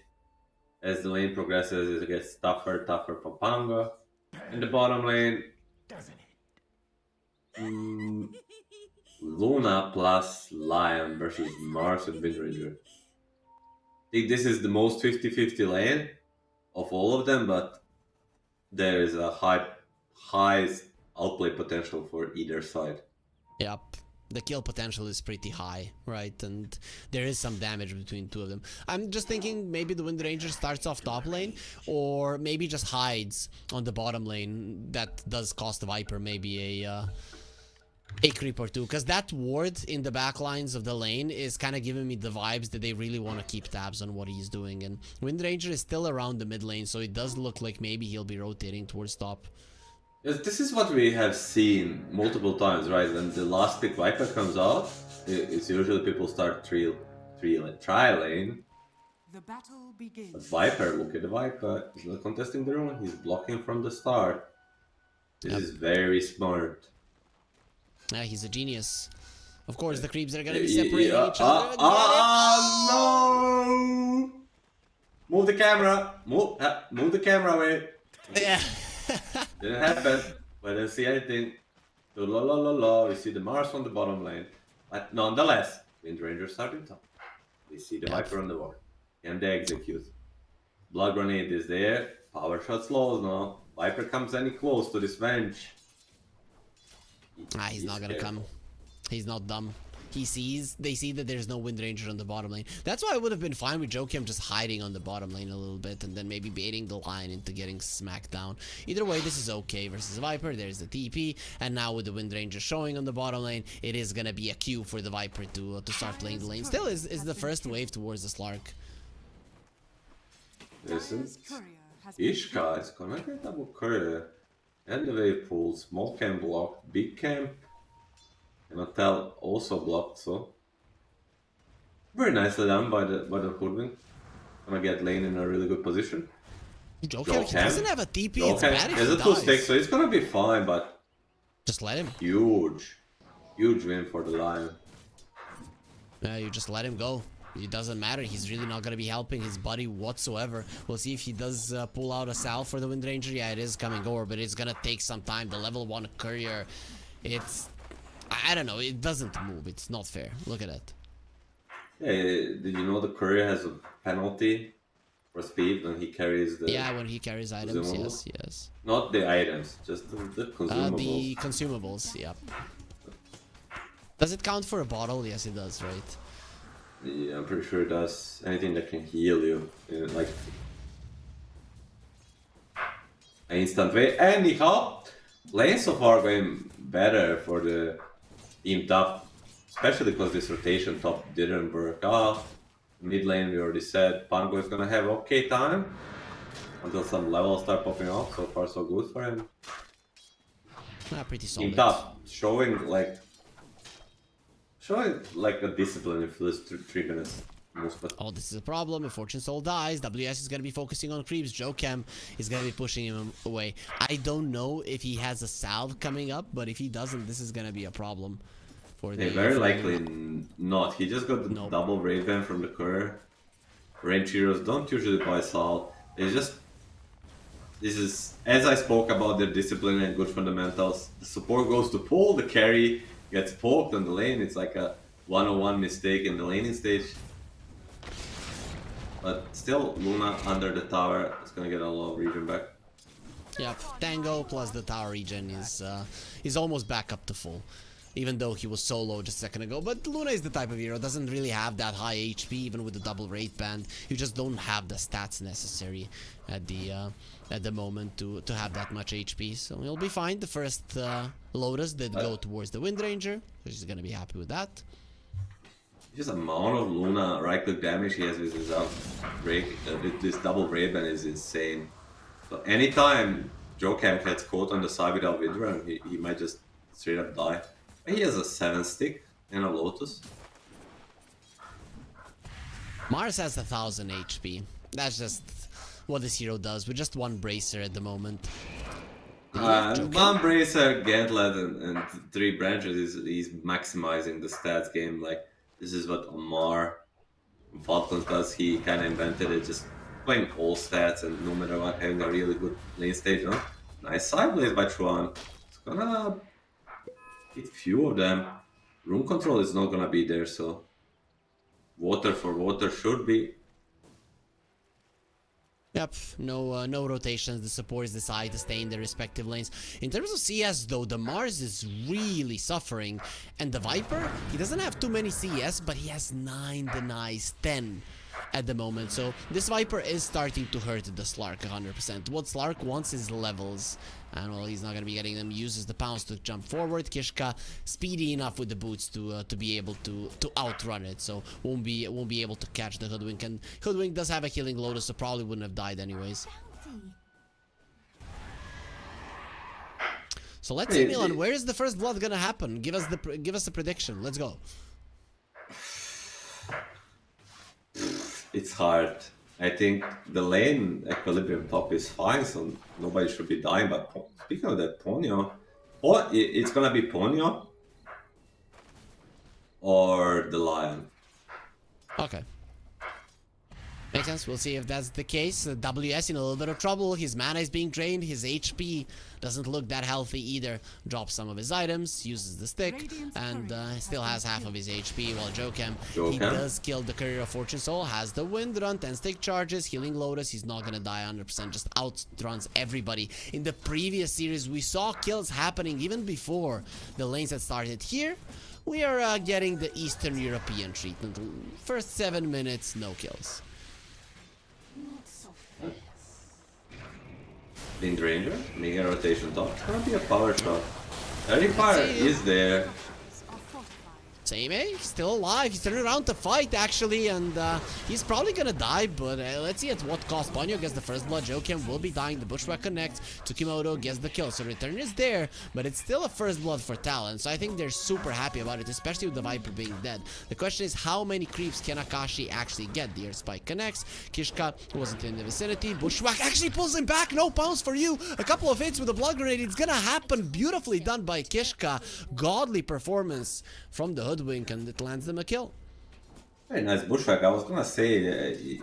As the lane progresses, it gets tougher for Pango. In the bottom lane, Luna plus Lion versus Mars and Windranger. I think this is the most 50-50 lane of all of them, but there is a high outplay potential for either side. Yep. The kill potential is pretty high, right? And there is some damage between two of them. I'm just thinking maybe the Windranger starts off top lane, or maybe just hides on the bottom lane. That does cost the Viper maybe a creep or two, because that ward in the back lines of the lane is kind of giving me the vibes that they really want to keep tabs on what he's doing. And Windranger is still around the mid lane, so it does look like maybe he'll be rotating towards top. Yes, this is what we have seen multiple times, right? When the last pick Viper comes out, it's usually people start tri lane. The battle begins. But Viper, look at the Viper. He's not contesting the rune. He's blocking from the start. This is very smart. Yeah, he's a genius. Of course, the creeps are gonna be separating each other. No! Move the camera. Move the camera away. Yeah. Didn't happen. We didn't see anything. We see the Mars on the bottom lane. But nonetheless, Windranger starting top. We see the Viper on the wall. Can they execute? Blood Grenade is there. Power shot slows now. Viper comes any close to this bench. He's not gonna come. He's not dumb. They see that there's no Windranger on the bottom lane. That's why I would have been fine with Joachim just hiding on the bottom lane a little bit and then maybe baiting the line into getting smacked down. Either way, this is okay versus Viper. There's the TP, and now with the Windranger showing on the bottom lane, it is gonna be a cue for the Viper to start playing the lane. Still is the first wave towards the Slark. Listen, Ishka is gonna get double courier. And the wave pool, small camp blocked, big camp. And Hotel also blocked, so very nicely done by the Hoodwink. Gonna get lane in a really good position. Joachim, he doesn't have a TP, it's bad if he has a 2-stick, so it's gonna be fine, but just let him. Huge win for the Lion. Yeah, you just let him go. It doesn't matter. He's really not going to be helping his buddy whatsoever. We'll see if he does pull out a Sal for the Windranger. Yeah, it is coming over, but it's going to take some time. The level 1 courier, it's... I don't know. It doesn't move. It's not fair. Look at that. Yeah, did you know the courier has a penalty for speed when he carries the... Yeah, when he carries items, yes. Not the items, just the consumables. The consumables, yeah. Does it count for a bottle? Yes, it does, right? Yeah, I'm pretty sure it does. Anything that can heal you, like an instant way. Anyhow, lane so far going better for the team top, especially because this rotation top didn't work out. Mid lane, we already said Pango is gonna have okay time until some levels start popping off. So far, so good for him. Pretty solid. Team top showing like a discipline in first 3 minutes. Oh, this is a problem. If Fortune Soul dies, WS is going to be focusing on creeps. Jokem is going to be pushing him away. I don't know if he has a salve coming up, but if he doesn't, this is going to be a problem. For the, very likely not. He just got the double raid ban from the courier. Range heroes don't usually buy salve. It's just... This is, as I spoke about their discipline and good fundamentals, the support goes to pull, the carry gets poked on the lane. It's like a 101 mistake in the laning stage. But still, Luna under the tower is gonna get a lot of regen back. Yep, Tango plus the tower regen is almost back up to full. Even though he was solo just a second ago. But Luna is the type of hero, doesn't really have that high HP, even with the double raid band. You just don't have the stats necessary at the moment to have that much HP. So he'll be fine. The first Lotus did go towards the Wind Ranger, so he's gonna be happy with that. Just amount of Luna right click damage he has with his with this double raid band is insane. So anytime Jokem gets caught on the side without Wind, he might just straight up die. He has a 7 stick and a Lotus. Mars has 1000 HP. That's just what this hero does with just one bracer at the moment. One bracer, Gauntlet, and 3 branches is maximizing the stats game. Like, this is what Omar Falcons does. He kind of invented it, just playing all stats and no matter what, having a really good lane stage. No? Nice side blaze by Chuan. It's gonna hit few of them. Room control is not gonna be there, so water for water should be. Yep, no rotations. The supports decide to stay in their respective lanes. In terms of CS though, the Mars is really suffering. And the Viper, he doesn't have too many CS, but he has 9 denies, 10 at the moment. So this Viper is starting to hurt the Slark 100%. What Slark wants is levels. And well, he's not going to be getting them. Uses the pounce to jump forward. Kishka speedy enough with the boots to be able to outrun it. So won't be able to catch the Hoodwink. And Hoodwink does have a healing Lotus, so probably wouldn't have died anyways. So let's see, Milan, where is the first blood gonna happen? Give us a prediction. Let's go. It's hard. I think the lane equilibrium top is fine, so nobody should be dying. But speaking of that, Ponyo, it's gonna be Ponyo or the Lion. Okay. Makes sense. We'll see if that's the case. WS in a little bit of trouble. His mana is being drained. His HP doesn't look that healthy either. Drops some of his items, uses the stick, and still has half of his HP. While Jokem, he does kill the Courier of Fortune Soul, has the Wind Run, 10 stick charges, healing Lotus. He's not gonna die 100%, just outruns everybody. In the previous series, we saw kills happening even before the lanes had started. Here, we are getting the Eastern European treatment. First 7 minutes, no kills. Wind Ranger, mega rotation top. It's gonna be a power shot. 35 is there. Same, eh? Still alive. He's turning around to fight, actually, and he's probably gonna die, but let's see at what cost. Ponyo gets the first blood. Jokem will be dying. The Bushwhack connects. Tsukimoto gets the kill, so return is there, but it's still a first blood for Talon, so I think they're super happy about it, especially with the Viper being dead. The question is, how many creeps can Akashi actually get? The air spike connects. Kishka wasn't in the vicinity. Bushwhack actually pulls him back. No pounce for you. A couple of hits with a blood grenade. It's gonna happen. Beautifully done by Kishka. Godly performance from the Hoodwink, and it lands them a kill. Very nice Bushwhack. I was gonna say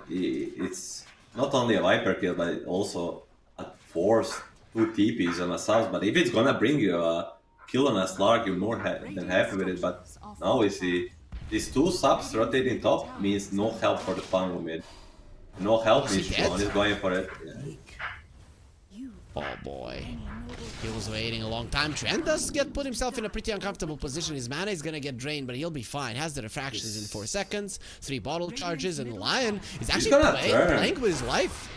it's not only a Viper kill, but also a force 2 TPs on a South. But if it's gonna bring you a kill on a Slark, you're more than happy with it. But now we see these 2 subs rotating top means no help for the Pango mid. No help means Sean is going for it. Yeah. Oh boy. He was waiting a long time. Trent does put himself in a pretty uncomfortable position. His mana is gonna get drained, but he'll be fine. Has the refractions in 4 seconds. 3 bottle charges, and Lion is actually playing with his life.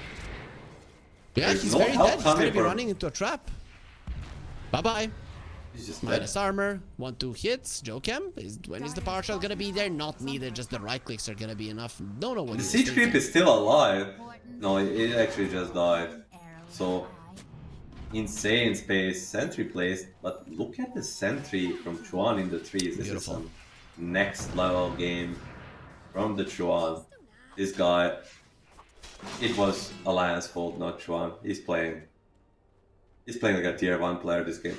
Yeah, he's very dead. He's gonna be running into a trap. Bye-bye. Minus armor. 1-2 hits. Jokem. When is the power shot gonna be there? Not needed. Just the right clicks are gonna be enough. Don't know what the siege creep is still alive. No, it actually just died. So insane space, sentry placed, but look at the sentry from Chuan in the trees. This is some next level game. from the Chuan. This guy, it was Alliance fault, not Chuan. He's playing like a tier 1 player this game.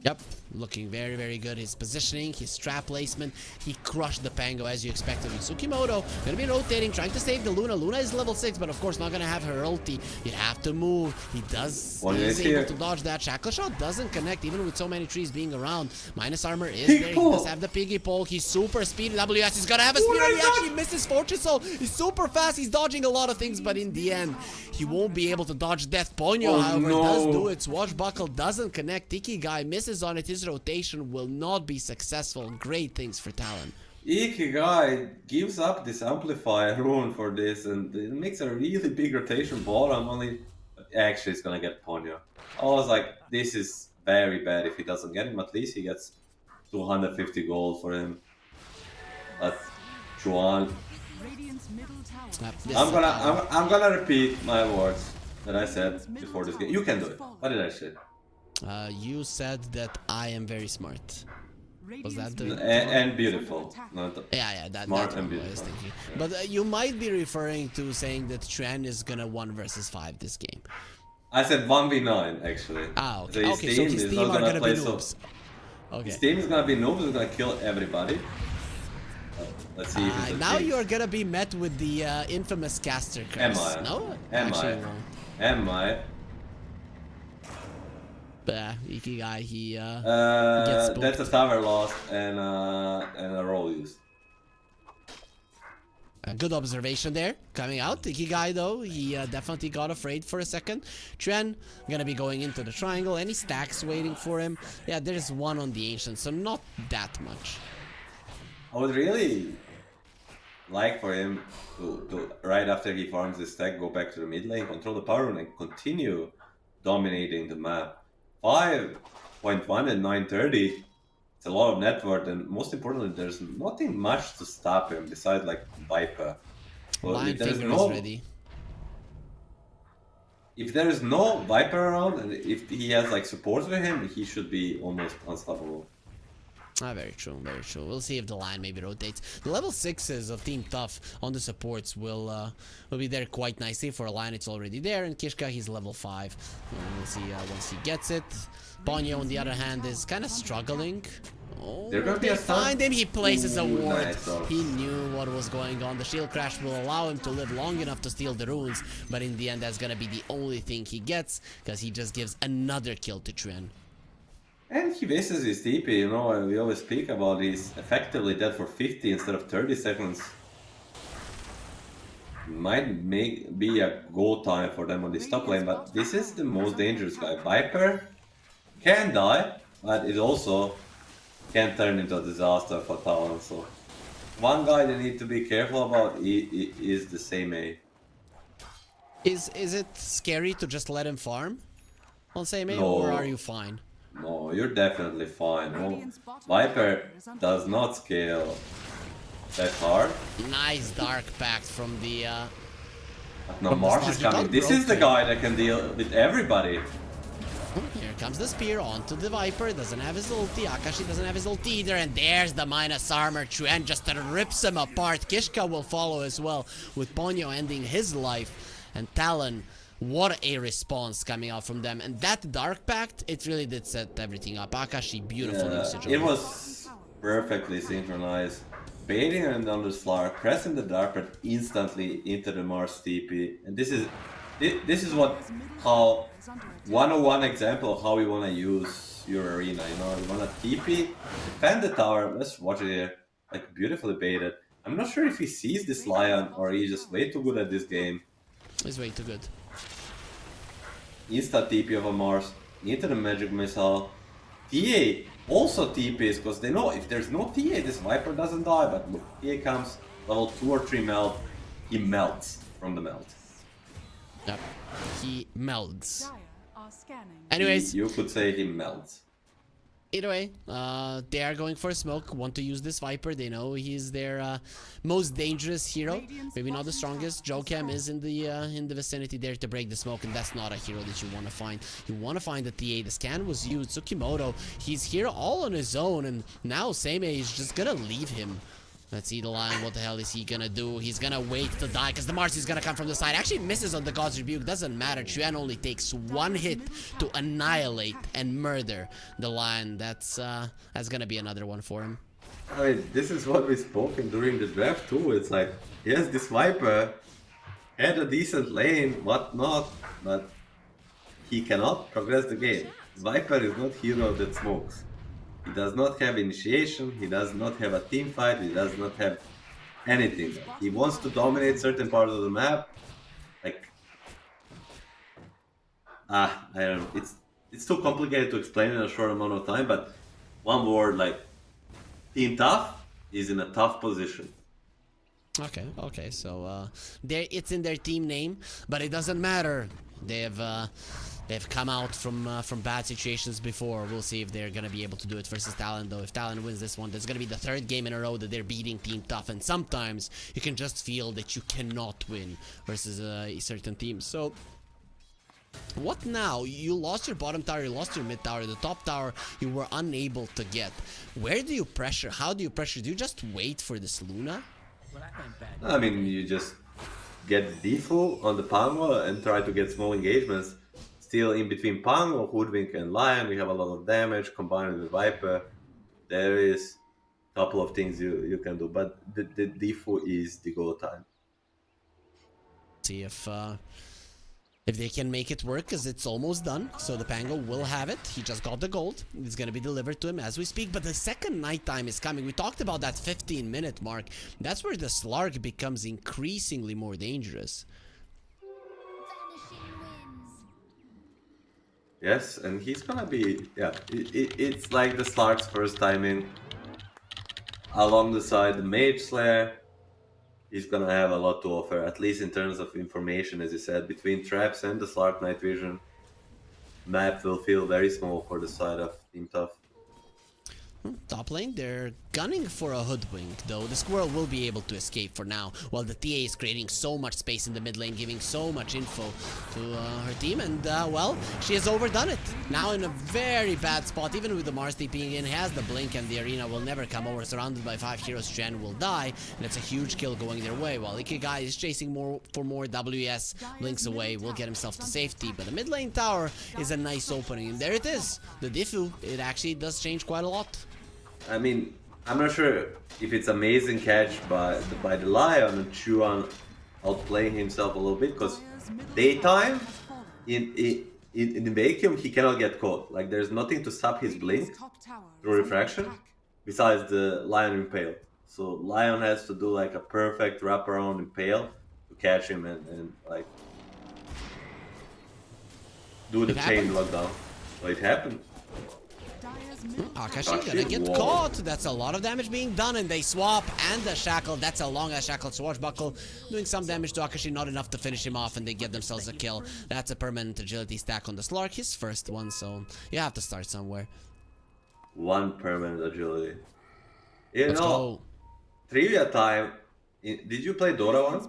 Yep, looking very, very good. His positioning, his trap placement, he crushed the Pango as you expected. Tsukimoto gonna be rotating, trying to save the Luna. Luna is level 6, but of course not gonna have her ulti. You have to move. He is able to dodge that. Shackle shot doesn't connect, even with so many trees being around. Minus armor is there. He does have the piggy pole. He's super speedy. WS is gonna have a speed, and he actually misses Fortune Soul. He's super fast. He's dodging a lot of things, but in the end, he won't be able to dodge Death. Ponyo, however, does do it. Swashbuckle doesn't connect. Tiki Guy misses on it. His rotation will not be successful. Great things for Talon. Ikigai gives up this amplifier rune for this, and it makes a really big rotation bottom. Only actually it's gonna get Ponyo. I was like, this is very bad if he doesn't get him. At least he gets 250 gold for him. But Chuan, I'm gonna repeat my words that I said before this game. You can do it. What did I say? You said that I am very smart. Was that the... and beautiful. That smart and beautiful. I was thinking. Yeah. But you might be referring to saying that Chuan is gonna 1 versus 5 this game. I said 1v9 actually. Okay. So his team are gonna be noobs. Okay. His team is gonna be noobs. He's gonna kill everybody. Let's see if it's now you're gonna be met with the infamous caster curse. Am I? No? Am I? Ikigai, he gets spooked. That's a tower lost and a roll used. A good observation there coming out. Ikigai though, he definitely got afraid for a second. Chuan gonna be going into the triangle. Any stacks waiting for him? Yeah, there's 1 on the ancient, so not that much. I would really like for him to right after he farms his stack, go back to the mid lane, control the power rune, and continue dominating the map. 5.1 and 930. It's a lot of net worth, and most importantly, there's nothing much to stop him besides like Viper. So if there's if there is no Viper around, and if he has like supports with him, he should be almost unstoppable. Very true, very true. We'll see if the line maybe rotates. The level 6s of Team Tough on the supports will be there quite nicely. For a line, it's already there, and Kishka, he's level 5. We'll see once he gets it. Ponyo, on the other hand, is kind of struggling. Oh, they find him. He places a ward. Nice. He knew what was going on. The shield crash will allow him to live long enough to steal the runes, but in the end, that's gonna be the only thing he gets, because he just gives another kill to Chuan. And he wastes his TP, you know, we always speak about he's effectively dead for 50 instead of 30 seconds. Might be a go time for them on this top lane, but this is the most dangerous guy. Viper can die, but it also can turn into a disaster for Talon. So one guy they need to be careful about is the same A. Is it scary to just let him farm on same A, or are you fine? No, you're definitely fine. No, Viper does not scale that hard. Nice Dark Pact from the... No, Marsh is coming. This is the guy that can deal with everybody. Here comes the spear onto the Viper. Doesn't have his ulti. Akashi doesn't have his ulti either. And there's the minus armor. Chuan just rips him apart. Kishka will follow as well, with Ponyo ending his life. And Talon... What a response coming out from them. And that Dark Pact, it really did set everything up. Akashi, beautiful usage. It was perfectly synchronized. Baiting and under Slark, pressing the Dark Pact instantly into the Mars TP. And this is how 101 example of how you want to use your arena. You know, you want to TP, defend the tower. Let's watch it here. Like, beautifully baited. I'm not sure if he sees this Lion or he's just way too good at this game. He's way too good. Insta TP of a Mars into the magic missile. TA also TPs because they know if there's no TA, this Viper doesn't die. But look, TA comes level 2 or 3 melt, he melts from the melt. Yep, he melts. Anyways, you could say he melts. Either way, they are going for a smoke, want to use this Viper. They know he's their most dangerous hero. Maybe not the strongest. Jokem is in the vicinity there to break the smoke, and that's not a hero that you want to find. You want to find the TA. The scan was used. Tsukimoto, he's here all on his own, and now Seimei is just gonna leave him. Let's see the Lion. What the hell is he gonna do? He's gonna wait to die because the Mars is gonna come from the side. Actually misses on the God's Rebuke. Doesn't matter. Chuan only takes one hit to annihilate and murder the Lion. That's gonna be another one for him. I mean, this is what we spoken during the draft too. It's like, yes, this Viper had a decent lane, whatnot, but he cannot progress the game. Viper is not hero that smokes. He does not have initiation, he does not have a team fight, he does not have anything. He wants to dominate certain parts of the map. Like, I don't know. It's too complicated to explain in a short amount of time, but one word, like, Team Tough is in a tough position. Okay, so it's in their team name, but it doesn't matter. They've come out from bad situations before. We'll see if they're gonna be able to do it versus Talon, though. If Talon wins this one, there's gonna be the third game in a row that they're beating Team Tough, and sometimes you can just feel that you cannot win versus a certain team. So what now? You lost your bottom tower, you lost your mid tower, the top tower you were unable to get. Where do you pressure? How do you pressure? Do you just wait for this Luna? I mean, you just get default on the Pango and try to get small engagements. Still in between Pango, Hoodwink and Lion, we have a lot of damage combined with Viper. There is a couple of things you can do, but the default is the go time. See if they can make it work, because it's almost done. So the Pango will have it. He just got the gold. It's going to be delivered to him as we speak. But the second nighttime is coming. We talked about that 15-minute mark. That's where the Slark becomes increasingly more dangerous. Yes, and he's gonna be, yeah, it's like the Slark's first time in. Along the side, the Mage Slayer, he's gonna have a lot to offer, at least in terms of information, as you said, between traps and the Slark Night Vision. Map will feel very small for the side of Team Tough. Top lane, they're gunning for a Hoodwink, though. The Squirrel will be able to escape for now, while the TA is creating so much space in the mid lane, giving so much info to her team, and well, she has overdone it. Now in a very bad spot, even with the Mars TPing in, has the blink, and the arena will never come over. Surrounded by 5 heroes, Chen will die, and it's a huge kill going their way, while Ikigai is chasing for more. WS blinks away, will get himself to safety, but the mid lane tower is a nice opening, and there it is. The Diffu, it actually does change quite a lot. I mean, I'm not sure if it's amazing catch by the Lion and Chuan outplaying himself a little bit, because daytime in the vacuum he cannot get caught. Like, there's nothing to stop his blink through refraction besides the Lion Impale. So Lion has to do like a perfect wraparound Impale to catch him and like do the chain lockdown. So it happened. Akashi gonna get caught. That's a lot of damage being done, and they swap, and the shackle. That's a long ass shackle swashbuckle, doing some damage to Akashi, not enough to finish him off, and they get themselves a kill. That's a permanent agility stack on the Slark, his first one, so you have to start somewhere. One permanent agility. You know, trivia time. Did you play Dota once?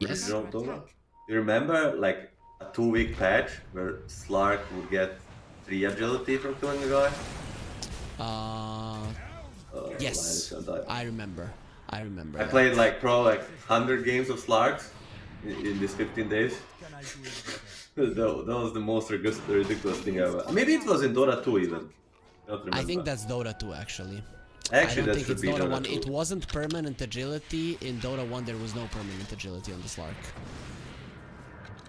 Yes. You know Dota? You remember like a 2-week patch where Slark would get 3 agility from killing a guy? Yes, I remember. I played like probably 100 games of Slarks in these 15 days. that was the most ridiculous thing ever. Maybe it was in Dota 2 even. I think that's Dota 2 actually. Actually, I don't think it's Dota 1. 2. It wasn't permanent agility. In Dota 1 there was no permanent agility on the Slark.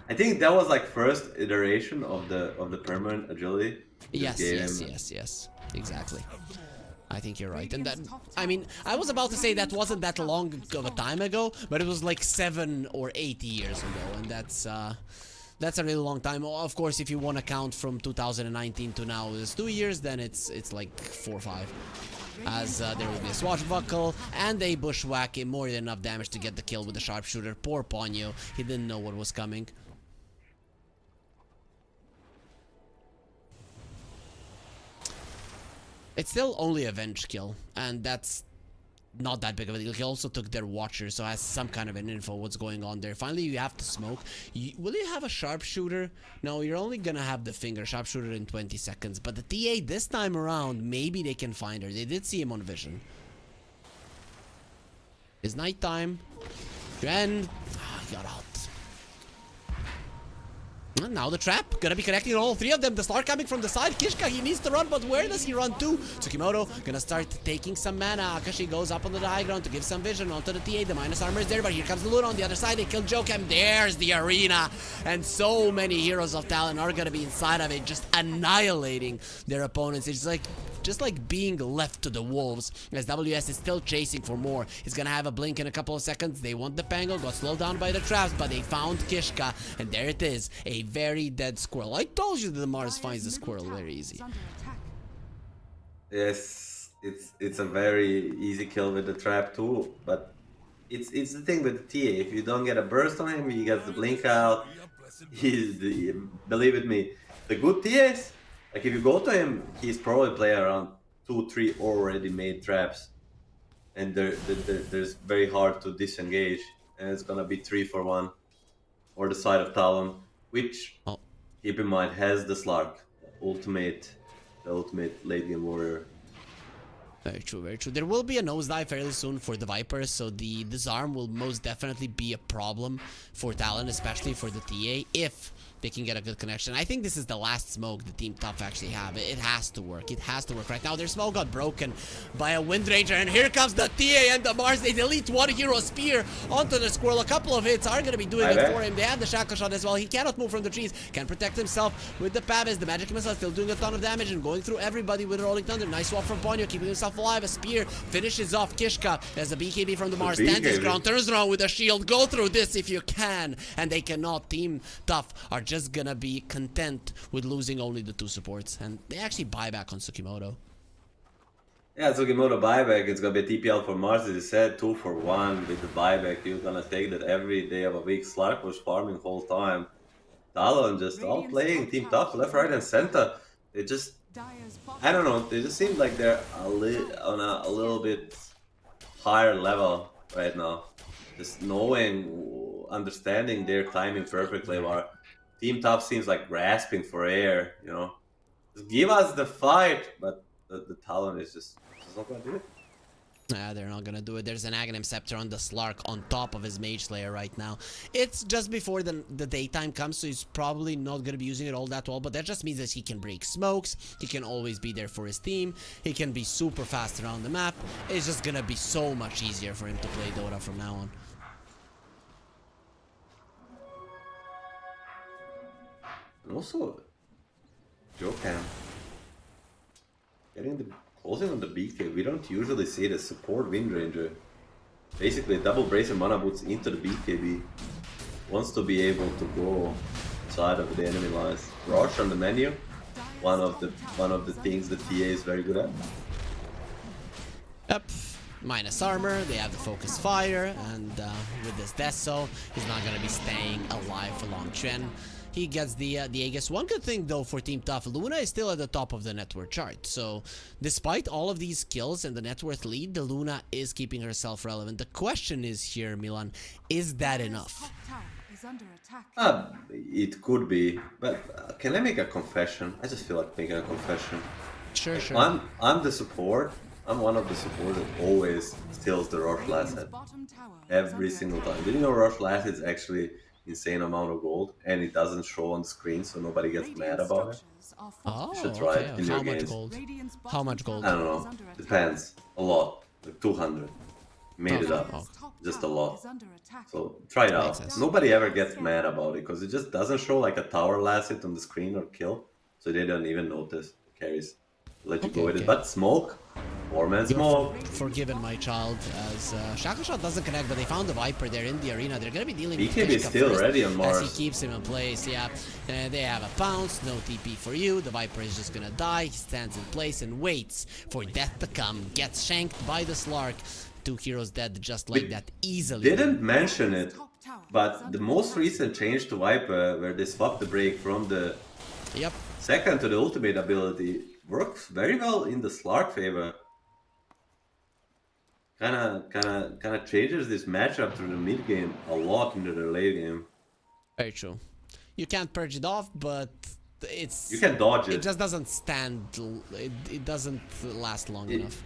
I think that was like first iteration of the permanent agility. Yes, exactly. I think you're right. And that, I mean, I was about to say that wasn't that long of a time ago, but it was like 7 or 8 years ago, and that's a really long time. Of course, if you want to count from 2019 to now is 2 years, then it's like 4 or 5. As there will be a swashbuckle and a bushwhack, more than enough damage to get the kill with the sharpshooter. Poor Ponyo, he didn't know what was coming. It's still only a Venge kill, and that's not that big of a deal. He also took their Watcher, so has some kind of an info what's going on there. Finally, you have to smoke. Will you have a Sharpshooter? No, you're only gonna have the Finger. Sharpshooter in 20 seconds. But the TA this time around, maybe they can find her. They did see him on Vision. It's nighttime. Jen. He got out. And now the trap, gonna be connecting all three of them. The Slark coming from the side. Kishka, he needs to run, but where does he run to? Tsukimoto gonna start taking some mana. Akashi goes up on the high ground to give some vision onto the TA. The minus armor is there, but here comes the Luna on the other side. They kill Jokem. There's the arena. And so many heroes of Talon are gonna be inside of it, just annihilating their opponents. It's like just like being left to the wolves, as WS is still chasing for more. He's gonna have a blink in a couple of seconds. They want the Pango, got slowed down by the traps, but they found Kishka, and there it is, a very dead squirrel. I told you that the Mars finds the squirrel very easy. Yes, it's a very easy kill with the trap too, but it's the thing with the TA. If you don't get a burst on him, he gets the blink out. Believe it me, the good TAs, like if you go to him, he's probably playing around 2-3 already made traps, and there's very hard to disengage, and it's gonna be 3 for 1, or the side of Talon, which keep in mind has the Slark, the ultimate late game warrior. Very true, very true. There will be a nosedive fairly soon for the Vipers, so the disarm will most definitely be a problem for Talon, especially for the TA, if they can get a good connection. I think this is the last smoke the Team Tough actually have. It has to work. It has to work. Right now, their smoke got broken by a Wind Ranger, and here comes the TA and the Mars. They delete one hero spear onto the squirrel. A couple of hits are going to be doing it for him. They have the shackle shot as well. He cannot move from the trees. Can protect himself with the Pavis. The magic missile still doing a ton of damage and going through everybody with Rolling Thunder. Nice swap from Ponyo, keeping himself alive. A spear finishes off Kishka as the BKB from the Mars stands his ground, turns around with a shield. Go through this if you can, and they cannot. Team Tough are just gonna be content with losing only the 2 supports, and they actually buy back on Tsukimoto. Yeah, Tsukimoto buyback. It's gonna be a TPL for Mars, as you said, 2 for 1 with the buyback. You're gonna take that every day of a week. Slark was farming whole time. Talon just all playing Team Tough left, right, and center. They just, I don't know, they just seem like they're on a little bit higher level right now. Just knowing, understanding their timing perfectly, while Team Tough seems like grasping for air, you know. Just give us the fight, but the Talon is just not gonna do it. Yeah, they're not gonna do it. There's an Aghanim Scepter on the Slark on top of his Mage Slayer right now. It's just before the daytime comes, so he's probably not gonna be using it all that well, but that just means that he can break smokes, he can always be there for his team, he can be super fast around the map. It's just gonna be so much easier for him to play Dota from now on. And also, Jokem getting the closing on the BK. We don't usually see the support Wind Ranger. Basically, double bracer mana boots into the BKB. Wants to be able to go inside of the enemy lines. Rush on the menu. One of the things that TA is very good at. Yep. Minus armor, they have the focus fire, and with this Deso, he's not gonna be staying alive for long. Chen, he gets the Aegis. One good thing though for Team Tough, Luna is still at the top of the net worth chart. So despite all of these kills and the net worth lead, the Luna is keeping herself relevant. The question is here, Milan, is that enough? It could be, but can I make a confession? I just feel like making a confession. Sure, sure. I'm the support. I'm one of the support that always steals the rush last hit. Every single time. Did you know rush last is actually insane amount of gold, and it doesn't show on the screen, so nobody gets mad about it? Oh, you should try it in your games. Gold? How much gold? I don't know. Depends. A lot. Like 200. Made it up. Just a lot. So try it out. Nobody ever gets mad about it, because it just doesn't show like a tower last hit on the screen or kill, so they don't even notice. It carries. Let you go with it. But smoke. 4-man smoke. Forgiven, my child, as Shackle Shot doesn't connect, but they found the Viper there in the arena. They're going to be dealing with BKB is still ready on Mars. As he keeps him in place, yeah. They have a pounce, no TP for you. The Viper is just going to die. He stands in place and waits for death to come. Gets shanked by the Slark. 2 heroes dead just like that, easily. Didn't mention it, but the most recent change to Viper, where they swapped the break from the second to the ultimate ability, works very well in the Slark favor. Kinda changes this matchup through the mid game a lot into the late game. Very true. You can't purge it off, but you can dodge it. It just doesn't stand. It doesn't last long enough.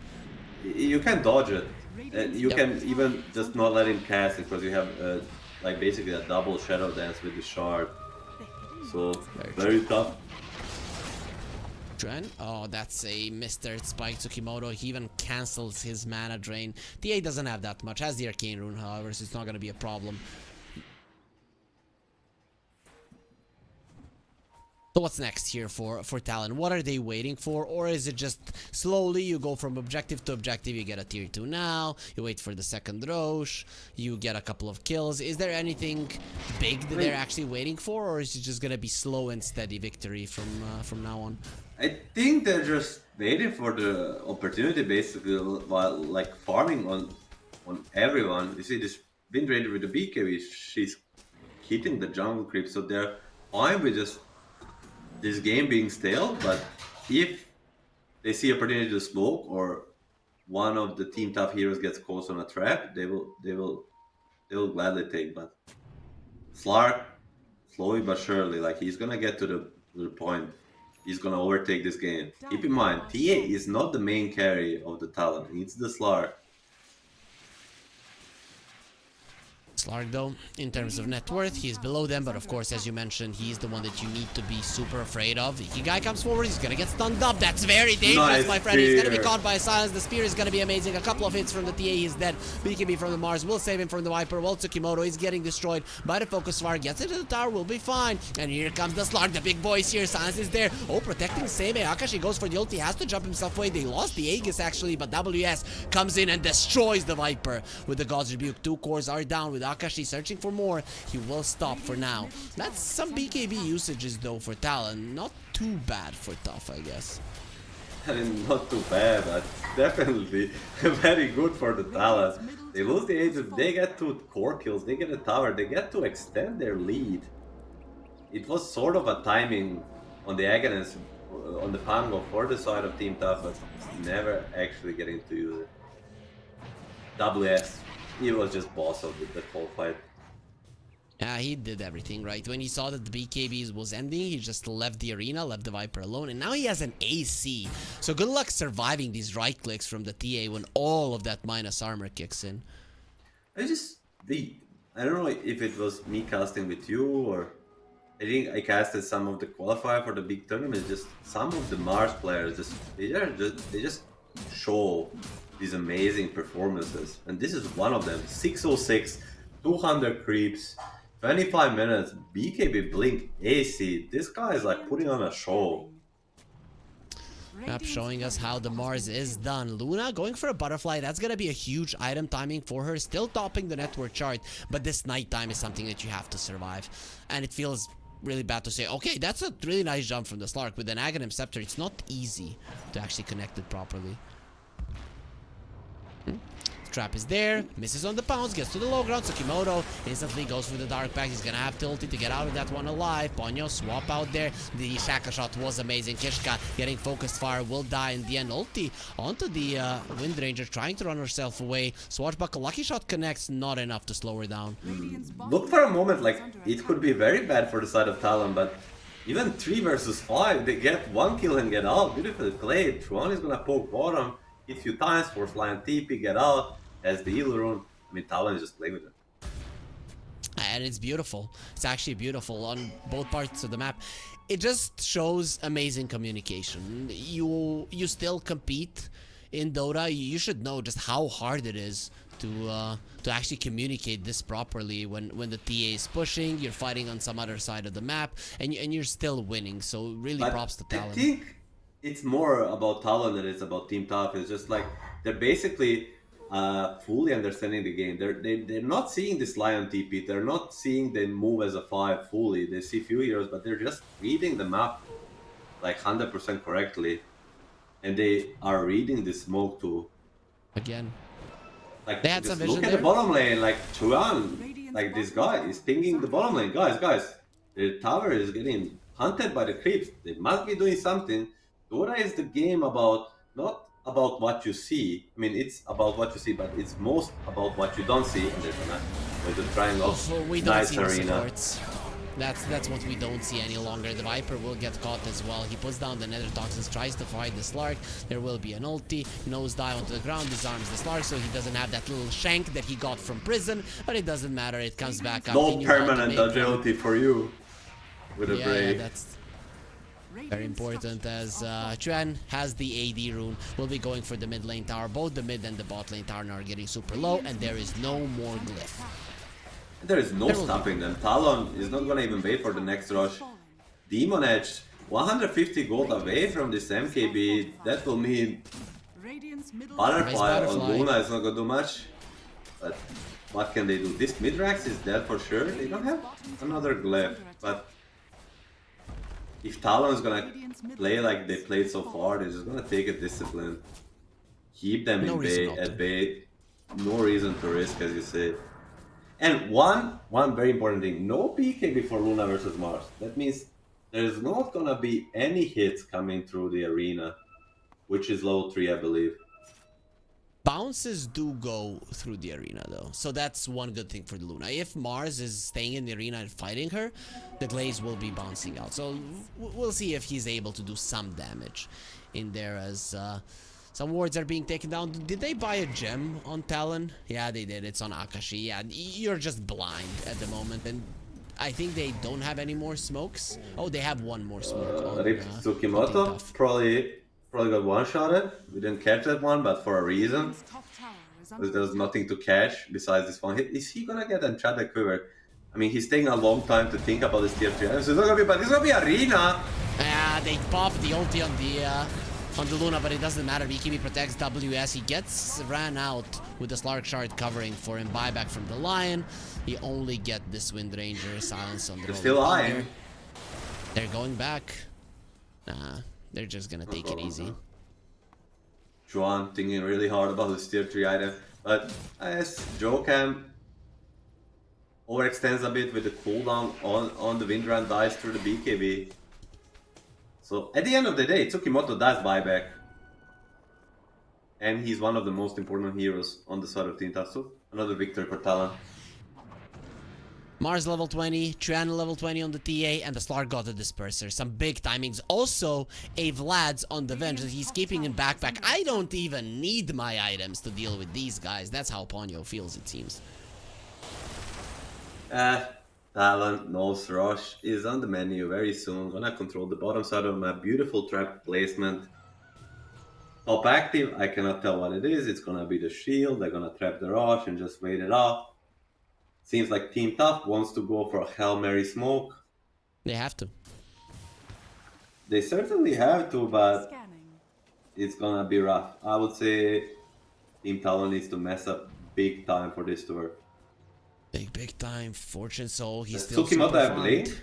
you can dodge it. You can even just not let him cast it because you have like basically a double shadow dance with the shard. So very tough. Dren? Oh, that's a Mr. Spike Tsukimoto. He even cancels his mana drain. TA doesn't have that much. Has the Arcane Rune, however, so it's not going to be a problem. So what's next here for Talon? What are they waiting for? Or is it just slowly you go from objective to objective, you get a tier 2 now, you wait for the second Roche, you get a couple of kills. Is there anything big that they're actually waiting for, or is it just gonna be slow and steady victory from now on? I think they're just waiting for the opportunity basically while like farming on everyone. You see this Wind Ranger with the BKB, she's hitting the jungle creep, so they're fine with just this game being stale, but if they see opportunity to smoke or one of the team tough heroes gets caught on a trap, they will gladly take. But Slark, slowly but surely, like he's gonna get to the point. He's gonna overtake this game. Keep in mind, TA is not the main carry of the Talon. It's the Slark. Slark, though, in terms of net worth, he's below them, but of course, as you mentioned, he's the one that you need to be super afraid of. Ikigai comes forward, he's gonna get stunned up. That's very dangerous, my friend. He's gonna be caught by silence. The spear is gonna be amazing. A couple of hits from the TA, he's dead. BKB from the Mars will save him from the Viper. Well, Tsukimoto is getting destroyed by the Focus Slark. Gets into the tower, will be fine. And here comes the Slark, the big boys here. Silence is there. Oh, protecting Seimei. Akashi goes for the ult. He has to jump himself away. They lost the Aegis, actually, but WS comes in and destroys the Viper with the God's Rebuke. 2 cores are down with Akashi searching for more. He will stop for now. That's some BKB usages though for Talon. Not too bad for Tough, I guess. I mean, not too bad, but definitely very good for the Talon. They lose the Aegis, they get 2 core kills, they get a tower, they get to extend their lead. It was sort of a timing on the Aghanis, on the Pango for the side of Team Tough, but never actually getting to use it. WS, he was just boss of the whole fight. Yeah, he did everything right. When he saw that the BKB was ending, he just left the arena, left the Viper alone, and now he has an AC. So good luck surviving these right clicks from the TA when all of that minus armor kicks in. I don't know if it was me casting with you or I think I casted some of the qualifier for the big tournament. Just some of the Mars players they just show these amazing performances, and this is one of them. 606, 200 creeps. 25 minutes, BKB Blink AC. This guy is like putting on a show. Map showing us how the Mars is done. Luna going for a butterfly. That's gonna be a huge item timing for her. Still topping the network chart, but this nighttime is something that you have to survive. And it feels really bad to say, okay, that's a really nice jump from the Slark. With an Aghanim Scepter, it's not easy to actually connect it properly. Trap is there, misses on the pounce, gets to the low ground. Tsukimoto instantly goes for the dark pack. He's gonna have to ulti to get out of that one alive. Ponyo swap out there. The Shaka shot was amazing. Kishka getting focused fire, will die in the end. Ulti onto the Wind Ranger, trying to run herself away. Swashbuckle, lucky shot connects, not enough to slow her down. Look for a moment like it could be very bad for the side of Talon, but even 3 versus 5, they get 1 kill and get out. Beautifully played. Truan is gonna poke bottom, hit a few times, force line TP, get out. As the heal rune, I mean, Talon is just playing with it. And it's beautiful. It's actually beautiful on both parts of the map. It just shows amazing communication. You still compete in Dota. You should know just how hard it is to actually communicate this properly when the TA is pushing, you're fighting on some other side of the map, and you're still winning. So really props to Talon. I think it's more about Talon than it's about Team Tough. It's just like they're basically fully understanding the game. They're not seeing this Lion TP. They're not seeing them move as a 5 fully. They see few heroes, but they're just reading the map like 100% correctly, and they are reading the smoke too. Again, like they had some vision look at there. the bottom lane. Like Chuan, like this guy is pinging the bottom lane. Guys, the tower is getting hunted by the creeps. They must be doing something. Dota is the game about not about what you see. I mean, it's about what you see, but it's most about what you don't see. And there's the triangle. We don't nice see the arena. supports. That's what we don't see any longer. The Viper will get caught as well. He puts down the Nether Toxins, tries to fight the Slark. There will be an ulti, nosedive onto the ground, disarms the Slark, so he doesn't have that little shank that he got from prison, but it doesn't matter. It comes back up. No permanent agility for you with a break. Yeah, that's very important, as Chuan has the AD rune. Will be going for the mid lane tower. Both the mid and the bot lane tower are getting super low, and there is no more glyph. There is no stopping them. Talon is not gonna even wait for the next rush. Demon Edge, 150 gold away from this MKB. That will mean Butterfly on Luna is not gonna do much. But what can they do? This Midrax is dead for sure. They don't have another glyph, but if Talon is gonna play like they played so far, they're just gonna take a discipline. Keep them in at bay. No reason to risk, as you say. And one very important thing, no PK before Luna versus Mars. That means there's not gonna be any hits coming through the arena, which is level 3, I believe. Bounces do go through the arena though, so that's one good thing for the Luna. If Mars is staying in the arena and fighting her, the Glaze will be bouncing out. So we'll see if he's able to do some damage in there, as some wards are being taken down. Did they buy a gem on Talon? Yeah, they did. It's on Akashi. Yeah, you're just blind at the moment, and I think they don't have any more smokes. Oh, they have one more smoke on Rip Tsukimoto probably got one-shotted. We didn't catch that one, but for a reason. Because there's nothing to catch besides this one hit. Is he gonna get Enchanted Quiver? I mean, he's taking a long time to think about this tier 3 items. So it's not gonna be, but it's gonna be arena. Yeah, they pop the ulti on the Luna, but it doesn't matter. BKB protects WS. He gets ran out with the Slark Shard covering for him. Buyback from the Lion. He only get this Wind Ranger silence on the. They're still eyeing. They're going back. Nah, they're just gonna take it easy. Juan thinking really hard about this tier 3 item, but as Jokam overextends a bit with the cooldown on the Windrun, dies through the BKB. So at the end of the day, Tsukimoto does buyback. And he's one of the most important heroes on the side of Team Tatsu. Another victory for Talon. Mars level 20, Triana level 20 on the TA, and the Slark got the Disperser. Some big timings. Also, a Vlad's on the Vengeance. He's keeping in backpack. I don't even need my items to deal with these guys. That's how Ponyo feels, it seems. Talon, Nose Rush is on the menu very soon. Gonna control the bottom side of my beautiful trap placement. Top active, I cannot tell what it is. It's gonna be the shield. They're gonna trap the Rush and just wait it off. Seems like Team Tough wants to go for a Hail Mary smoke. They have to. They certainly have to, but it's gonna be rough. I would say Team Talon needs to mess up big time for this to work. Big time. Fortune Soul, he's still Tsukimoto Blink.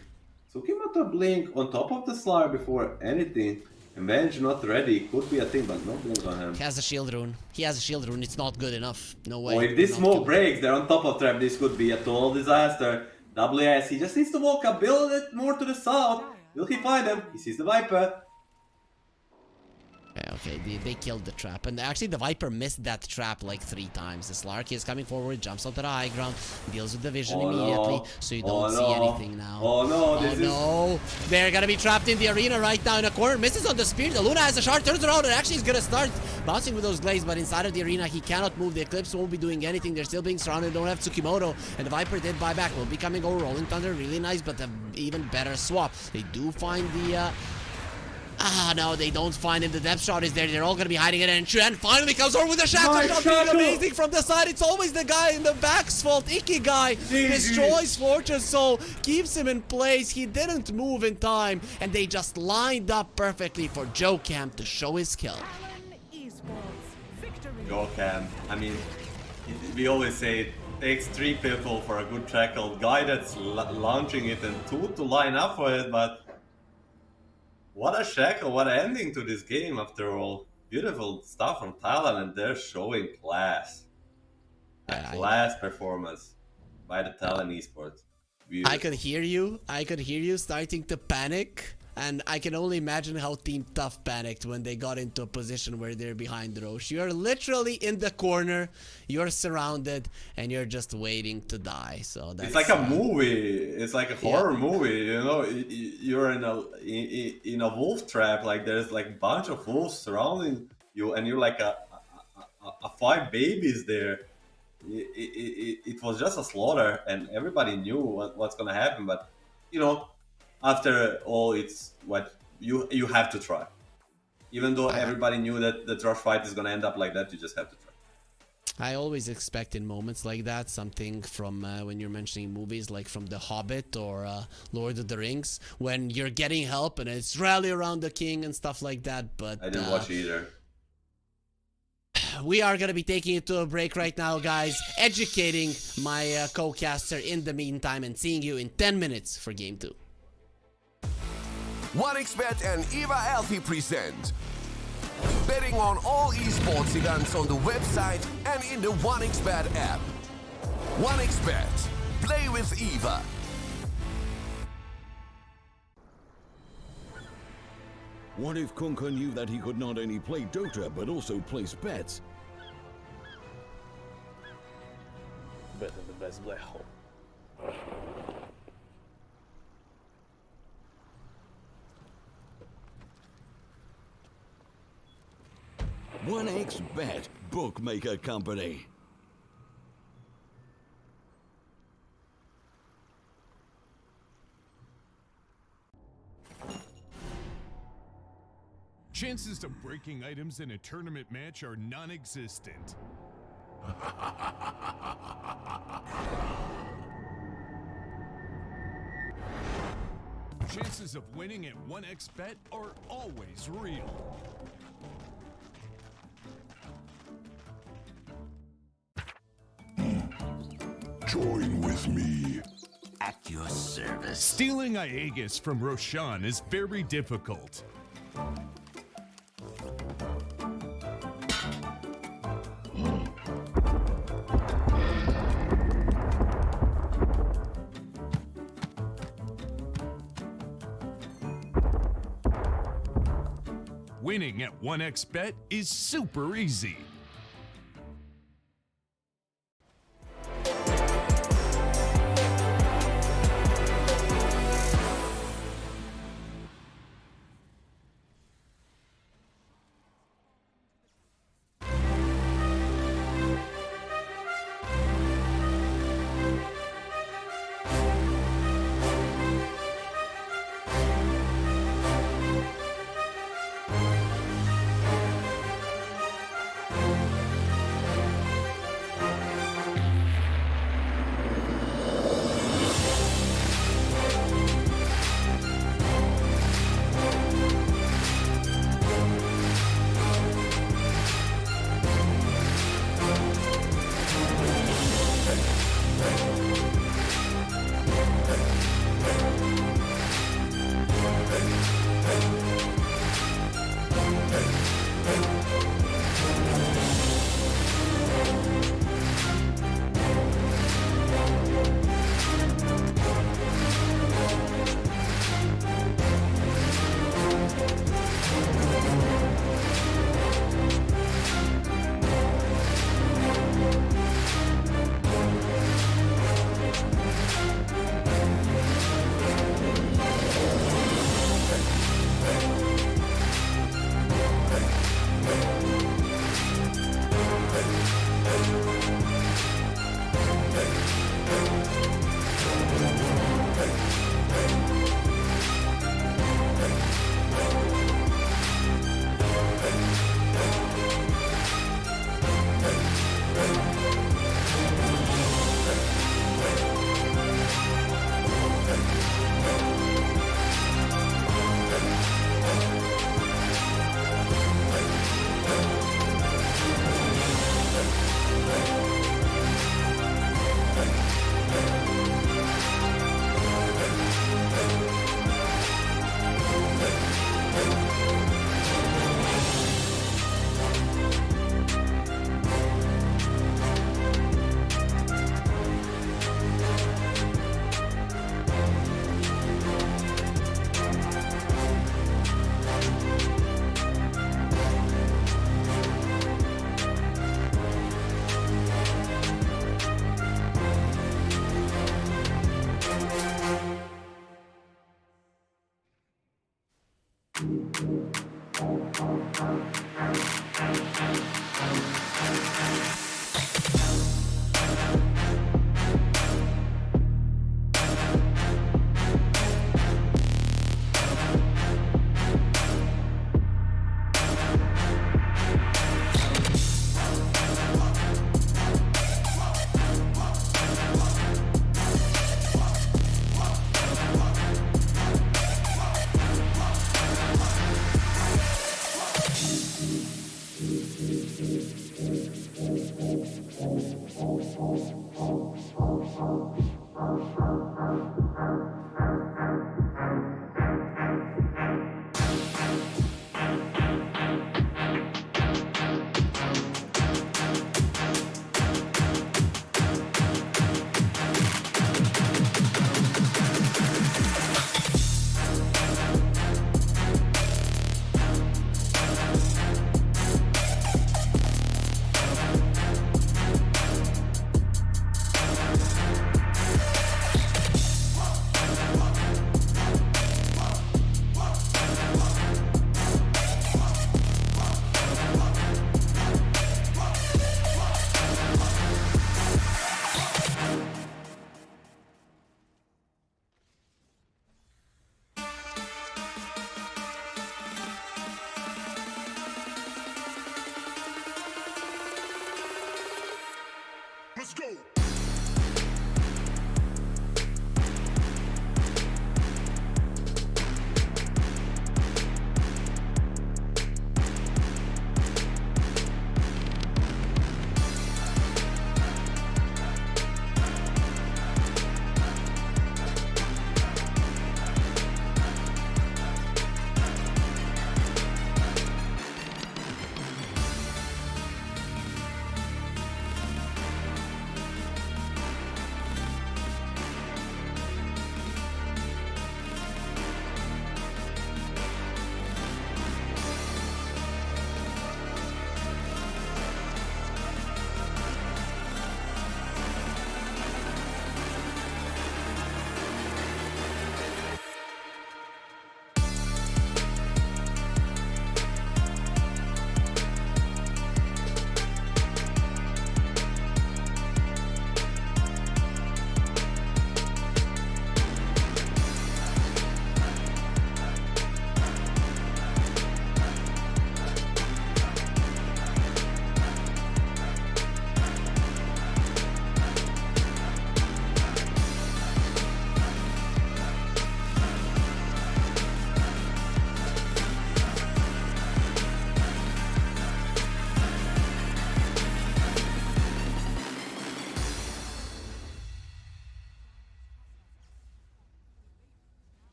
Tsukimoto Blink on top of the Slayer before anything. Avenge not ready, could be a thing, but no blink on him. He has a shield rune. He has a shield rune. It's not good enough. No way. Oh, if this smoke breaks, they're on top of trap. This could be a total disaster. WS, he just needs to walk a bit more to the south. Will he find him? He sees the Viper. Okay, they killed the trap. And actually, the Viper missed that trap like 3 times. The Slark is coming forward, jumps onto the high ground, deals with the vision immediately, so you don't see anything now. Oh no, They're gonna be trapped in the arena right now in a corner. Misses on the spear. The Luna has a shard, turns around, and actually is gonna start bouncing with those glaives, but inside of the arena, he cannot move. The Eclipse won't be doing anything. They're still being surrounded. Don't have Tsukimoto, and the Viper did buy back. Will be coming over. Rolling Thunder, really nice, but an even better swap. They do find the no, they don't find him. The depth shot is there. They're all gonna be hiding it. And Chuan finally comes over with a shackle shot, being amazing from the side. It's always the guy in the back's fault. Icky guy destroys Fortune Soul, keeps him in place. He didn't move in time, and they just lined up perfectly for Jokam to show his skill. Jokam, I mean, we always say it takes 3 people for a good tackle. Guy that's launching it and 2 to line up for it, but what a shackle, what an ending to this game after all. Beautiful stuff from Talon, and they're showing class. Class performance by the Talon Esports. Beautiful. I could hear you starting to panic And I can only imagine how Team Tough panicked when they got into a position where they're behind Roche. You're literally in the corner, you're surrounded, and you're just waiting to die. So that's, it's like a movie. It's like a horror movie. You know, you're in a wolf trap. Like there's like a bunch of wolves surrounding you, and you're like a 5 babies there. It was just a slaughter, and everybody knew what's gonna happen. But you know, after all, it's what you have to try. Even though everybody knew that the Rush fight is gonna end up like that, you just have to try. I always expect in moments like that something from when you're mentioning movies like from The Hobbit or Lord of the Rings, when you're getting help and it's rally around the king and stuff like that. But I didn't watch either. We are going to be taking it to a break right now, guys. Educating my co-caster in the meantime and seeing you in 10 minutes for Game 2. 1xBet and Eva Alfie present betting on all esports events on the website and in the 1xBet app. 1xBet. Play with Eva. What if Kunka knew that he could not only play Dota but also place bets? Better the best black hole. 1xBet, bookmaker company. Chances of breaking items in a tournament match are non-existent. Chances of winning at 1xBet are always real. Join with me. At your service. Stealing Aegis from Roshan is very difficult. Winning at 1xBet is super easy.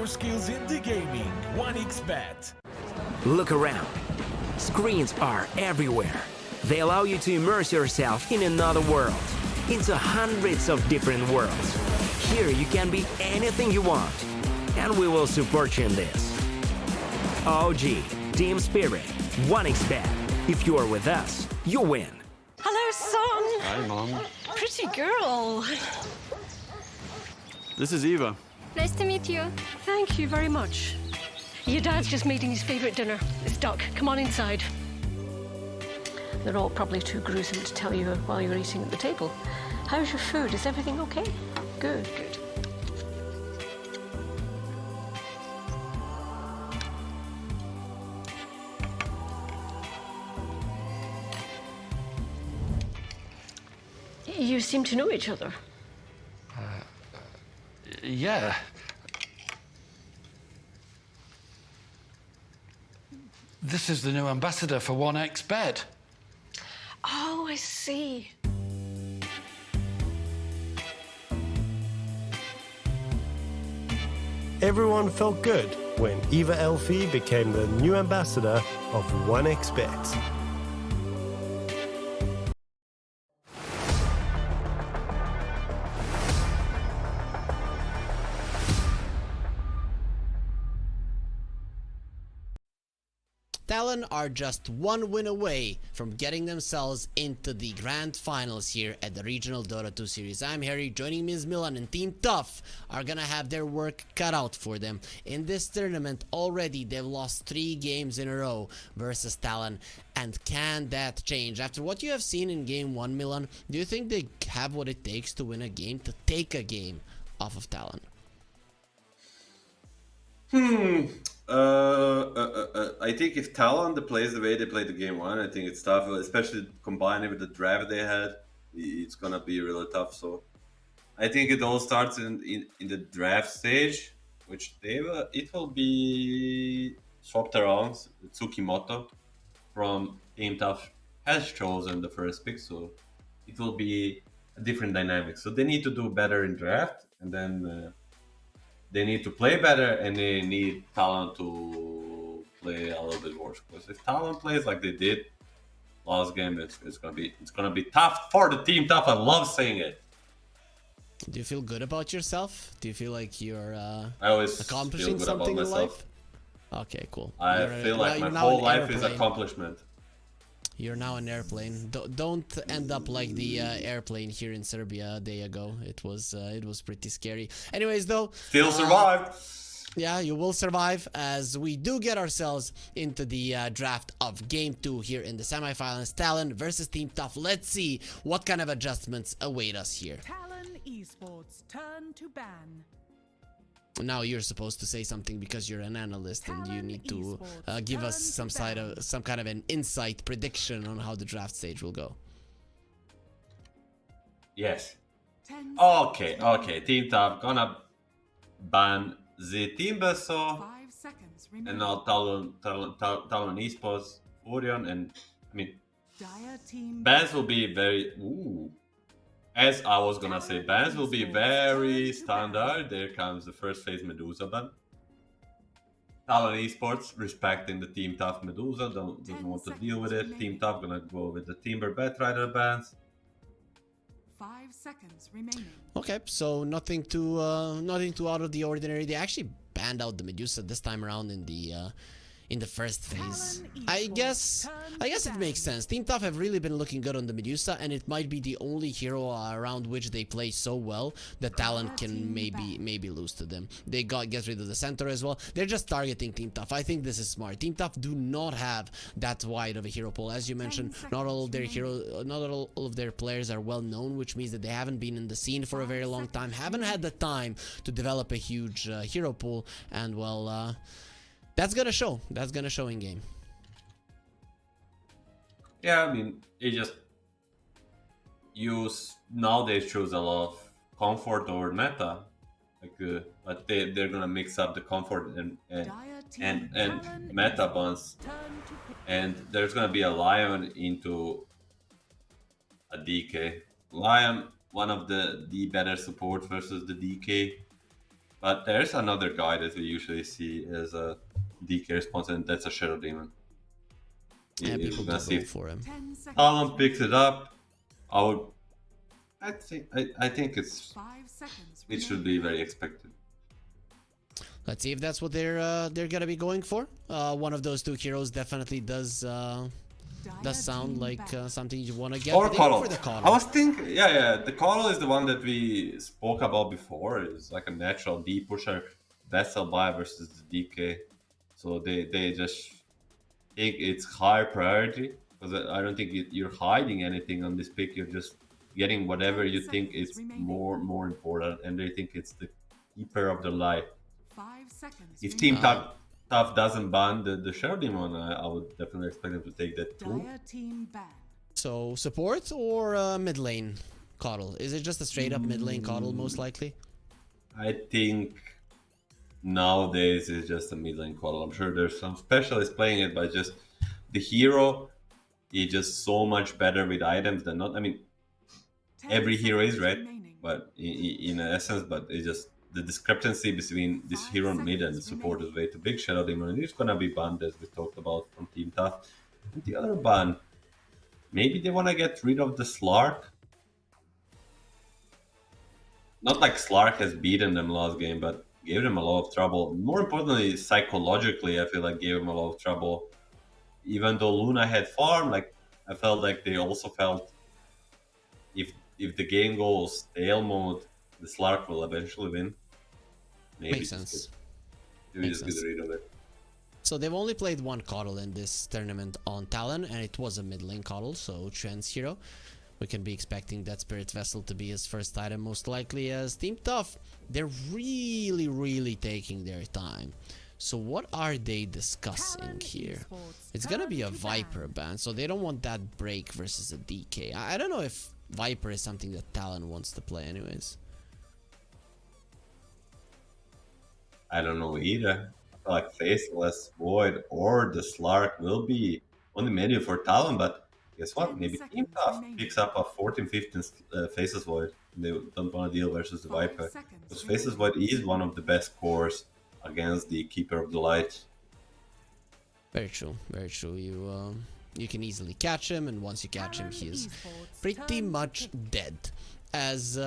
your skills in the gaming. 1xBet. Look around. Screens are everywhere. They allow you to immerse yourself in another world, into hundreds of different worlds. Here you can be anything you want, and we will support you in this. OG, Team Spirit, 1xBet. If you are with us, you win. Hello, son. Hi, Mom. Pretty girl. This is Eva. Nice to meet you. Thank you very much. Your dad's just making his favourite dinner. It's duck. Come on inside. They're all probably too gruesome to tell you while you're eating at the table. How's your food? Is everything okay? Good, good. You seem to know each other. Yeah. This is the new ambassador for 1xBet. Oh, I see. Everyone felt good when Eva Elfie became the new ambassador of 1xBet. Talon are just one win away from getting themselves into the grand finals here at the regional Dota 2 series. I'm Harry, joining me is Milan, and Team Tough are gonna have their work cut out for them. In this tournament already they've lost 3 games in a row versus Talon, and can that change? After what you have seen in game 1, Milan, do you think they have what it takes to win a game, to take a game off of Talon? I think if Talon plays the way they played the game 1, I think it's tough, especially combining with the draft they had. It's gonna be really tough. So I think it all starts in the draft stage, which it will be swapped around. Tsukimoto from Team Tough has chosen the first pick, so it will be a different dynamic. So they need to do better in draft, and then they need to play better, and they need Talon to play a little bit worse. Because if Talon plays like they did last game, it's gonna be tough for the Team Tough. I love saying it. Do you feel good about yourself? Do you feel like you're I always accomplishing feel good something about in myself. life? Okay, cool. I feel like my whole life is accomplishment. You're now an airplane. Don't end up like the airplane here in Serbia a day ago. It was pretty scary. Anyways, though, still survived. Yeah, you will survive as we do get ourselves into the draft of Game 2 here in the semifinals. Talon versus Team Tough. Let's see what kind of adjustments await us here. Talon Esports turn to ban. Now you're supposed to say something because you're an analyst and you need to give us some kind of an insight prediction on how the draft stage will go. Yes. Okay. Team Tough gonna ban the Team Beso and now Talon Esports, Orion, and I mean bans will be very as I was gonna say, bans will be very standard. There comes the first phase Medusa ban. Talon Esports respecting the Team Tough Medusa, doesn't want to deal with it. Team Tough gonna go with the Timber Batrider bans. 5 seconds remaining. Okay, so nothing too out of the ordinary. They actually banned out the Medusa this time around in the first phase. I guess it makes sense. Team Tough have really been looking good on the Medusa, and it might be the only hero around which they play so well that Talon can maybe lose to them. They get rid of the center as well. They're just targeting Team Tough. I think this is smart. Team Tough do not have that wide of a hero pool. As you mentioned, not all of their players are well known, which means that they haven't been in the scene for a very long time, haven't had the time to develop a huge hero pool, and well, that's gonna show. That's gonna show in game. Yeah, I mean, it just nowadays choose a lot of comfort over meta, like, but they're gonna mix up the comfort and meta buns, and there's gonna be a Lion into a DK. Lion, one of the better support versus the DK. But there's another guy that we usually see as a DK response, and that's a Shadow Demon. And If people we're gonna do see go if for him. Talon picks it up, I think it should be very expected. Let's see if that's what they're gonna be going for. One of those two heroes definitely does sound like something you want to get. Or But they go Coddle. for the Coddle. I was thinking, yeah, the Coddle is the one that we spoke about before. It's like a natural D pusher, Vessel buy versus the DK. So they just think it's high priority, because I don't think you're hiding anything on this pick. You're just getting whatever you think is more important, and they think it's the Keeper of the Light. 5 seconds. If Team Tough doesn't ban the Shadow Demon, I would definitely expect them to take that too. Dire team ban. So support or mid lane Coddle? Is it just a straight up mid lane Coddle most likely? I think nowadays it's just a mid lane Coddle. I'm sure there's some specialists playing it, but just the hero is just so much better with items than not. I mean, every hero is right, but in essence, but it's just the discrepancy between this hero and mid and the support is way too big. Shadow Demon, and it's gonna be banned as we talked about from Team Tough. And the other ban, maybe they wanna get rid of the Slark. Not like Slark has beaten them last game, but gave them a lot of trouble. More importantly, psychologically, I feel like gave them a lot of trouble. Even though Luna had farm, like I felt like they also felt if the game goes stale mode, the Slark will eventually win. Maybe Makes sense. Maybe just get rid of it. So they've only played one Coddle in this tournament on Talon, and it was a mid lane Coddle, so Trent's hero. We can be expecting that Spirit Vessel to be his first item most likely. As Team Tough, they're really taking their time. So what are they discussing here? It's gonna be a Viper ban, so they don't want that break versus a DK. I don't know if Viper is something that Talon wants to play anyways. I don't know either. I feel like Faceless Void or the Slark will be on the menu for Talon, but guess what? Maybe Team Tough picks up a 14-15 Faceless Void. They don't want to deal versus the Viper, because Faceless Void is one of the best cores against the Keeper of the Light. Very true, very true. You can easily catch him, and once you catch him, he is pretty much dead. As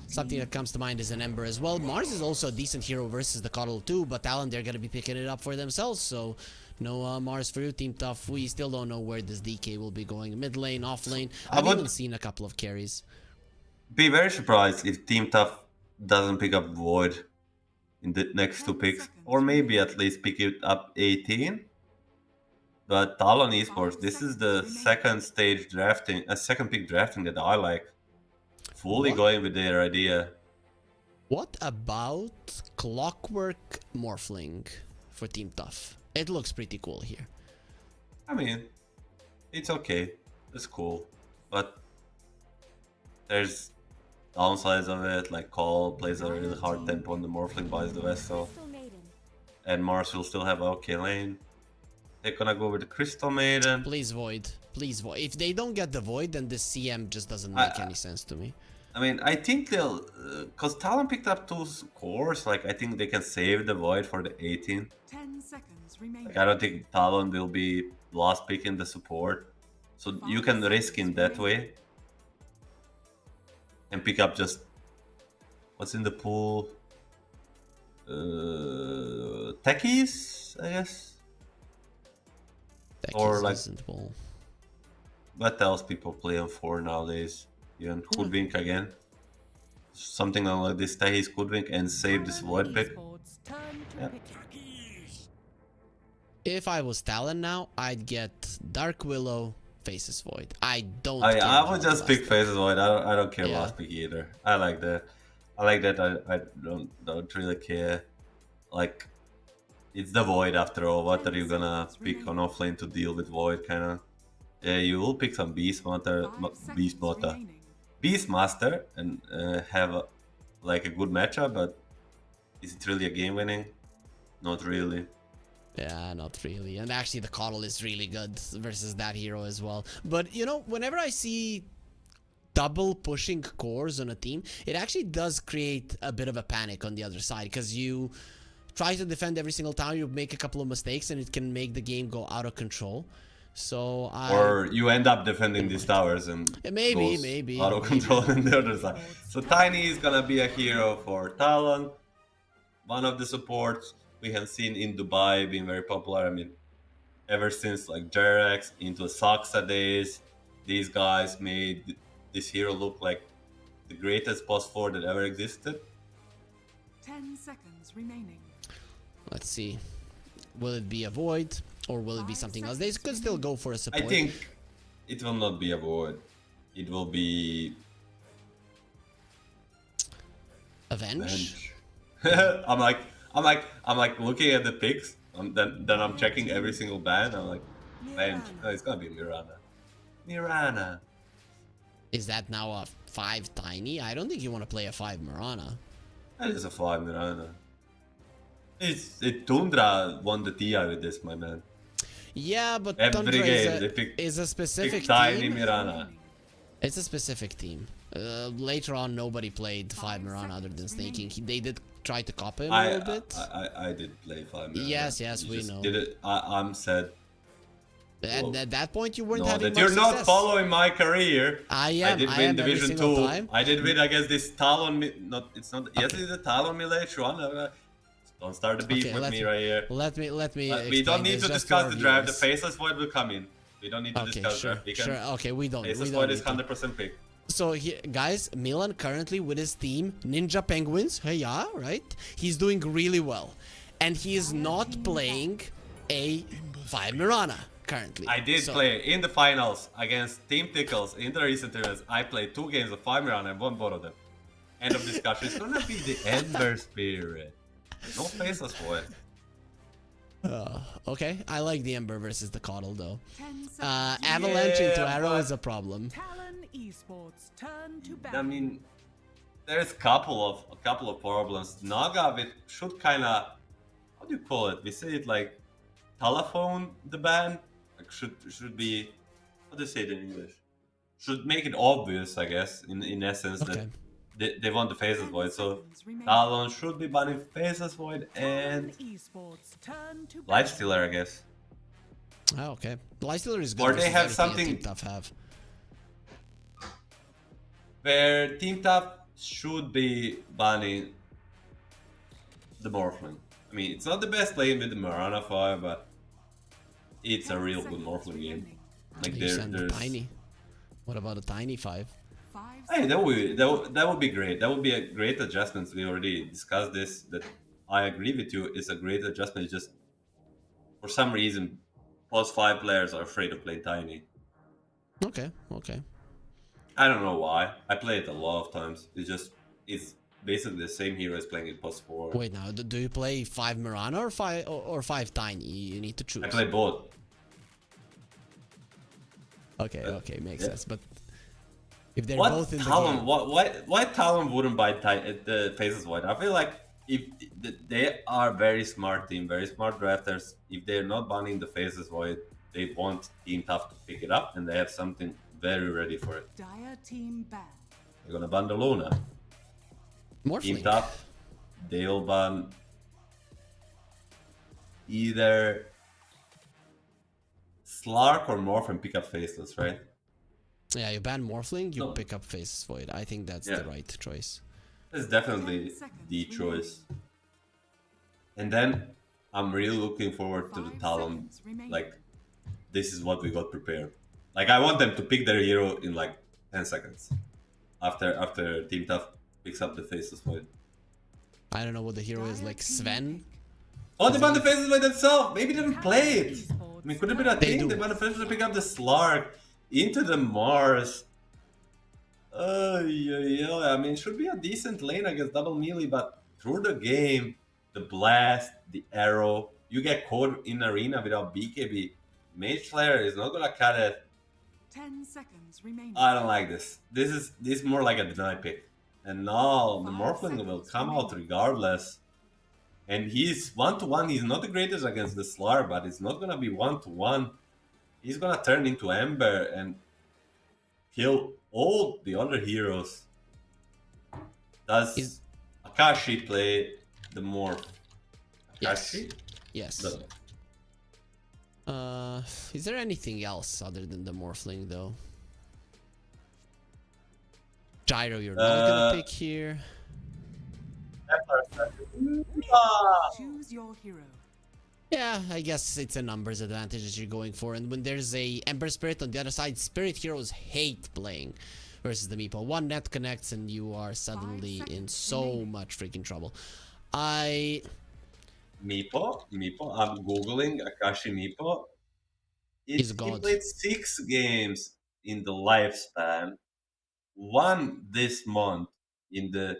something that comes to mind is an Ember as well. Mars is also a decent hero versus the Coddle too, but Talon, they're gonna be picking it up for themselves, so no Mars for you, Team Tough. We still don't know where this DK will be going. Mid lane, off lane. I've even seen a couple of carries. Be very surprised if Team Tough doesn't pick up Void in the next two picks, or maybe at least pick it up 18. But Talon Esports, this is the second stage drafting, a second pick drafting that I like. Fully going with their idea. What about Clockwork Morphling for Team Tough? It looks pretty cool here. I mean, it's okay. It's cool. But there's downsides of it, like Call plays a really hard tempo and the Morphling buys the Vessel. And Mars will still have okay lane. They're gonna go with the Crystal Maiden. Please Void. Please Void. If they don't get the Void, then this CM just doesn't make any sense to me. I mean, I think they'll... Because Talon picked up 2 cores, like, I think they can save the Void for the 18. 10 seconds remaining. Like, I don't think Talon will be last pick in the support. So you can risk in that way. And pick up just... What's in the pool? Techies, I guess? Techies or like... isn't pool. What else people play on 4 nowadays? Even Hoodwink again. Something like this, Techies Hoodwink, and save this Void pick. Yeah. If I was Talon now, I'd get Dark Willow, Faces Void. I don't. I would just pick Faces Void. I don't care last pick either. I like that. I don't really care. Like, it's the Void after all. What are you gonna pick on offlane to deal with Void, kind of? Yeah, you will pick some Beastmaster, and have like a good matchup, but is it really a game winning? Not really. Yeah, not really. And actually the Coddle is really good versus that hero as well. But you know, whenever I see double pushing cores on a team, it actually does create a bit of a panic on the other side, because you try to defend every single time, you make a couple of mistakes, and it can make the game go out of control. So or you end up defending these towers and maybe out of control on the other side. So Tiny is gonna be a hero for Talon, one of the supports we have seen in Dubai being very popular. I mean, ever since like Jerex into Saxa days, these guys made this hero look like the greatest boss 4 that ever existed. 10 seconds remaining. Let's see. Will it be a Void or will it be something else? They could still go for a support. I think it will not be a Void. It will be Avenge. I'm like looking at the picks. Then I'm checking every single band. I'm like, Avenge. No, it's gonna be Mirana. Mirana. Is that now a 5 Tiny? I don't think you want to play a 5 Mirana. That is a 5 Mirana. Tundra won the TI with this, my man. Yeah, but every Tundra game is a specific Tiny team. Mirana. It's a specific team. Later on, nobody played 5 Mirana other than Snaking. They did try to copy him a little bit. I did play 5 Mirana. Yes, we know. Did it, I'm sad. And at that point, you weren't No, having that much you're not success. following my career. I am. I did I win am Division every 2. single time. I did win against this Talon. It's not. Yes, it's a Talon Millage one. Don't start the beef with me right here. Let me. We don't need to this discuss the draft. The viewers. Faceless Void will come in. We don't need to discuss sure, draft. We sure. Okay, we don't. Faceless we don't Void is need to. 100% pick. So here, guys, Milan currently with his team Ninja Penguins. Hey, yeah, right. He's doing really well, and he is not playing a 5 Mirana currently. I did play in the finals against Team Tickles in the recent tournaments. I played 2 games of 5 Mirana and won both of them. End of discussion. It's gonna be the Ember Spirit. No Faceless Void. Okay, I like the Ember versus the Coddle though. Avalanche into Arrow is a problem. Talon Esports turn to I mean, there's a couple of problems. Naga should kind of, how do you call it? We say it like telephone the ban. Like should be, how do you say it in English? Should make it obvious, I guess, in essence that they want the Faceless Void. So Talon should be banning Faceless Void and Lifestealer, I guess. Oh, okay. Lifestealer is good. Or they have something Team Tough have. Where Team Tough should be banning the Morphling. I mean, it's not the best lane with the Mirana Fire, but it's a real good Morphling game. Like there's Tiny. What about a Tiny 5? Hey, that would be great. That would be a great adjustment. We already discussed this. That I agree with you. It's a great adjustment. It's just for some reason, plus 5 players are afraid of playing Tiny. Okay. I don't know why. I play it a lot of times. It's basically the same hero as playing it plus 4. Wait, now do you play 5 Mirana or 5 Tiny? You need to choose. I play both. Okay, makes sense. But if they're what both in Talon, the game, why Talon wouldn't buy the Faceless Void? I feel like if they are very smart team, very smart drafters. If they're not banning the Faceless Void, they want Team Tough to pick it up, and they have something very ready for it. Dire team ban. They're gonna ban the Luna. Team Tough, they'll ban either Slark or Morph and pick up Faceless, right? Yeah, you ban Morphling, you pick up Faceless Void. I think that's the right choice. That's definitely the choice. And then I'm really looking forward to the Talon. Like, this is what we got prepared. Like, I want them to pick their hero in like 10 seconds after Team Tough picks up the Faceless Void. I don't know what the hero is, like Sven. Oh, they banned the Faceless Void themselves. Maybe they didn't play it. I mean, could have been a thing. They banned the Faceless Void to pick up the Slark into the Mars. I mean, it should be a decent lane against double melee, but through the game, the blast, the arrow, you get caught in arena without BKB. Mage Slayer is not gonna cut it. 10 seconds remaining. I don't like this. This is more like a deny pick. And now the Morphling will come out regardless. And he's 1-1. He's not the greatest against the Slar, but it's not gonna be 1-1. He's gonna turn into Ember and kill all the other heroes. Does Akashi play the morph? Akashi? Yes. No. Is there anything else other than the Morphling though? Gyro, you're not gonna pick here. Choose your hero. Yeah, I guess it's a numbers advantage that you're going for, and when there's a Ember Spirit on the other side, Spirit heroes hate playing versus the Meepo. One net connects and you are suddenly in so much freaking trouble. Meepo, I'm googling Akashi Meepo. He's a He god. played 6 games in the lifespan, one this month in the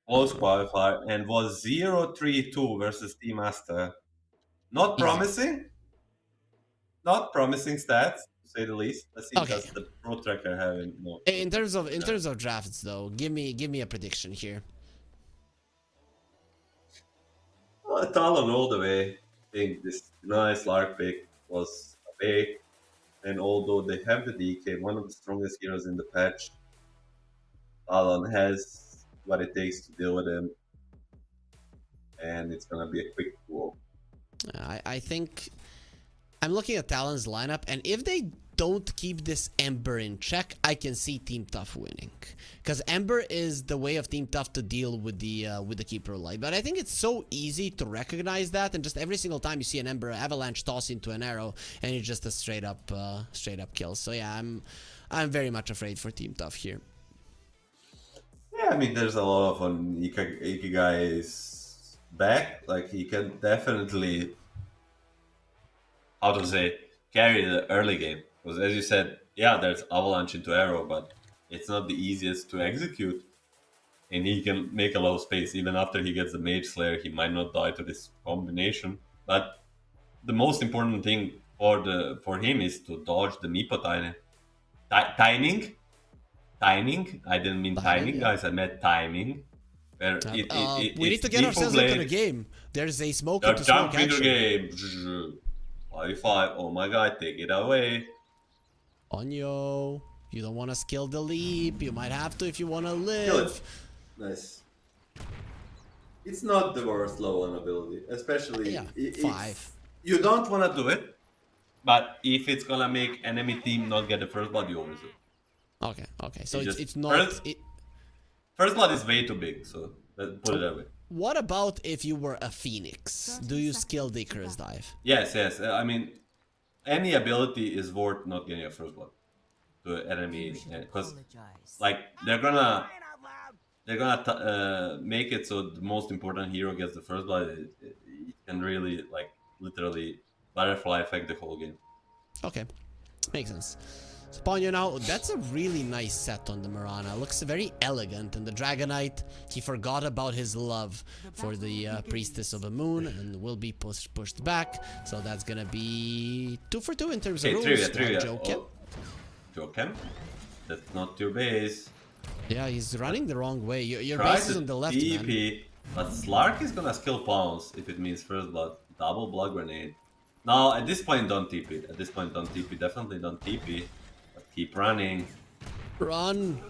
close qualifier, and was 0-3-2 versus Team Asta. Not promising. Not promising stats, to say the least. Let's see, does the Pro Tracker have it? No. In terms of drafts though, give me a prediction here. Talon all the way. I think this nice Lark pick was a pick, and although they have the DK, one of the strongest heroes in the patch, Talon has what it takes to deal with him, and it's gonna be a quick duel. I think I'm looking at Talon's lineup, and if they don't keep this Ember in check, I can see Team Tough winning, because Ember is the way of Team Tough to deal with the Keeper of Light. But I think it's so easy to recognize that, and just every single time you see an Ember Avalanche toss into an arrow, and it's just a straight up kill. So yeah, I'm very much afraid for Team Tough here. Yeah, I mean, there's a lot of on Ikigai's back. Like, he can definitely, how to say, carry the early game. Because as you said, yeah, there's Avalanche into arrow, but it's not the easiest to execute. And he can make a low space. Even after he gets the Mage Slayer, he might not die to this combination. But the most important thing for him is to dodge the Meepo timing. Timing. I didn't mean timing, guys. I meant timing. Where we need to get ourselves into the game. There's a smoke into smoke action. Jump into the game. 5-5. Oh my god, take it away. Onyo, you don't want to skill the leap. You might have to if you want to live. Kill it. Nice. It's not the worst low on ability, especially 5. You don't want to do it, but if it's gonna make enemy team not get the first blood, you always do. Okay. So it's not. First blood is way too big, so let's put it that way. What about if you were a Phoenix? Do you skill the Icarus dive? Yes. I mean, any ability is worth not getting a first blood to an enemy, because like they're gonna make it so the most important hero gets the first blood. It can really, like, literally butterfly effect the whole game. Okay, makes sense. So Ponyo, now that's a really nice set on the Mirana. Looks very elegant, and the Dragonite, he forgot about his love for the Priestess of the Moon and will be pushed back. So that's gonna be 2 for 2 in terms of rules. Trivia. Jokem. Jokem? That's not your base. Yeah, he's running the wrong way. Your base is on the left, man. But Slark is gonna skill Pounce if it means first blood. Double blood grenade. Now, at this point, don't TP. Definitely don't TP. But keep running. Run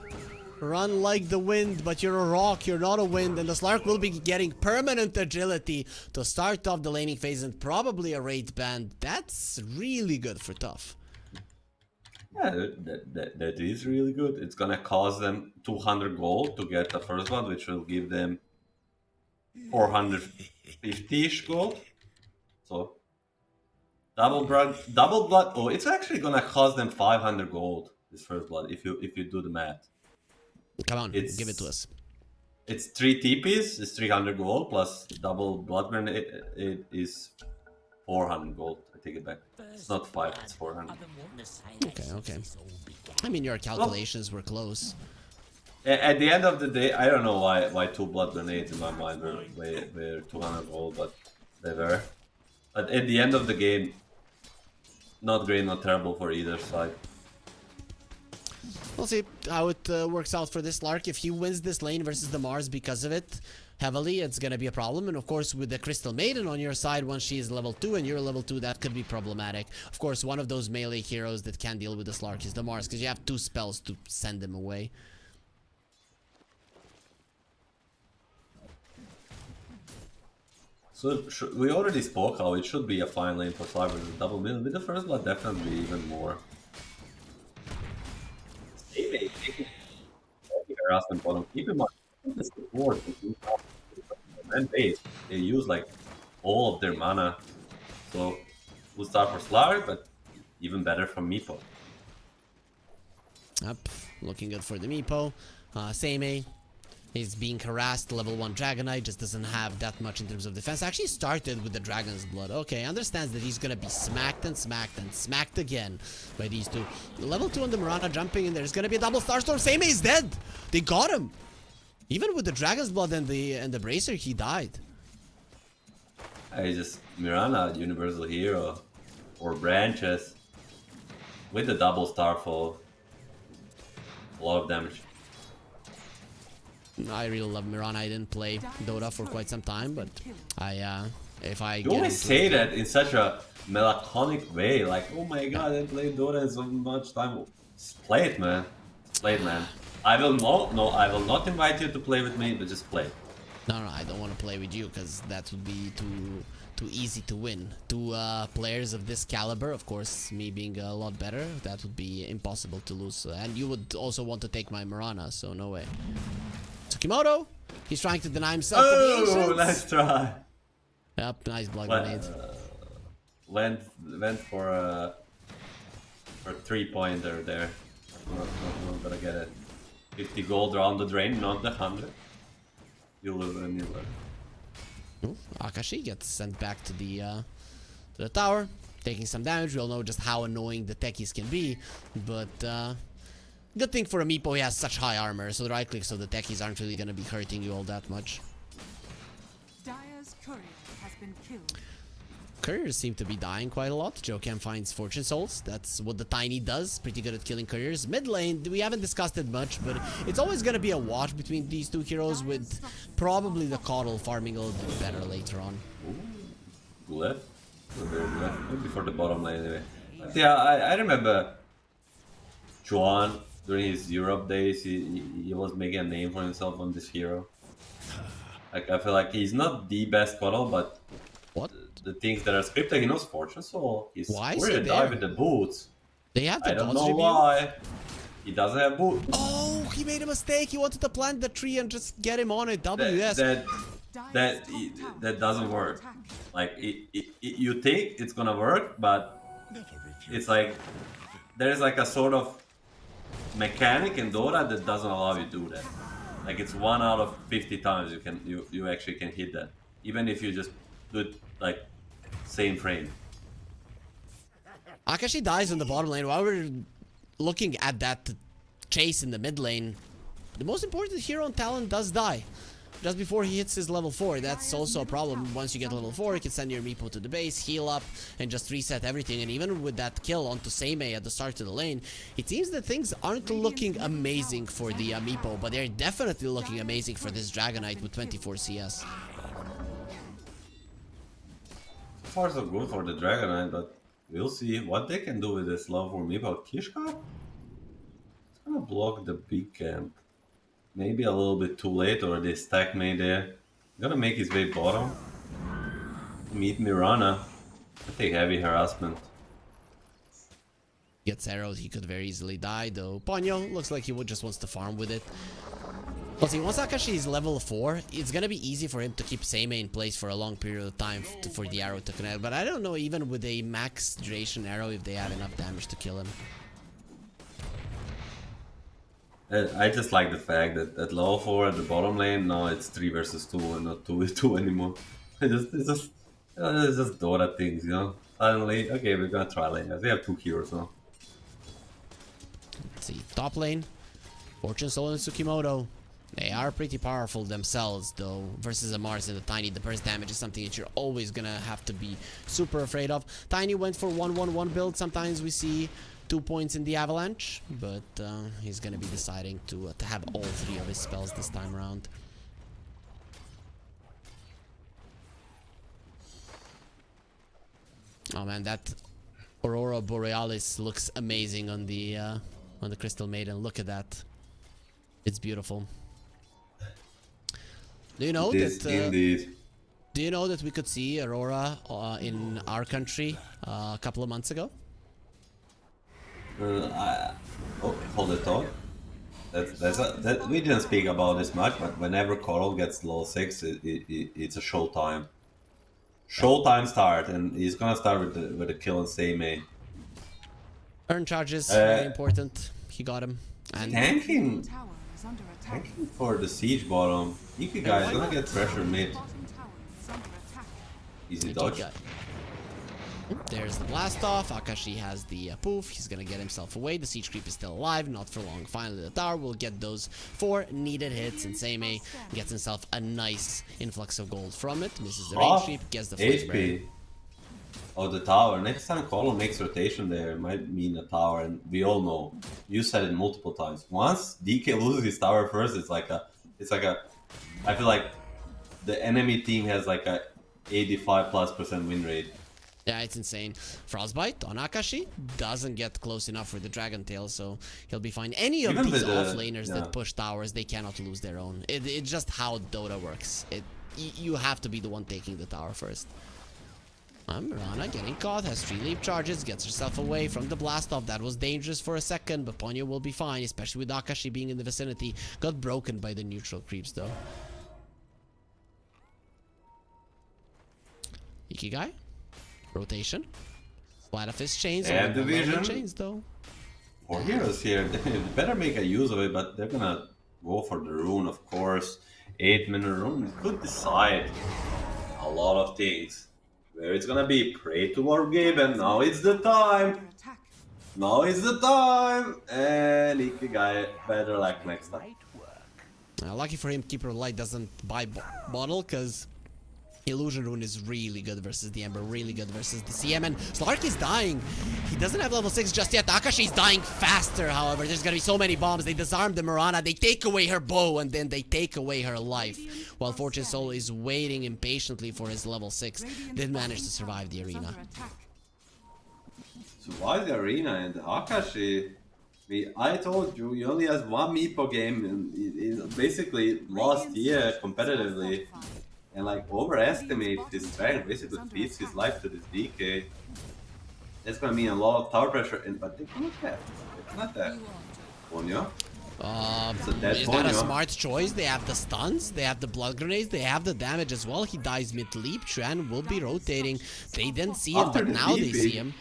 like the wind, but you're a rock, you're not a wind, and the Slark will be getting permanent agility to start off the laning phase and probably a rate band. That's really good for Tough. Yeah, that is really good. It's gonna cost them 200 gold to get the first one, which will give them 450-ish gold. So double blood. Oh, it's actually gonna cost them 500 gold. This first blood, if you do the math. Come on, give it to us. It's 3 TPs. It's 300 gold plus double blood grenade. It is 400 gold. I take it back. It's not 5. It's 400. Okay. I mean, your calculations were close. At the end of the day, I don't know why 2 blood grenades in my mind were 200 gold, but they were. But at the end of the game, not great, not terrible for either side. We'll see how it works out for this Lark. If he wins this lane versus the Mars because of it heavily, it's gonna be a problem. And of course, with the Crystal Maiden on your side, once she is level 2 and you're level 2, that could be problematic. Of course, one of those melee heroes that can deal with this Lark is the Mars, because you have 2 spells to send him away. So we already spoke how it should be a fine lane for Sliver with double mid. With the first blood, definitely even more. Harassment bottom. Keep in mind, this support and base, they use like all of their mana. So we'll start for Slar, but even better from Meepo. Yep, looking good for the Meepo. Seimei. He's being harassed, level 1 Dragonite, just doesn't have that much in terms of defense. Actually started with the Dragon's Blood. Okay, understands that he's gonna be smacked and smacked and smacked again by these two. Level 2 on the Mirana jumping in, there's gonna be a double Starstorm. Seimei is dead! They got him! Even with the Dragon's Blood and the Bracer, he died. I just Mirana, Universal Hero, or branches with the double Starfall. A lot of damage. I really love Mirana. I didn't play Dota for quite some time, but if I you always say that in such a melancholic way, like, oh my god, I played Dota in so much time. Just play it, man. Just play it, man. I will not invite you to play with me, but just play. No, I don't want to play with you because that would be too easy to win. Two players of this caliber, of course, me being a lot better, that would be impossible to lose. And you would also want to take my Mirana, so no way. Tsukimoto, he's trying to deny himself. Oh, nice try. Yep, nice blood grenade. Went for a 3-pointer there. Not gonna get it. 50 gold around the drain, not the 100. You live and you live. Akashi gets sent back to the tower, taking some damage. We all know just how annoying the techies can be, but good thing for a Meepo, he has such high armor, so the right clicks of the techies aren't really gonna be hurting you all that much. Dire's courier has been killed. Couriers seem to be dying quite a lot. Jokem finds Fortune Souls. That's what the Tiny does. Pretty good at killing couriers. Mid lane, we haven't discussed it much, but it's always going to be a wash between these two heroes, with probably the Coddle farming a little bit better later on. Ooh. Left? Maybe for the bottom lane anyway. But yeah, I remember Juan, during his Europe days, he was making a name for himself on this hero. Like, I feel like he's not the best Coddle, but what? The things that are scripted, he knows Fortune Soul. He's why is really dive with the boots. They have the I don't know why. He doesn't have boots. Oh, he made a mistake. He wanted to plant the tree and just get him on it. WS. That doesn't work. Like, you think it's gonna work, but it's like there's like a sort of mechanic in Dota that doesn't allow you to do that. Like, it's 1 out of 50 times you actually can hit that, even if you just do it like same frame. Akashi dies in the bottom lane while we're looking at that chase in the mid lane. The most important hero on talent does die just before he hits his level 4. That's also a problem. Once you get level 4, you can send your Meepo to the base, heal up, and just reset everything. And even with that kill onto Seimei at the start of the lane, it seems that things aren't looking amazing for the Meepo, but they're definitely looking amazing for this Dragonite with 24 CS. So far so good for the Dragonite, but we'll see what they can do with this love for Meepo. Kishka? It's gonna block the big camp. Maybe a little bit too late, or they stack me there. Gonna make his way bottom. Meet Mirana. I take heavy harassment. Gets arrowed, he could very easily die though. Ponyo looks like he just wants to farm with it. But see, once Akashi is level 4, it's gonna be easy for him to keep Seimei in place for a long period of time for the arrow to connect. But I don't know, even with a max duration arrow, if they have enough damage to kill him. I just like the fact that at level 4 at the bottom lane, now it's 3 versus 2 and not 2 v 2 anymore. It's just Dota things, you know? Suddenly, okay, we're gonna try lane. We have 2 heroes now. Let's see, top lane, Fortune Soul and Tsukimoto. They are pretty powerful themselves though. Versus a Mars and a Tiny, the burst damage is something that you're always gonna have to be super afraid of. Tiny went for 1-1-1 build. Sometimes we see 2 points in the Avalanche, but he's gonna be deciding to have all 3 of his spells this time around. Oh man, that Aurora Borealis looks amazing on the Crystal Maiden. Look at that. It's beautiful. Do you know that indeed. do you know that we could see Aurora in our country a couple of months ago? Hold it thought. That we didn't speak about this much, but whenever Coral gets level 6, it's a showtime. Showtime start, and he's gonna start with a kill and say main. Earn charges, very important. He got him. And tanking for the siege bottom. Ikigai is gonna get pressure mid. Easy dodge. There's the blast off. Akashi has the poof. He's gonna get himself away. The siege creep is still alive, not for long. Finally, the tower will get those 4 needed hits, and Seimei gets himself a nice influx of gold from it. Misses the range creep, gets the HP. Oh, the tower. Next time Colo makes rotation there, it might mean a tower, and we all know. You said it multiple times. Once DK loses his tower first, it's like a. I feel like the enemy team has like a 85+% win rate. Yeah, it's insane. Frostbite on Akashi doesn't get close enough with the Dragon Tail, so he'll be fine. Any of these offlaners that push towers, they cannot lose their own. It's just how Dota works. You have to be the one taking the tower first. Mirana getting caught, has 3 leap charges, gets herself away from the blast off. That was dangerous for a second, but Ponyo will be fine, especially with Akashi being in the vicinity. Got broken by the neutral creeps though. Ikigai. Rotation. Slide of his chains. And division. Chains though. 4 heroes here. They better make a use of it, but they're gonna go for the rune, of course. 8-minute rune could decide a lot of things. Where it's gonna be. Pray to Morgaben. Now it's the time. Now is the time. And Ikigai better luck next time. Lucky for him, Keeper of Light doesn't buy bottle, because Illusion Rune is really good versus the Ember, really good versus the CM, and Slark is dying. He doesn't have level 6 just yet. Akashi is dying faster, however. There's gonna be so many bombs. They disarm the Mirana, they take away her bow, and then they take away her life. While Fortune Soul is waiting impatiently for his level 6. Did manage to survive the arena. Survive the arena, and Akashi... I told you, he only has 1 Meepo game, and he basically lost here competitively. And like overestimate his strength, basically beats his life to this DK. That's gonna mean a lot of tower pressure, but they cannot have. They cannot have. Ponyo? Is that a smart choice? They have the stuns, they have the blood grenades, they have the damage as well. He dies mid-leap. Chuan will be rotating. They didn't see him, but now they see him.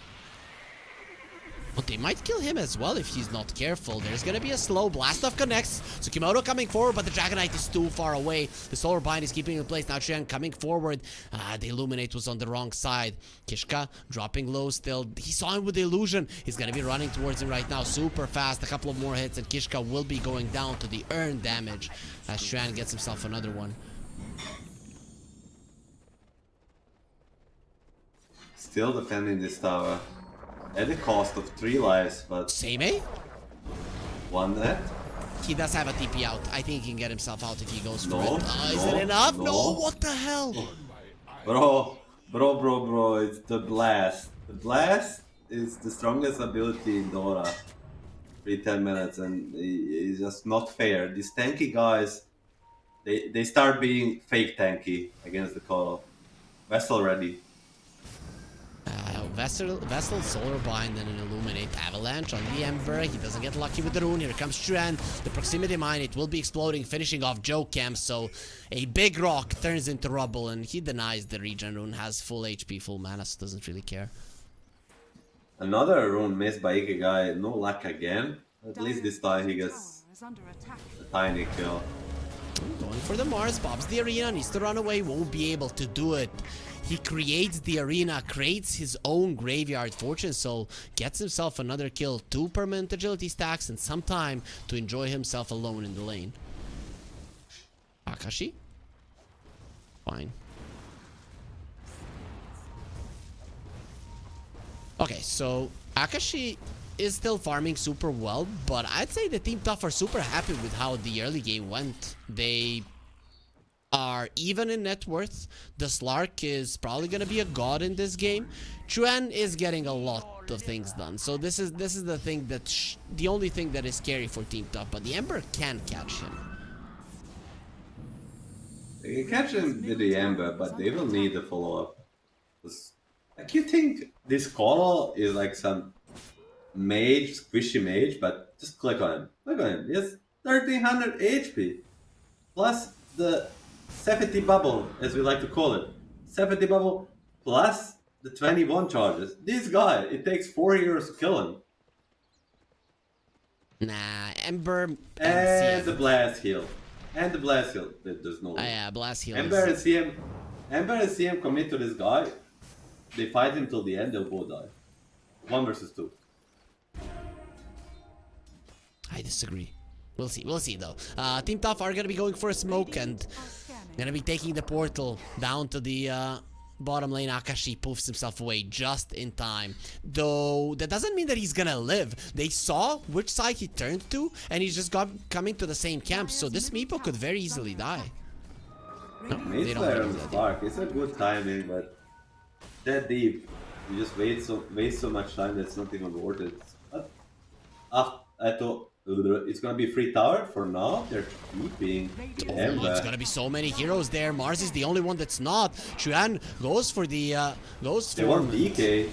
But they might kill him as well if he's not careful. There's gonna be a slow blast off connects. Tsukimoto coming forward, but the Dragonite is too far away. The Solar Bind is keeping him in place. Now Chuan coming forward. The Illuminate was on the wrong side. Kishka dropping low still. He saw him with the illusion. He's gonna be running towards him right now super fast. A couple of more hits and Kishka will be going down to the earned damage as Chuan gets himself another one. Still defending this tower. At the cost of 3 lives, but... Seimei? 1 net? He does have a TP out. I think he can get himself out if he goes for it. Is it enough? No, what the hell? Bro, it's the blast. The blast is the strongest ability in Dota. Every 10 minutes, and it's just not fair. These tanky guys, they start being fake tanky against the Colo. Vessel ready. Vessel, Solar Bind, and an Illuminate Avalanche on the Ember. He doesn't get lucky with the rune. Here comes Chuan. The proximity mine, it will be exploding, finishing off Joe Camp. So a big rock turns into rubble, and he denies the regen rune. Has full HP, full mana, so doesn't really care. Another rune missed by Ikigai. No luck again. At least this time he gets a tiny kill. Going for the Mars, Bob's the arena, needs to run away, won't be able to do it. He creates the arena, creates his own graveyard. Fortune Soul gets himself another kill, 2 permanent agility stacks, and some time to enjoy himself alone in the lane. Akashi? Fine. Okay, so Akashi is still farming super well, but I'd say the Team Tough are super happy with how the early game went. They are even in net worth. The Slark is probably gonna be a god in this game. Chuan is getting a lot of things done, so this is the thing that the only thing that is scary for Team Tough. But the Ember can catch him. They can catch him with the Ember, but they will need a follow-up. Like, you think this Coral is like some mage, squishy mage, but just click on him. Click on him. He has 1300 HP. Plus the 70 bubble, as we like to call it. 70 bubble plus the 21 charges. This guy, it takes 4 years to kill him. Nah, Ember and the blast heal. And the blast heal. There's no. Oh yeah, blast heal. Ember and CM commit to this guy. They fight him till the end. They'll both die. 1 versus 2. I disagree. We'll see though. Team Tough are gonna be going for a smoke and gonna be taking the portal down to the bottom lane. Akashi poofs himself away just in time. Though that doesn't mean that he's gonna live. They saw which side he turned to, and he's just coming to the same camp. So this Meepo could very easily die. No, they don't on the Spark. It's a good timing, but that deep, you just waste so much time that's not even worth it. But I thought it's gonna be free tower for now. They're keeping him. It's gonna be so many heroes there. Mars is the only one that's not. Chuan goes for the They want DK.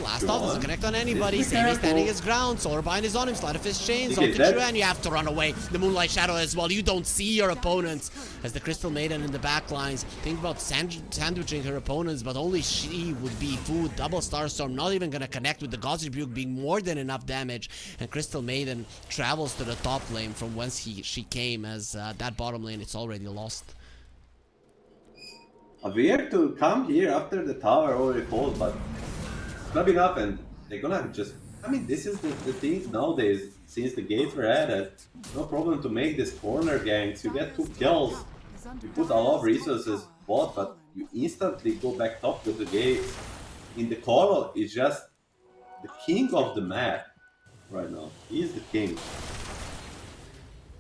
Last off doesn't connect on anybody. Sammy standing his ground. Solarbind is on him. Sleight of Fist chains onto Chuan. You have to run away. The Moonlight Shadow as well. You don't see your opponents. As the Crystal Maiden in the back lines. Think about sandwiching her opponents, but only she would be food. Double Starstorm not even gonna connect with the God's Rebuke being more than enough damage. And Crystal Maiden travels to the top lane from whence she came, as that bottom lane it's already lost. Weird to come here after the tower already falls, but clubbing up, and they're gonna just. I mean, this is the thing nowadays. Since the gates were added, no problem to make this corner ganks. You get 2 kills, you put a lot of resources bot, but you instantly go back top with the gates. In the Coral is just the king of the map right now. He's the king.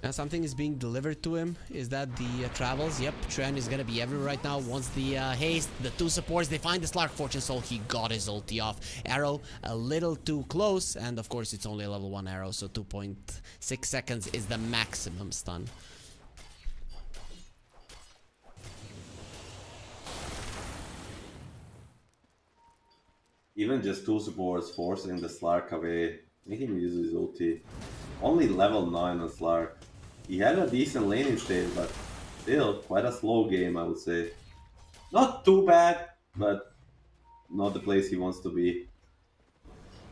And something is being delivered to him. Is that the travels? Yep, Chuan is gonna be everywhere right now. Once the haste, the 2 supports, they find the Slark Fortune Soul. He got his ulti off. Arrow a little too close, and of course it's only a level 1 arrow, so 2.6 seconds is the maximum stun. Even just 2 supports forcing the Slark away, making him use his ulti. Only level 9 on Slark. He had a decent laning stage, but still quite a slow game, I would say. Not too bad, but not the place he wants to be.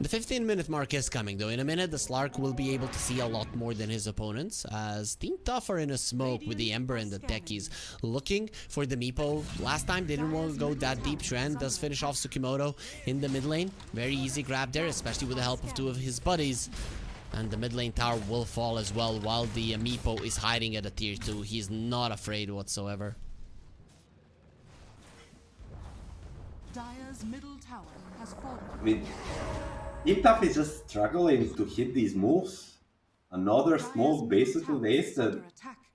The 15-minute mark is coming though. In a minute, the Slark will be able to see a lot more than his opponents, as Team Tough are in a smoke with the Ember and the Techies, looking for the Meepo. Last time they didn't want to go that deep. Chuan does finish off Tsukimoto in the mid lane. Very easy grab there, especially with the help of 2 of his buddies. And the mid lane tower will fall as well, while the Meepo is hiding at a tier 2. He's not afraid whatsoever. Dire's middle tower has fallen. I mean, Team Tough is just struggling to hit these moves. Another smoke basically wasted.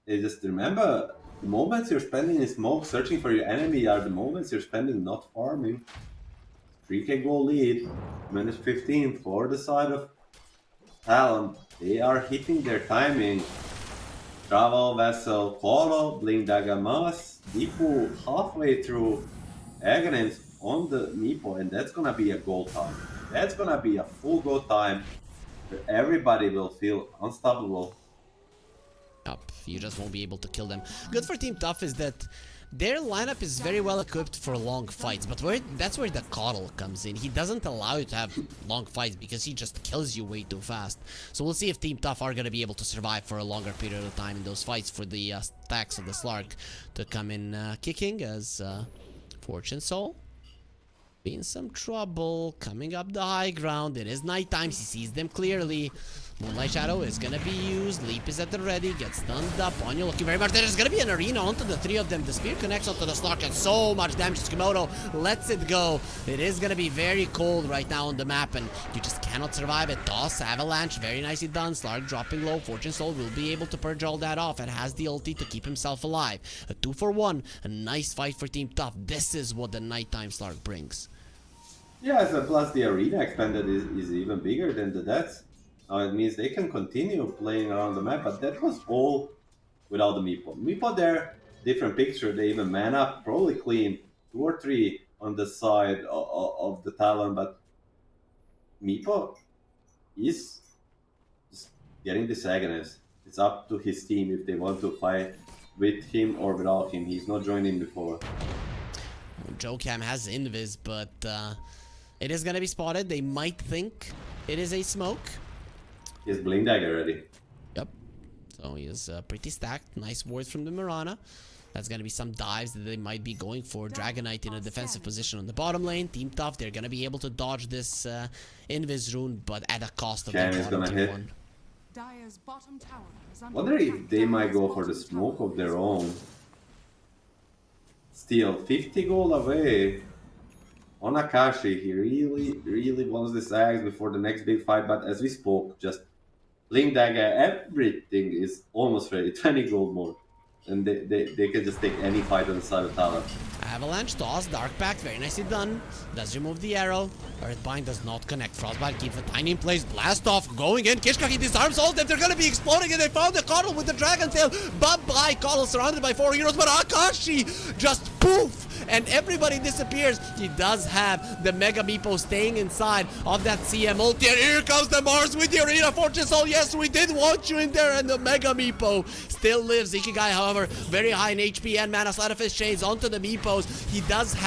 Just remember, the moments you're spending in smoke searching for your enemy are the moments you're spending not farming. 3k goal lead, minus 15 for the side of Talon. They are hitting their timing. Travel Vessel, Kolo, Blink Dagamas, Deepu halfway through Aghanims on the Meepo, and that's gonna be a goal time. That's gonna be a full goal time where everybody will feel unstoppable. Up, you just won't be able to kill them. Good for Team Tough is that their lineup is very well equipped for long fights, but that's where the Coddle comes in. He doesn't allow you to have long fights because he just kills you way too fast. So we'll see if Team Tough are going to be able to survive for a longer period of time in those fights for the stacks of the Slark to come in kicking, as Fortune Soul be in some trouble coming up the high ground. It is night time, he sees them clearly. Moonlight Shadow is gonna be used. Leap is at the ready. Gets stunned up. Anya looking very much. There's gonna be an arena onto the three of them. The spear connects onto the Slark and so much damage. Tsukamoto lets it go. It is gonna be very cold right now on the map, and you just cannot survive it. Toss, Avalanche, very nicely done. Slark dropping low. Fortune Soul will be able to purge all that off and has the ulti to keep himself alive. A 2-for-1. A nice fight for Team Tough. This is what the nighttime Slark brings. Yeah, so plus the arena expanded is even bigger than the deaths. It means they can continue playing around the map, but that was all without the Meepo. Meepo there, different picture. They even man up, probably clean 2 or 3 on the side of the Talon, but Meepo is just getting this agonist. It's up to his team if they want to fight with him or without him. He's not joined in before. Jocam has Invis, but it is gonna be spotted. They might think it is a smoke. He has Blink Dagger ready. Yep. So he is pretty stacked. Nice wards from the Mirana. That's going to be some dives that they might be going for. Dragonite in a defensive position on the bottom lane. Team Tough, they're going to be able to dodge this Invis rune, but at a cost of Cam their is gonna bottom hit. one. Dire's bottom tower is under Wonder if attack. they might Dire's go for the bottom smoke tower of their is own. Still 50 gold away. On Akashi, he really wants this axe before the next big fight, but as we spoke, just Blink Dagger, everything is almost ready. 20 gold more. And they can just take any fight on the side of Talon. Avalanche toss, Dark Pact, very nicely done. Does remove the arrow. Earthbind does not connect. Frostbite keeps the tiny in place. Blast off, going in. Kishka, he disarms all of them. They're gonna be exploding, and they found the Coddle with the Dragon Tail. Bye-bye, Coddle surrounded by 4 heroes, but Akashi just poof! And everybody disappears. He does have the Mega Meepo staying inside of that CM ulti. And here comes the Mars with the Arena Fortress. Oh yes, we did want you in there, and the Mega Meepo still lives. Ikigai, however, very high in HP and mana. Sleight of his chains onto the Meepos. He doesn't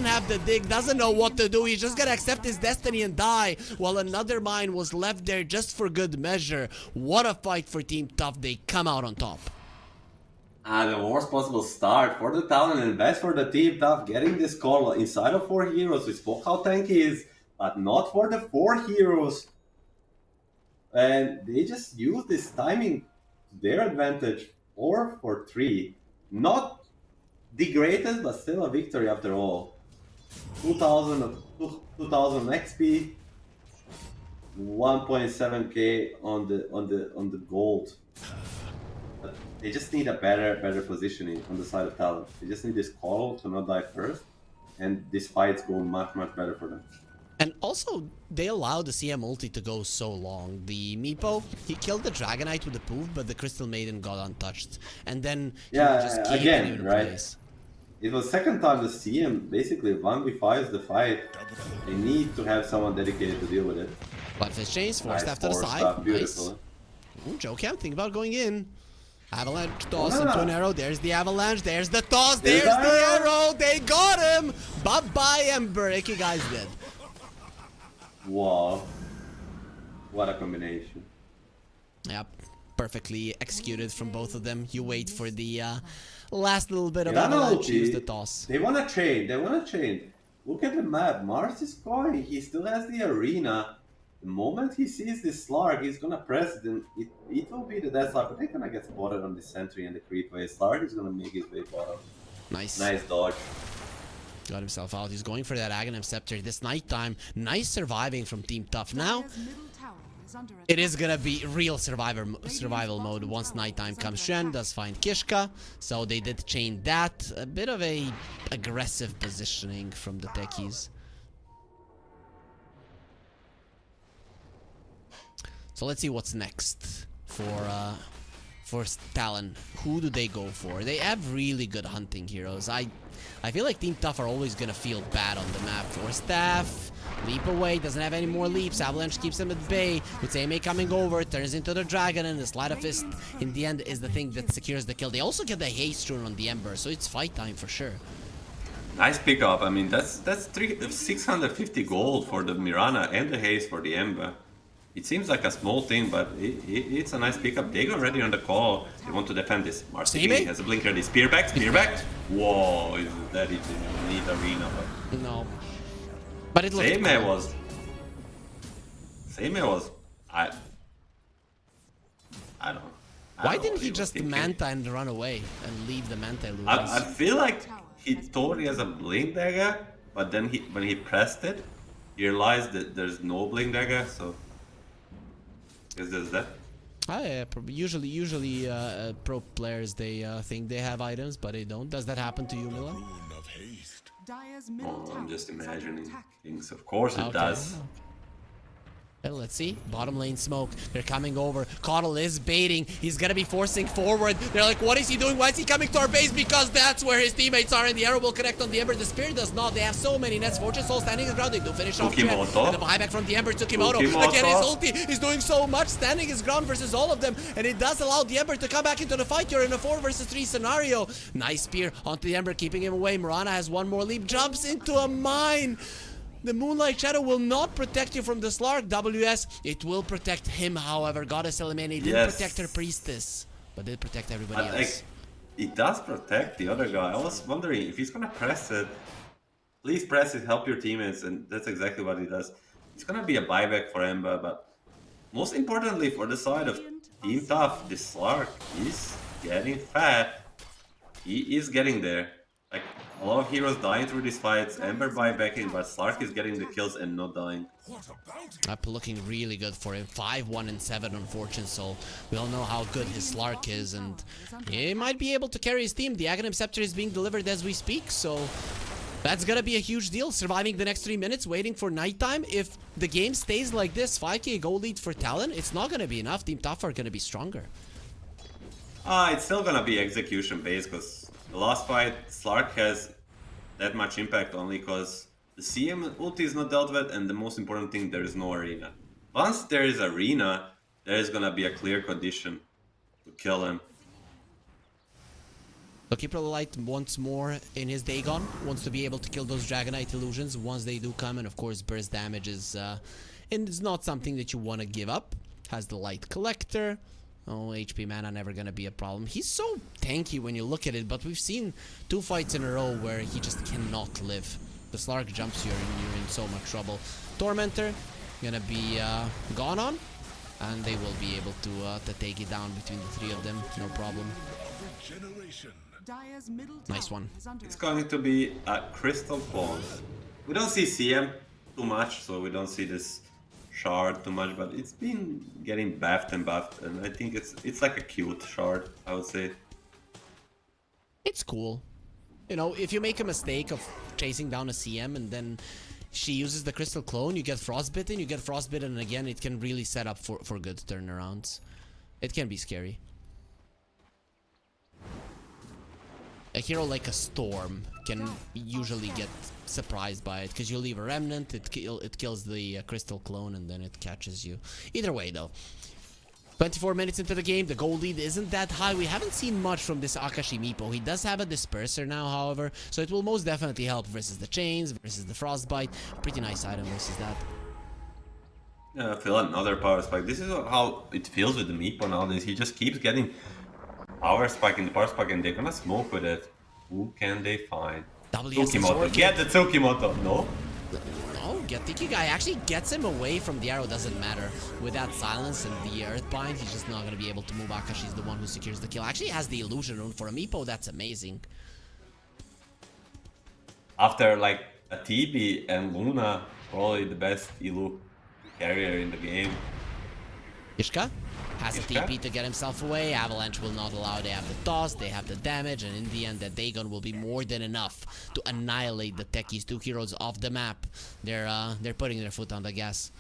have the dig, doesn't know what to do. He's just gonna accept his destiny and die, while another mine was left there just for good measure. What a fight for Team Tough. They come out on top. The worst possible start for the Talon and best for the Team Tough. Getting this call inside of 4 heroes. We spoke how tanky he is, but not for the 4 heroes. And they just use this timing to their advantage. 4 for 3. Not the greatest, but still a victory after all. 2000 XP, 1.7k on the gold. But they just need a better positioning on the side of Talon. They just need this call to not die first, and these fights go much better for them. And also, they allowed the CM ulti to go so long. The Meepo, he killed the Dragonite with the poof, but the Crystal Maiden got untouched. And then he just came again, right? Place. It was second time the CM basically 1v5s the fight. They need to have someone dedicated to deal with it. But Fish Chains forced Nice after the force side. stuff, beautiful. Nice. Ooh, Jocam, think about going in. Avalanche toss into an arrow. There's the avalanche. There's the toss. There's the arrow. They got him. Bye-bye, Ember. Ikigai's dead. Wow. What a combination. Yep. Perfectly executed from both of them. You wait for the last little bit of Yeah, avalanche. no, Use the toss. They want to chain. Look at the map. Mars is going. He still has the arena. The moment he sees this Slark, he's gonna press it, and it will be the death Slark, but they're gonna get spotted on the sentry and the creep wave. Slark is gonna make his way bottom. Nice. Nice dodge. Got himself out. He's going for that Aghanim Scepter this nighttime. Nice surviving from Team Tough. Now, it is gonna be real survival mode once nighttime comes. Shen does find Kishka, so they did chain that. A bit of a aggressive positioning from the techies. So let's see what's next for Talon. Who do they go for? They have really good hunting heroes. I feel like Team Tough are always gonna feel bad on the map. For Staff, leap away, doesn't have any more leaps. Avalanche keeps him at bay. With Seimei coming over, turns into the dragon, and the Sleight of Fist in the end is the thing that secures the kill. They also get the haste rune on the Ember, so it's fight time for sure. Nice pickup. I mean, that's 650 gold for the Mirana and the haste for the Ember. It seems like a small thing, but it's a nice pickup. They got ready on the call. They want to defend this. Marcini has a blink ready. Spear back. Whoa, is that it? Need arena, but no. But it looked Seimei cool. was. I don't know. Why didn't he just Manta and run away and leave the Manta illusions? I feel like he thought he has a Blink Dagger, but then when he pressed it, he realized that there's no Blink Dagger, so... Is this that? Usually pro players, they think they have items, but they don't. Does that happen to you, Mila? Oh, I'm just imagining things. Of course it does. Well, let's see. Bottom lane smoke. They're coming over. Coddle is baiting. He's gonna be forcing forward. They're like, what is he doing? Why is he coming to our base? Because that's where his teammates are, and the arrow will connect on the Ember. The Spear does not. They have so many nets. Fortune Soul standing his ground. They do finish off Jet. The buyback from the Ember to Kimoto. Again, his ulti is doing so much, standing his ground versus all of them, and it does allow the Ember to come back into the fight. You're in a 4 versus 3 scenario. Nice spear onto the Ember, keeping him away. Murana has one more leap. Jumps into a mine. The Moonlight Shadow will not protect you from the Slark. WS, it will protect him, however. Goddess Elimine didn't protect her Priestess, but did protect everybody else. It does protect the other guy. I was wondering if he's gonna press it. Please press it, help your teammates, and that's exactly what he does. It's gonna be a buyback for Ember, but most importantly for the side of Team Tough, this Slark is getting fat. He is getting there. Like, a lot of heroes dying through these fights, Ember buybacking, but Slark is getting the kills and not dying. Up looking really good for him. 5-1 and 7 on Fortune Soul. We all know how good his Slark is, and he might be able to carry his team. The Aghanim Scepter is being delivered as we speak, so that's gonna be a huge deal. Surviving the next 3 minutes, waiting for nighttime. If the game stays like this, 5k goal lead for Talon, it's not gonna be enough. Team Tough are gonna be stronger. It's still gonna be execution based, because the last fight, Slark has that much impact only because the CM ulti is not dealt with, and the most important thing, there is no arena. Once there is arena, there is gonna be a clear condition to kill him. So Keeper of the Light wants more in his Dagon, wants to be able to kill those Dragonite illusions once they do come, and of course burst damage is and it's not something that you want to give up. Has the Light Collector. Oh, HP mana never gonna be a problem. He's so tanky when you look at it, but we've seen 2 fights in a row where he just cannot live. The Slark jumps you and you're in so much trouble. Tormentor gonna be gone on, and they will be able to take it down between the 3 of them, no problem. Nice one. It's going to be a Crystal Clone. We don't see CM too much, so we don't see this shard too much, but it's been getting buffed, and I think it's like a cute shard, I would say. It's cool. You know, if you make a mistake of chasing down a CM and then she uses the Crystal Clone, you get frostbitten, and again, it can really set up for good turnarounds. It can be scary. A hero like a Storm can usually get surprised by it, because you leave a Remnant, it kills the Crystal Clone, and then it catches you. Either way, though. 24 minutes into the game, the goal lead isn't that high. We haven't seen much from this Akashi Meepo. He does have a Disperser now, however, so it will most definitely help versus the Chains, versus the Frostbite. Pretty nice item versus that. Yeah, I feel another power spike. This is how it feels with the Meepo nowadays. He just keeps getting power spike in the power spike, and they're gonna smoke with it. Who can they find? Tsukimoto. Get the Tsukimoto. No? No, get Tiki Guy actually gets him away from the arrow. Doesn't matter. With that silence and the Earthbind, he's just not gonna be able to move. Akashi's the one who secures the kill. Actually has the illusion rune for a Meepo. That's amazing. After like a TB and Luna, probably the best Ilu carrier in the game. Ishka has a TP to get himself away. Avalanche will not allow. They have the toss, they have the damage, and in the end, the Dagon will be more than enough to annihilate the Techies. 2 heroes off the map. They're putting their foot on the gas.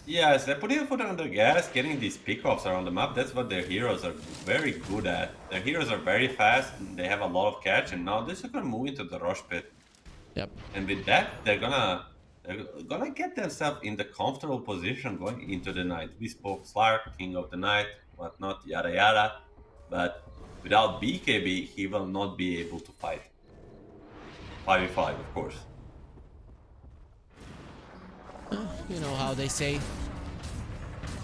Yes, they're putting their foot on the gas, getting these pickoffs around the map. That's what their heroes are very good at. Their heroes are very fast, and they have a lot of catch, and now they're gonna move into the rush pit. Yep. And with that, they're gonna get themselves in the comfortable position going into the night. We spoke Slark, King of the Night, whatnot, yada yada. But without BKB, he will not be able to fight. 5v5, of course. You know how they say,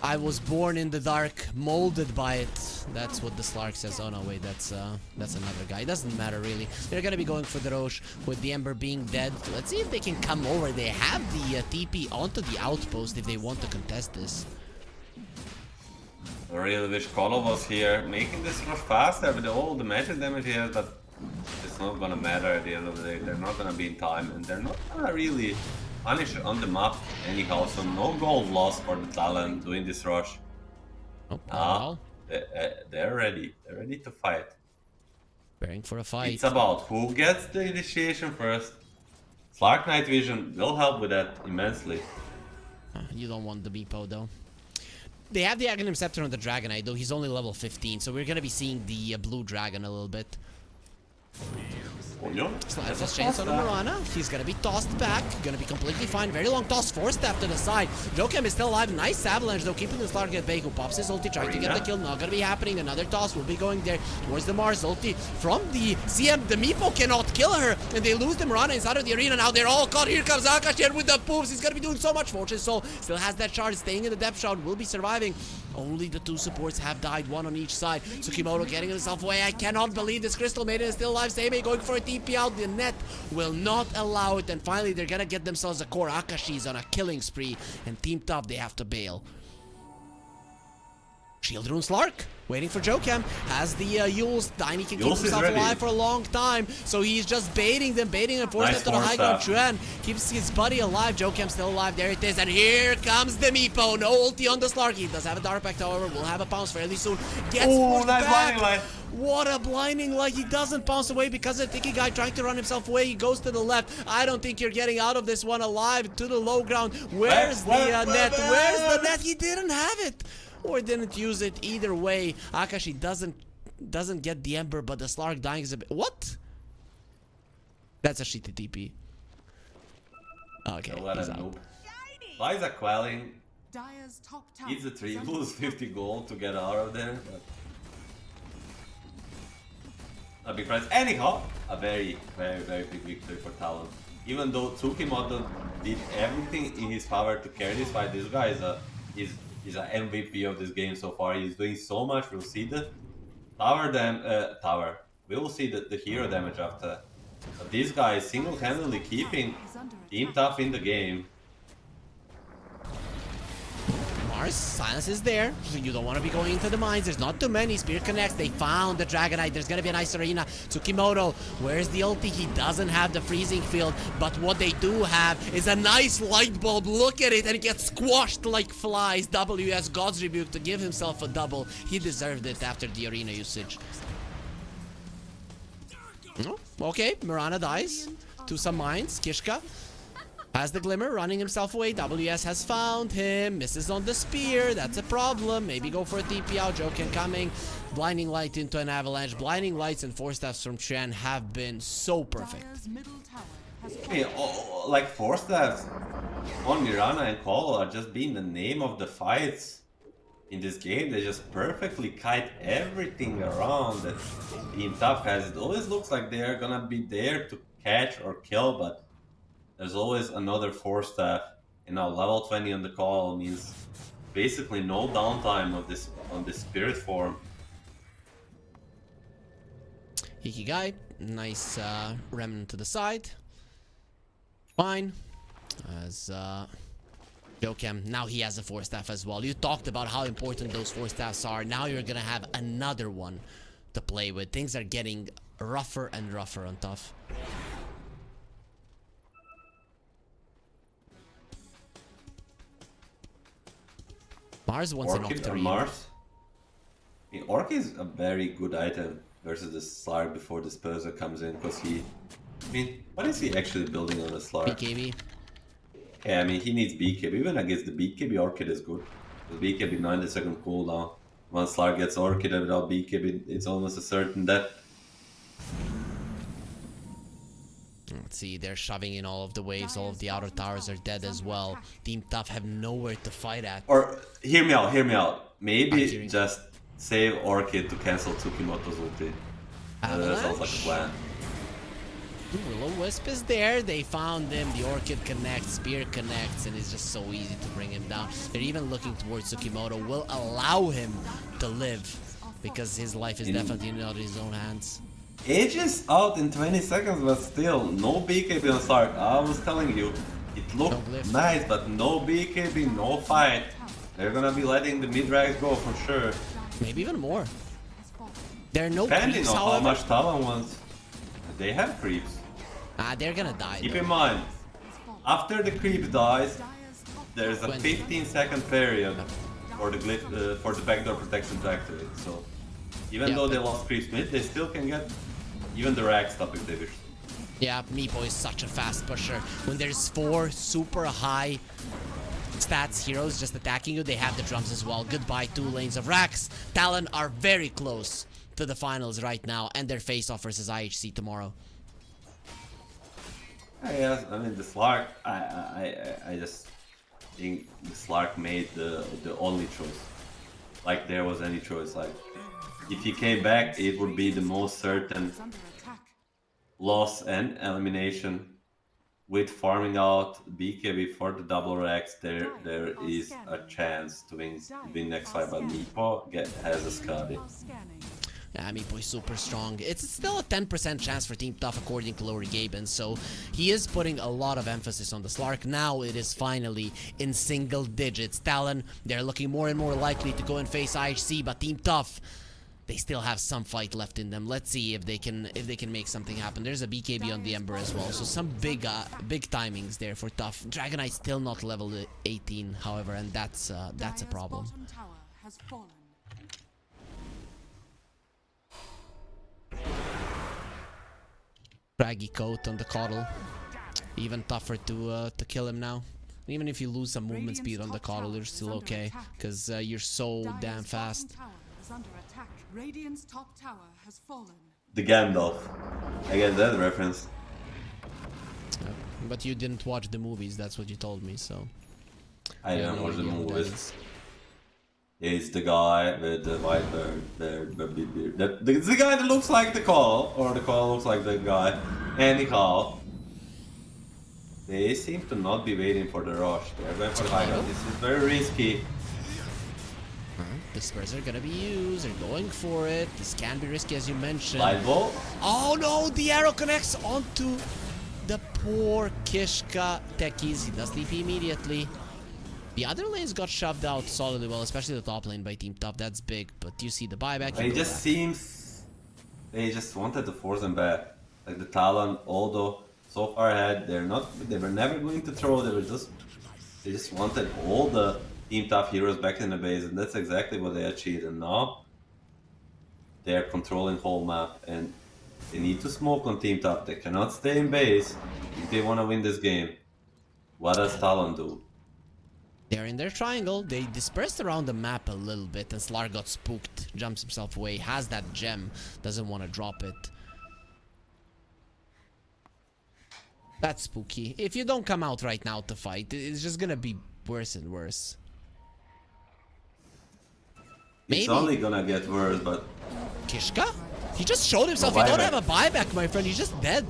I was born in the dark, molded by it. That's what the Slark says. Oh no, wait, that's another guy. It doesn't matter really. They're gonna be going for the Roche with the Ember being dead. Let's see if they can come over. They have the TP onto the outpost if they want to contest this. I really wish Colo was here, making this rush faster with all the magic damage he has, but it's not gonna matter at the end of the day. They're not gonna be in time, and they're not gonna really punish on the map anyhow, so no gold lost for the talent doing this rush. They're ready. They're ready to fight. Preparing for a fight. It's about who gets the initiation first. Slark Night Vision will help with that immensely. You don't want the Meepo though. They have the Aghanim Scepter on the Dragonite though. He's only level 15, so we're gonna be seeing the blue dragon a little bit. Slides his chance on Mirana. He's gonna be tossed back. Gonna be completely fine. Very long toss. Forced after the side. Jokem is still alive. Nice avalanche though. Keeping the Slark at bay. Who pops his ulti. Trying to get the kill. Not gonna be happening. Another toss will be going there towards the Mars ulti from the CM. The Meepo cannot kill her. And they lose the Mirana inside of the arena. Now they're all caught. Here comes Akash here with the poops. He's gonna be doing so much. Fortune Soul still has that shard. Staying in the depth shroud. Will be surviving. Only the two supports have died. One on each side. Tsukimoto getting himself away. I cannot believe this Crystal Maiden is still alive. Seimei going for a TP out. The net will not allow it, and finally they're gonna get themselves a core. Akashi's on a killing spree, and Team Top, they have to bail. Shield Rune Slark waiting for Jokem. Has the Yules. Tiny can keep himself alive for a long time, so he's just baiting them, forcing them to the high ground. Chuan keeps his buddy alive. Jokem still alive. There it is, and here comes the Meepo. No ulti on the Slark. He does have a Dark Pact, however. Will have a pounce fairly soon. Gets pushed nice back. blinding light. What a blinding light. He doesn't bounce away because the Tiki guy trying to run himself away. He goes to the left. I don't think you're getting out of this one alive. To the low ground. Where's the net? Where's the net? He didn't have it. Or didn't use it. Either way, Akashi doesn't get the Ember, but the Slark dying is a bit... What? That's a shitty TP. Okay, he's out. Liza quelling. Dire's top tower. Needs a 3, lose 50 gold to get out of there. A big price. Anyhow, a very, very, very big victory for Talon. Even though Tsukimoto did everything in his power to carry this fight, this guy is an MVP of this game so far. He's doing so much. We'll see the tower. We will see the hero damage after. But this guy is single-handedly keeping Team Tough in the game. Mars, silence is there. You don't want to be going into the mines. There's not too many. Spear connects. They found the Dragonite. There's going to be a nice arena. Tsukimoto, where's the ulti? He doesn't have the freezing field. But what they do have is a nice light bulb. Look at it. And it gets squashed like flies. WS God's Rebuke to give himself a double. He deserved it after the arena usage. Oh, okay, Mirana dies to some mines. Kishka has the Glimmer, running himself away. WS has found him. Misses on the spear. That's a problem. Maybe go for a TP out. Joken coming. Blinding Light into an avalanche. Blinding Lights and Force Staffs from Chen have been so perfect. Hey, like Force Staffs on Mirana and Colo are just being the name of the fights in this game. They just perfectly kite everything around that Team Tough has. It always looks like they're gonna be there to catch or kill, but there's always another Force Staff, and now level 20 on the call means basically no downtime of this on this spirit form. Ikigai, nice remnant to the side. Fine. As Jokem, now he has a Force Staff as well. You talked about how important those Force Staffs are. Now you're gonna have another one to play with. Things are getting rougher and rougher on Tough. Mars wants an Octarine. Mars? The Orc is a very good item versus the Slark before the Disperser comes in, because he... I mean, what is he actually building on the Slark? BKB. Yeah, I mean, he needs BKB. Even against the BKB, Orchid is good. The BKB 90-second cooldown. Once Slark gets Orchid without BKB, it's almost a certain death. Let's see, they're shoving in all of the waves. All of the outer towers are dead as well. Team Tough have nowhere to fight at. Or, hear me out. Maybe just save Orchid to cancel Tsukimoto's ulti. That sounds like a plan. Will-O-Wisp is there. They found him. The Orchid connects, Spear connects, and it's just so easy to bring him down. They're even looking towards Tsukimoto. Will allow him to live, because his life is definitely not in his own hands. Aegis out in 20 seconds, but still, no BKB on Slark. I was telling you, it looked nice, but no BKB, no fight. They're gonna be letting the mid-ranks go for sure. Maybe even more. There are no Depending creeps, on how however. much Talon wants. They have creeps. They're gonna die. Keep though. in mind, after the creep dies, there's a 15-second period for the backdoor protection to activate. So even though they lost creeps mid, they still can get even the rack stop if they wish. Yeah, Meepo is such a fast pusher. When there's 4 super high stats heroes just attacking you, they have the drums as well. Goodbye 2 lanes of racks. Talon are very close to the finals right now, and their face-off versus IHC tomorrow. Yes, I mean the Slark. I just think the Slark made the only choice. Like there was any choice. Like if he came back, it would be the most certain loss and elimination. With farming out BKB for the double racks, there is a chance to win next fight. But Meepo has a Scotty. Yeah, Meepo is super strong. It's still a 10% chance for Team Tough according to Lori Gaben, so he is putting a lot of emphasis on the Slark. Now it is finally in single digits. Talon, they're looking more and more likely to go and face IHC, but Team Tough, they still have some fight left in them. Let's see if they can make something happen. There's a BKB on the Ember as well, so some big timings there for Tough. Dragonite still not level 18, however, and that's a problem. Craggy coat on the Coddle. Even tougher to kill him now. Even if you lose some movement speed on the Coddle, you're still okay, because you're so damn fast. The Gandalf. I get that reference. But you didn't watch the movies, that's what you told me, so... I didn't watch the movies. It's the guy with the white bird, the big beard. It's the guy that looks like the call, or the call looks like the guy. Anyhow, they seem to not be waiting for the rush. They're going for high ground. This is very risky. The spurs are gonna be used, they're going for it. This can be risky as you mentioned. Light ball? Oh no, the arrow connects onto the poor Kishka techies. He does TP immediately. The other lanes got shoved out solidly well, especially the top lane by Team Tough. That's big, but you see the buyback. It just seems they just wanted to force them back. Like the Talon, although so far ahead, they were never going to throw. They just wanted all the Team Tough heroes back in the base, and that's exactly what they achieved. And now they are controlling whole map, and they need to smoke on Team Tough. They cannot stay in base if they want to win this game. What does Talon do? They're in their triangle. They dispersed around the map a little bit, and Slar got spooked, jumps himself away, has that gem, doesn't want to drop it. That's spooky. If you don't come out right now to fight, it's just gonna be worse and worse. It's only gonna get worse, but... Kishka? He just showed himself. No he don't have a buyback, my friend. He's just dead.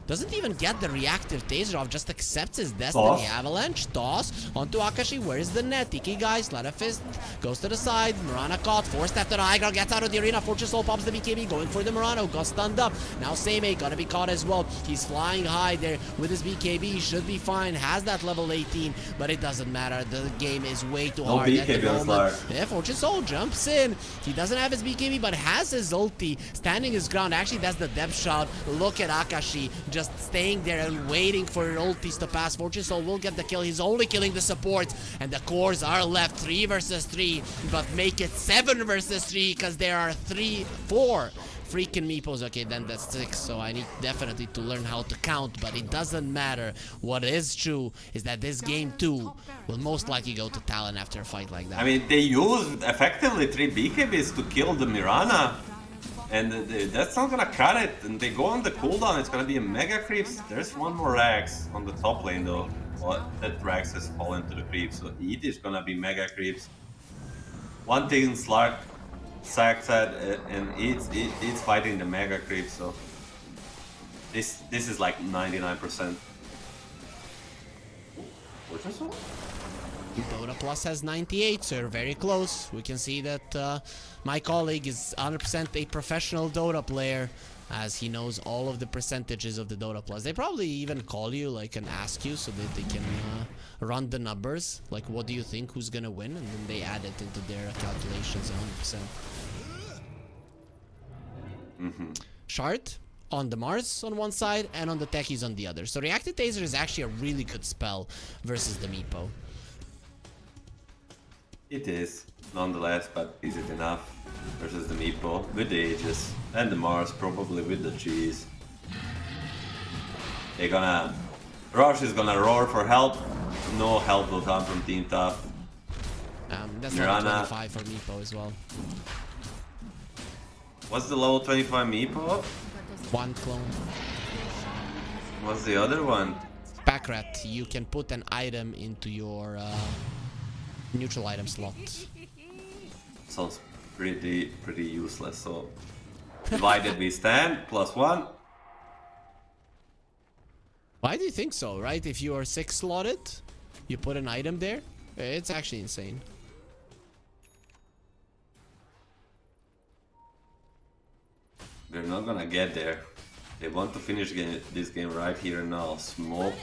Doesn't even get the reactive taser off, just accepts his destiny. Toss. Avalanche, toss onto Akashi. Where's the net? Tiki guys, let a fist. Goes to the side. Murana caught, forced after the high ground, gets out of the arena. Fortune Soul pops the BKB, going for the Murano. Got stunned up. Now Seimei gonna be caught as well. He's flying high there with his BKB. He should be fine. Has that level 18, but it doesn't matter. The game is way too hard. BKB on Slar. Yeah, Fortune Soul jumps in. He doesn't have his BKB, but has his ulti. Standing his ground. Actually, that's the depth shot. Look at Akashi just staying there and waiting for ultis to pass. Fortune Soul will get the kill. He's only killing the supports, and the cores are left 3 versus 3, but make it 7 versus 3 because there are 4 freaking meepos. Okay, then that's 6, so I need definitely to learn how to count, but it doesn't matter. What is true is that this game 2 will most likely go to Talon after a fight like that. I mean, they used effectively 3 BKBs to kill the Mirana. And that's not gonna cut it, and they go on the cooldown. It's gonna be a mega creeps. There's one more Rax on the top lane though. Well, that Rax has fallen to the creeps, so it is gonna be mega creeps. One thing Slark sacked at, and it's fighting the mega creeps. So this is like 99%. What's this one? Dota Plus has 98, so you're very close. We can see that my colleague is 100% a professional Dota player, as he knows all of the percentages of the Dota Plus. They probably even call you, like, and ask you so that they can run the numbers, like what do you think who's gonna win, and then they add it into their calculations 100%. Shard on the Mars on one side and on the Techies on the other. So Reactive Taser is actually a really good spell versus the Meepo. It is, nonetheless, but is it enough versus the Meepo with the Aegis and the Mars, probably with the cheese? They're gonna... Rush is gonna roar for help. No help will come from Team Tough. That's level 25 for Meepo as well. What's the level 25 Meepo? One clone. What's the other one? Packrat. You can put an item into your neutral item slot. Sounds pretty useless. So divided we stand +1. Why do you think so, right? If you are 6 slotted, you put an item there. It's actually insane. They're not gonna get there. They want to finish this game right here and now. Smoke.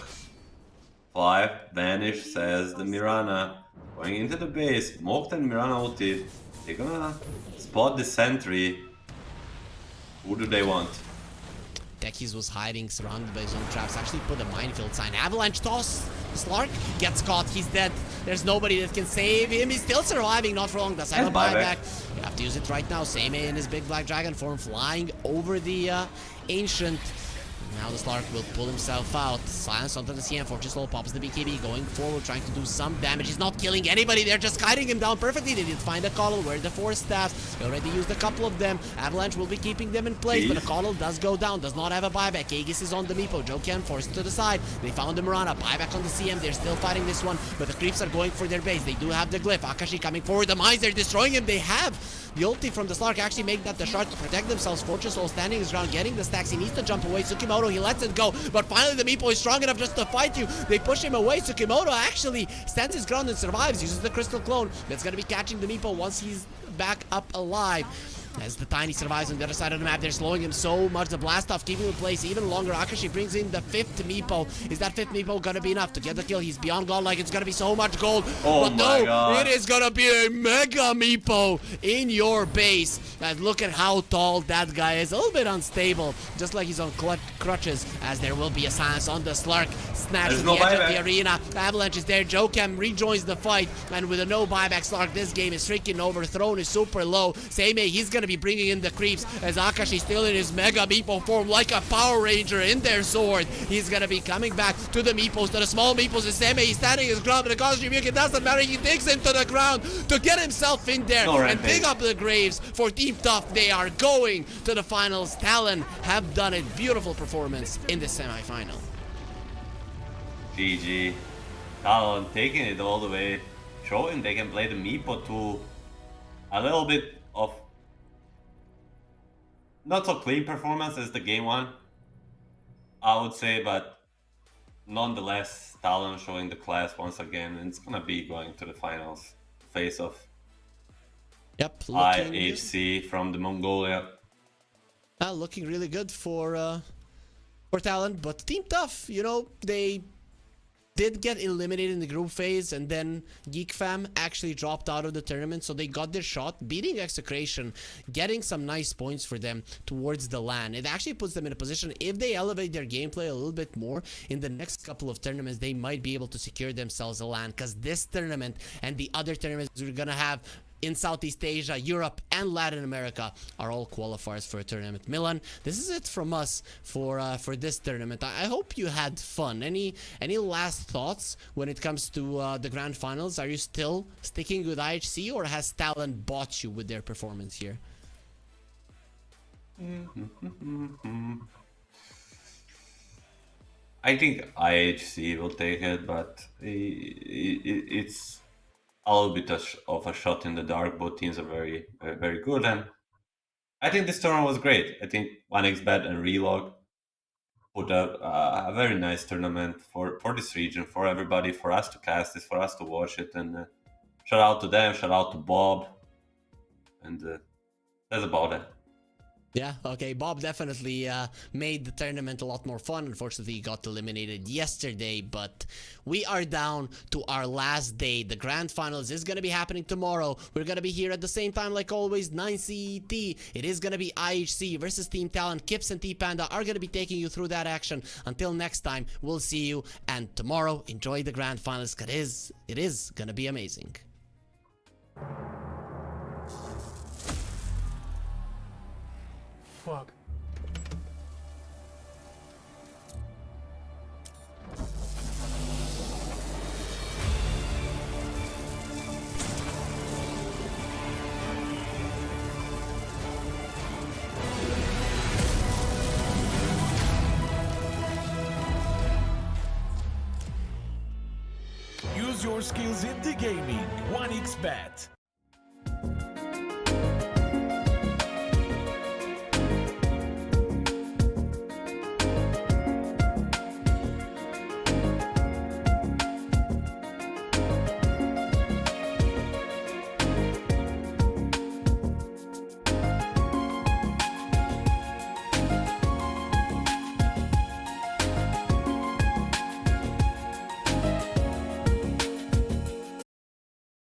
5. Vanish, says the Mirana. Going into the base. Smoked and Mirana ulted. They're gonna spot the sentry. Who do they want? Techies was hiding, surrounded by his own traps. Actually put a minefield sign. Avalanche toss. Slark gets caught. He's dead. There's nobody that can save him. He's still surviving. Not for long. Does have a buyback. You have to use it right now. Same in his big black dragon form, flying over the ancient. Now the Slark will pull himself out. Silence onto the CM Fortress Slow pops the BKB, going forward, trying to do some damage. He's not killing anybody. They're just kiting him down perfectly. They did find a Coddle. Where the 4 staffs? They already used a couple of them. Avalanche will be keeping them in place, but the Coddle does go down. Does not have a buyback. Aegis is on the Meepo. Joken forced to the side. They found the Mirana. Buyback on the CM. They're still fighting this one, but the creeps are going for their base. They do have the Glyph. Akashi coming forward. The mines, they're destroying him. They have the ulti from the Slark, actually make that the shard to protect themselves. Fortress Soul standing his ground, getting the stacks. He needs to jump away. Tsukimoto, he lets it go. But finally the Meepo is strong enough just to fight you. They push him away. Tsukimoto actually stands his ground and survives. Uses the Crystal Clone. That's going to be catching the Meepo once he's back up alive. As the Tiny survives on the other side of the map, they're slowing him so much. The blast off keeping him in place even longer. Akashi brings in the 5th Meepo. Is that 5th Meepo gonna be enough to get the kill? He's beyond gold, like it's gonna be so much gold. Oh but my no, God. it is gonna be a mega Meepo in your base. And look at how tall that guy is. A little bit unstable, just like he's on crutches. As there will be a silence on the Slark. Snatch to the edge of the arena. Avalanche is there. Jokem rejoins the fight. And with a no buyback Slark, this game is freaking over. Throne is super low. Seimei, he's gonna be bringing in the creeps as Akashi still in his mega Meepo form like a Power Ranger in their sword. He's gonna be coming back to the Meepos, to the small Meepos. And Seimei, he's standing his ground, but the Cosmic Rebuke, it doesn't matter. He digs into the ground to get himself in there and dig up the graves for Team Tough. They are going to the finals. Talon have done a beautiful performance in the semi-final. GG. Talon taking it all the way, showing they can play the Meepo to a little bit of not so clean performance as the game one, I would say, but nonetheless, Talon showing the class once again, and it's gonna be going to the finals. Face off. Yep, IHC from the Mongolia. Looking really good for Talon, but Team Tough, you know, they did get eliminated in the group phase, and then Geek Fam actually dropped out of the tournament, so they got their shot, beating Execration, getting some nice points for them towards the LAN. It actually puts them in a position, if they elevate their gameplay a little bit more, in the next couple of tournaments, they might be able to secure themselves a LAN, because this tournament and the other tournaments we're gonna have in Southeast Asia, Europe, and Latin America are all qualifiers for a tournament. Milan, this is it from us for this tournament. I hope you had fun. Any last thoughts when it comes to the grand finals? Are you still sticking with IHC, or has Talon bought you with their performance here? I think IHC will take it, but it's a little bit of a shot in the dark. Both teams are very, very good, and I think this tournament was great. I think 1xBet and Relog put up a very nice tournament for this region, for everybody, for us to cast this, for us to watch it, and shout out to them, shout out to Bob, and that's about it. Yeah, okay, Bob definitely made the tournament a lot more fun. Unfortunately, he got eliminated yesterday, but we are down to our last day. The grand finals is going to be happening tomorrow. We're going to be here at the same time like always, 9 CET. It is going to be IHC versus Team Talent. Kips and T-Panda are going to be taking you through that action. Until next time, we'll see you, and tomorrow, enjoy the grand finals, because it is going to be amazing. Fuck. Use your skills in the gaming. 1xBet.